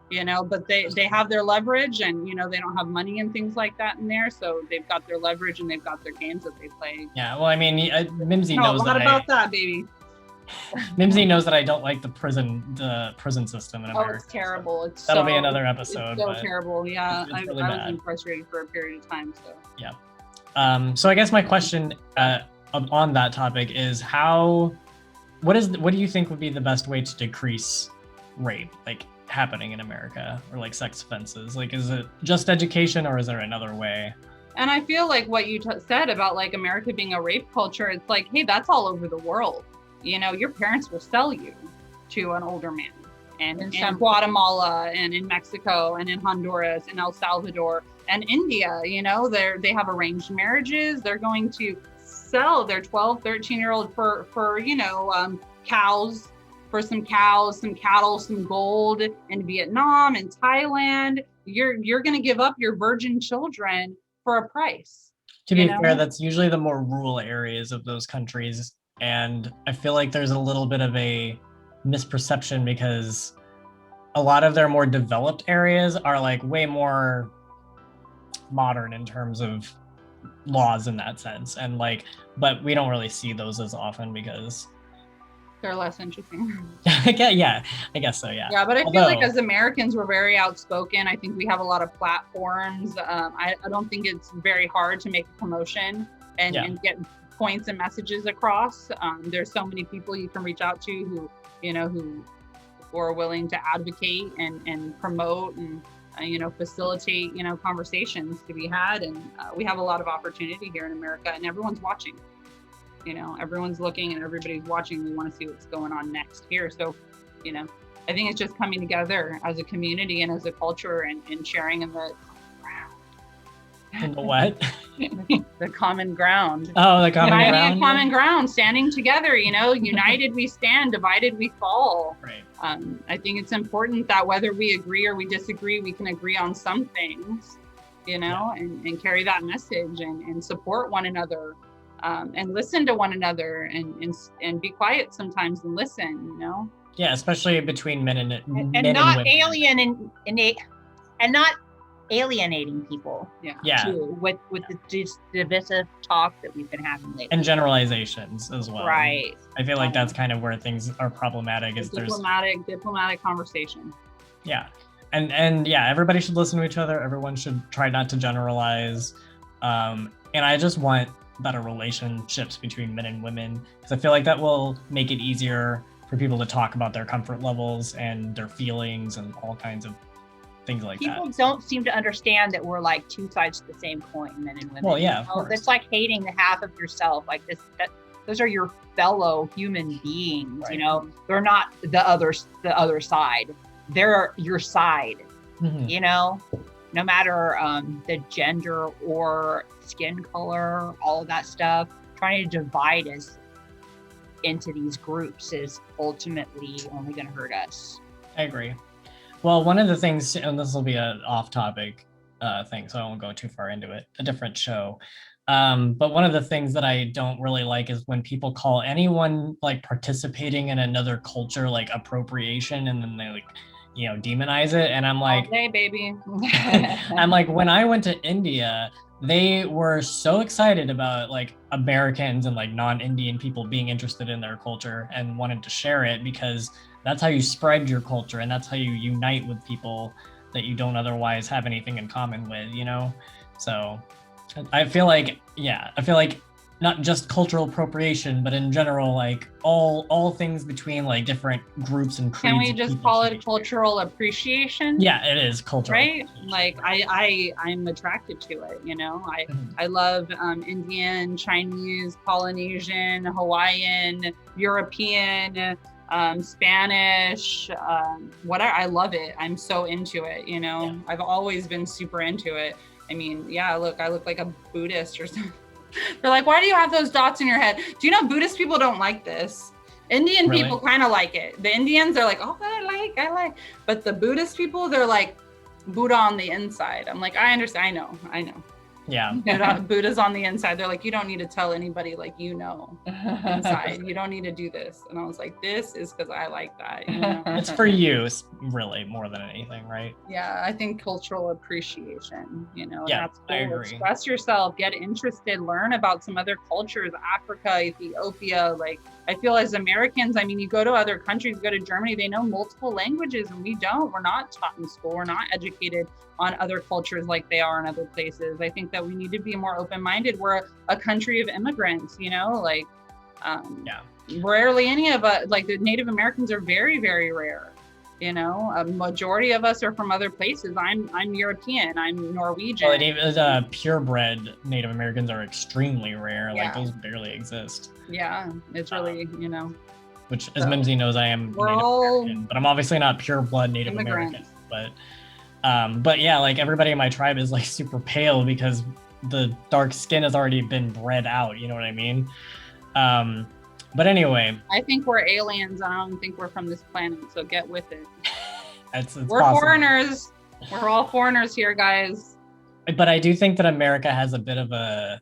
You know, but they have their leverage, and you know, they don't have money and things like that in there, so they've got their leverage and they've got their games that they play. Yeah, well, I mean, Mimzi knows that. About that, baby. Mimzi knows that I don't like the prison system in America. Oh, it's terrible. That'll be another episode. It's so terrible. Yeah, it's really I bad. was incarcerated for a period of time. So yeah. So I guess my question on that topic is what do you think would be the best way to decrease rape, like happening in America, or like sex offenses? Like, is it just education, or is there another way? And I feel like what you said about like America being a rape culture, it's like, hey, that's all over the world. You know, your parents will sell you to an older man, and in Guatemala, and in Mexico, and in Honduras, and El Salvador, and India. You know, they have arranged marriages. They're going to sell their 12, 13-year-old for you know, cows for some cows, some cattle, some gold in Vietnam and Thailand, you're going to give up your virgin children for a price. To be fair, that's usually the more rural areas of those countries. And I feel like there's a little bit of a misperception because a lot of their more developed areas are like way more modern in terms of laws in that sense. And like, but we don't really see those as often because they're less interesting. Yeah, I guess so, yeah. Yeah, but I feel like as Americans, we're very outspoken. I think we have a lot of platforms. I don't think it's very hard to make a promotion and get points and messages across. There's so many people you can reach out to who are willing to advocate and promote and facilitate conversations to be had. And we have a lot of opportunity here in America, and everyone's watching. Everyone's looking and everybody's watching. We want to see what's going on next here. So, I think it's just coming together as a community and as a culture and sharing in the what? The common ground. Oh, the common ground. Common ground, standing together, united we stand, divided we fall. Right. I think it's important that whether we agree or we disagree, we can agree on some things, and carry that message and support one another. And listen to one another and be quiet sometimes and listen, Yeah, especially between men and not women. and not alienating people. Yeah. Too, with the divisive talk that we've been having lately. And generalizations as well. Right. I feel like that's kind of where things are problematic. Is diplomatic conversation. Yeah. And yeah, everybody should listen to each other. Everyone should try not to generalize. And I just want better relationships between men and women because I feel like that will make it easier for people to talk about their comfort levels and their feelings and all kinds of things like that. People don't seem to understand that we're like two sides to the same coin, men and women. Well, yeah, of course. It's like hating the half of yourself. Like those are your fellow human beings. Right. They're not the other side. They're your side. Mm-hmm. No matter the gender or skin color, all of that stuff, trying to divide us into these groups is ultimately only going to hurt us. I agree. Well, one of the things, and this will be an off-topic thing, so I won't go too far into it, a different show. But one of the things that I don't really like is when people call anyone like participating in another culture like appropriation, and then they like, demonize it. And I'm like, hey, baby. I'm like, when I went to India, they were so excited about like Americans and like non-Indian people being interested in their culture and wanted to share it because that's how you spread your culture and that's how you unite with people that you don't otherwise have anything in common with, So I feel like not just cultural appropriation, but in general, like all things between like different groups and creeds. Can we just call it cultural appreciation? Yeah, it is cultural. Right? Like I'm attracted to it. I love Indian, Chinese, Polynesian, Hawaiian, European, Spanish, whatever. I love it. I'm so into it. Yeah. I've always been super into it. I mean, I look like a Buddhist or something. They're like, why do you have those dots in your head? Do you know Buddhist people don't like this? Indian people kind of like it. The Indians are like, oh, I like. But the Buddhist people, they're like Buddha on the inside. I'm like, I understand. I know. Yeah. Buddha's on the inside. They're like, you don't need to tell anybody inside. You don't need to do this. And I was like, this is because I like that. It's for you, really, more than anything, right? Yeah, I think cultural appreciation, Yeah, that's cool. I agree. Express yourself, get interested, learn about some other cultures, Africa, Ethiopia. Like, I feel as Americans, you go to other countries, go to Germany, they know multiple languages and we don't. We're not taught in school. We're not educated on other cultures like they are in other places. I think that we need to be more open-minded. We're a country of immigrants, rarely any of us, like the Native Americans are very, very rare. A majority of us are from other places. I'm European, I'm Norwegian. Well, purebred Native Americans are extremely rare. Like those barely exist. Yeah, it's really, Which, as Mimzi knows, I am Native American, but I'm obviously not pure blood Native American. But yeah, like everybody in my tribe is like super pale because the dark skin has already been bred out. You know what I mean? But anyway, I think we're aliens. I don't think we're from this planet. So get with it. it's We're possible. foreigners. We're all foreigners here, guys. But I do think that America has a bit of a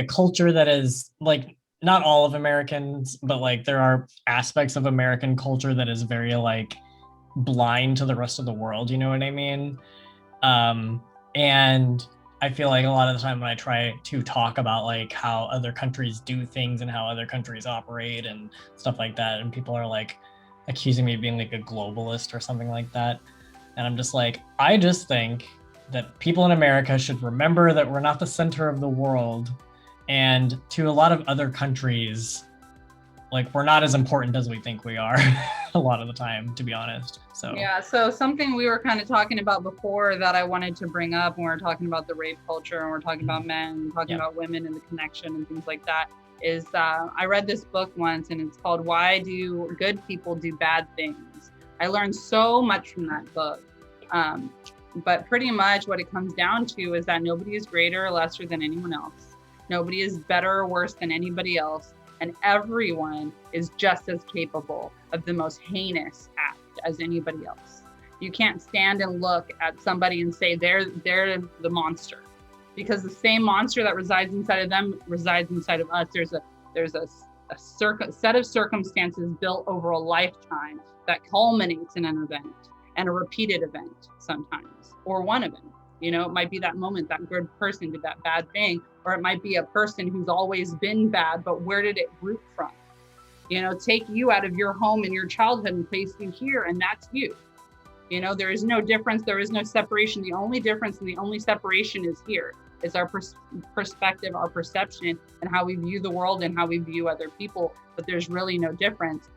culture that is like, not all of Americans, but like there are aspects of American culture that is very like blind to the rest of the world. You know what I mean? And I feel like a lot of the time when I try to talk about like how other countries do things and how other countries operate and stuff like that, and people are like accusing me of being like a globalist or something like that. And I'm just like, I just think that people in America should remember that we're not the center of the world. And to a lot of other countries, like we're not as important as we think we are a lot of the time, to be honest. So yeah, so something we were kind of talking about before that I wanted to bring up when we're talking about the rape culture and we're talking about men and talking about women and the connection and things like that is I read this book once and it's called Why Do Good People Do Bad Things? I learned so much from that book. But pretty much what it comes down to is that nobody is greater or lesser than anyone else. Nobody is better or worse than anybody else. And everyone is just as capable of the most heinous act as anybody else. You can't stand and look at somebody and say they're the monster, because the same monster that resides inside of them resides inside of us. There's a set of circumstances built over a lifetime that culminates in an event and a repeated event sometimes, or one event. You know, it might be that moment that good person did that bad thing, or it might be a person who's always been bad, but where did it root from? You know, take you out of your home and your childhood and place you here, and that's you. You know, there is no difference, there is no separation. The only difference and the only separation is here. It's our perspective, our perception, and how we view the world and how we view other people, but there's really no difference.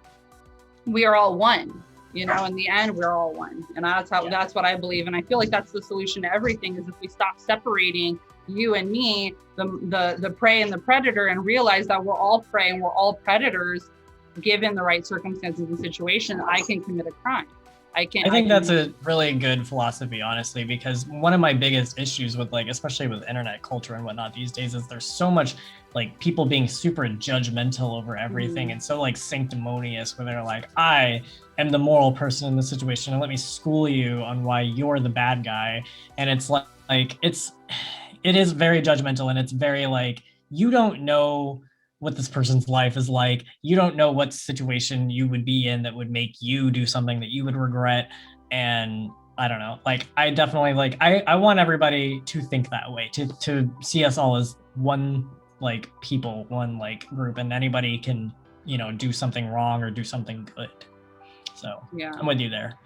We are all one. You know, in the end, we're all one. And that's what I believe. And I feel like that's the solution to everything, is if we stop separating you and me, the prey and the predator, and realize that we're all prey and we're all predators, given the right circumstances and situation, I can commit a crime. I think that's a really good philosophy, honestly, because one of my biggest issues with like, especially with internet culture and whatnot these days, is there's so much like people being super judgmental over everything and so like sanctimonious, where they're like, I am the moral person in the situation and let me school you on why you're the bad guy. And it's like it is very judgmental, and it's very like, you don't know what this person's life is like. You don't know what situation you would be in that would make you do something that you would regret. And I don't know, like, I definitely like, I want everybody to think that way, to see us all as one like people, one like group, and anybody can, you know, do something wrong or do something good. So yeah, I'm with you there.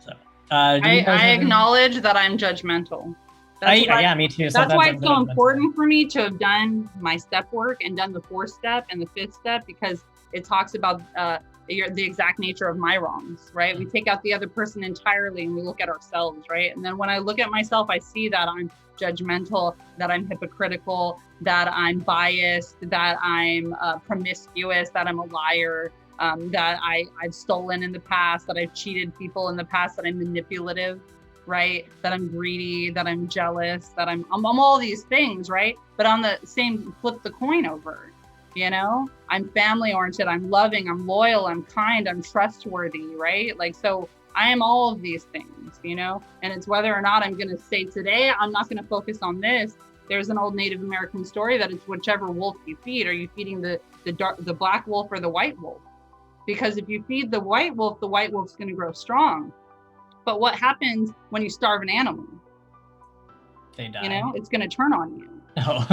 So I acknowledge that I'm judgmental. Yeah, me too. That's why it's so important for me to have done my step work and done the 4th step and the 5th step, because it talks about the exact nature of my wrongs, right? We take out the other person entirely and we look at ourselves, right? And then when I look at myself, I see that I'm judgmental, that I'm hypocritical, that I'm biased, that I'm promiscuous, that I'm a liar, that I've stolen in the past, that I've cheated people in the past, that I'm manipulative, right? That I'm greedy, that I'm jealous, that I'm all these things, right? But on the same, flip the coin over, you know? I'm family oriented, I'm loving, I'm loyal, I'm kind, I'm trustworthy, right? Like, so I am all of these things, you know? And it's whether or not I'm gonna say today, I'm not gonna focus on this. There's an old Native American story that it's whichever wolf you feed. Are you feeding the black wolf or the white wolf? Because if you feed the white wolf's gonna grow strong. But what happens when you starve an animal? They die. You know, it's going to turn on you. Oh,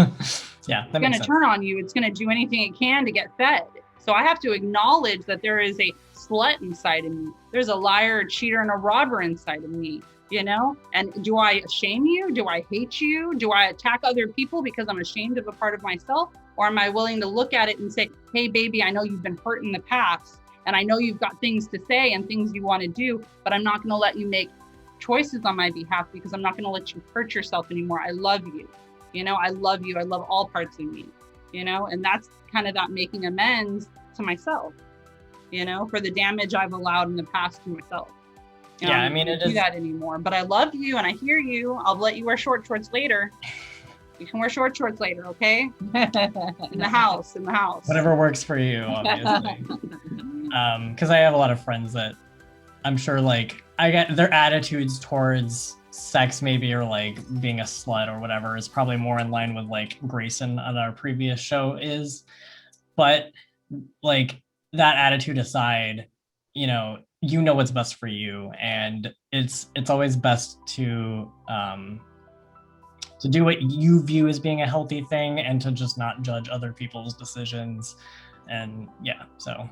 yeah. It's going to turn on you. It's going to do anything it can to get fed. So I have to acknowledge that there is a slut inside of me. There's a liar, a cheater, and a robber inside of me, you know? And do I shame you? Do I hate you? Do I attack other people because I'm ashamed of a part of myself? Or am I willing to look at it and say, hey, baby, I know you've been hurt in the past. And I know you've got things to say and things you want to do, but I'm not going to let you make choices on my behalf, because I'm not going to let you hurt yourself anymore. I love you. You know, I love you. I love all parts of me, you know, and that's kind of that making amends to myself, you know, for the damage I've allowed in the past to myself. You know, yeah, I mean, I don't do that anymore, but I love you and I hear you. I'll let you wear short shorts later. You can wear short shorts later, okay? In the house. Whatever works for you, obviously. Because I have a lot of friends that I'm sure like I get their attitudes towards sex maybe or like being a slut or whatever is probably more in line with like Grayson on our previous show is. But like that attitude aside, you know what's best for you, and it's always best to do what you view as being a healthy thing and to just not judge other people's decisions. And yeah, so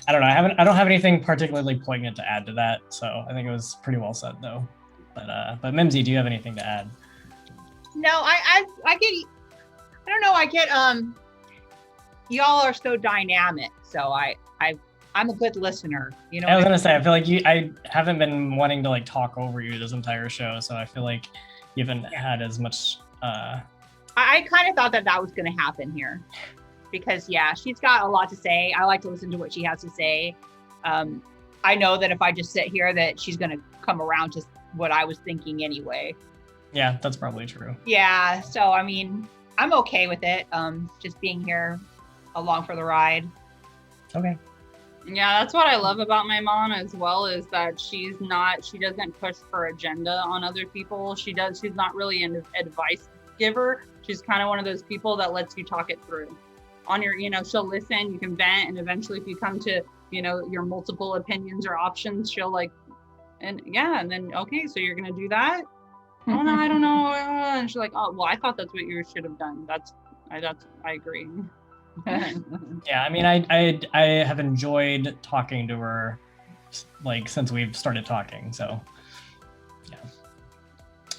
I don't know. I don't have anything particularly poignant to add to that. So I think it was pretty well said though. But Mimzi, do you have anything to add? No, I don't know. I get y'all are so dynamic. So I'm a good listener. You know. I was gonna say I feel like I haven't been wanting to like talk over you this entire show, so I feel like you haven't had as much. I kind of thought that was going to happen here, because she's got a lot to say. I like to listen to what she has to say. I know that if I just sit here, that she's going to come around to what I was thinking anyway. Yeah, that's probably true. Yeah, so I mean, I'm okay with it. Just being here along for the ride. Okay. Yeah, that's what I love about my mom as well, is that she doesn't push her agenda on other people. She's not really an advice giver. She's kind of one of those people that lets you talk it through. On your, she'll listen, you can vent, and eventually if you come to, your multiple opinions or options, she'll and then, okay, so you're going to do that? Oh, no, I don't know. And she's like, oh, well, I thought that's what you should have done. I agree. Yeah, I mean, I have enjoyed talking to her like since we've started talking, so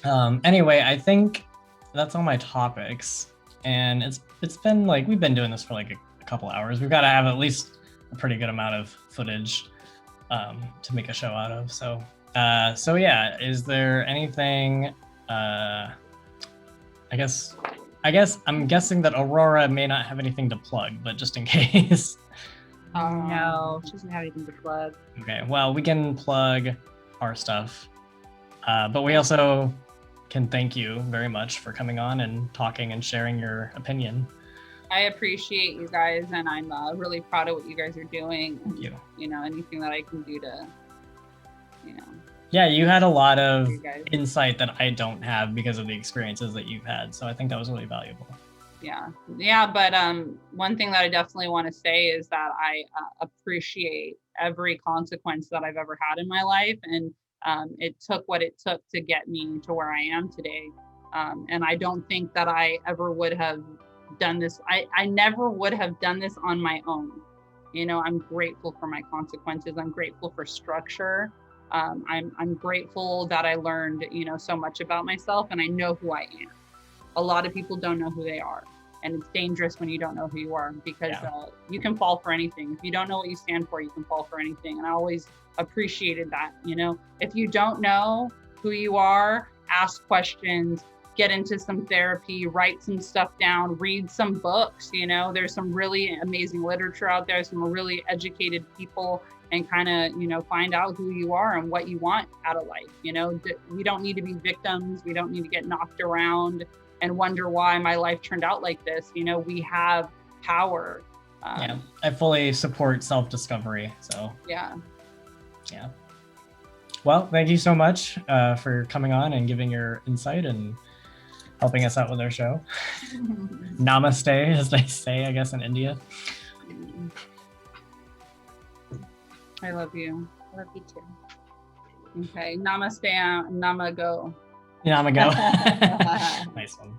yeah. Anyway, I think that's all my topics, and it's been like we've been doing this for like a couple hours. We've got to have at least a pretty good amount of footage to make a show out of. So yeah, is there anything? I guess I'm guessing that Aurora may not have anything to plug, but just in case. Oh no, she doesn't have anything to plug. Okay, well, we can plug our stuff, but we also can thank you very much for coming on and talking and sharing your opinion. I appreciate you guys, and I'm really proud of what you guys are doing. Thank you. Anything that I can do to, Yeah, you had a lot of insight that I don't have because of the experiences that you've had. So I think that was really valuable. Yeah. But one thing that I definitely want to say is that I appreciate every consequence that I've ever had in my life. And it took what it took to get me to where I am today. And I don't think that I ever would have done this. I never would have done this on my own. I'm grateful for my consequences. I'm grateful for structure. I'm grateful that I learned, so much about myself, and I know who I am. A lot of people don't know who they are, and it's dangerous when you don't know who you are, because you can fall for anything. If you don't know what you stand for, you can fall for anything. And I always appreciated that. If you don't know who you are, ask questions, get into some therapy, write some stuff down, read some books. There's some really amazing literature out there, some really educated people, and kind of, find out who you are and what you want out of life. We don't need to be victims. We don't need to get knocked around and wonder why my life turned out like this. We have power. I fully support self-discovery. So yeah. Well, thank you so much for coming on and giving your insight and helping us out with our show. Namaste, as they say, I guess, in India. I love you. I love you too. Okay. Namaste. Namago. Namago. Nice one.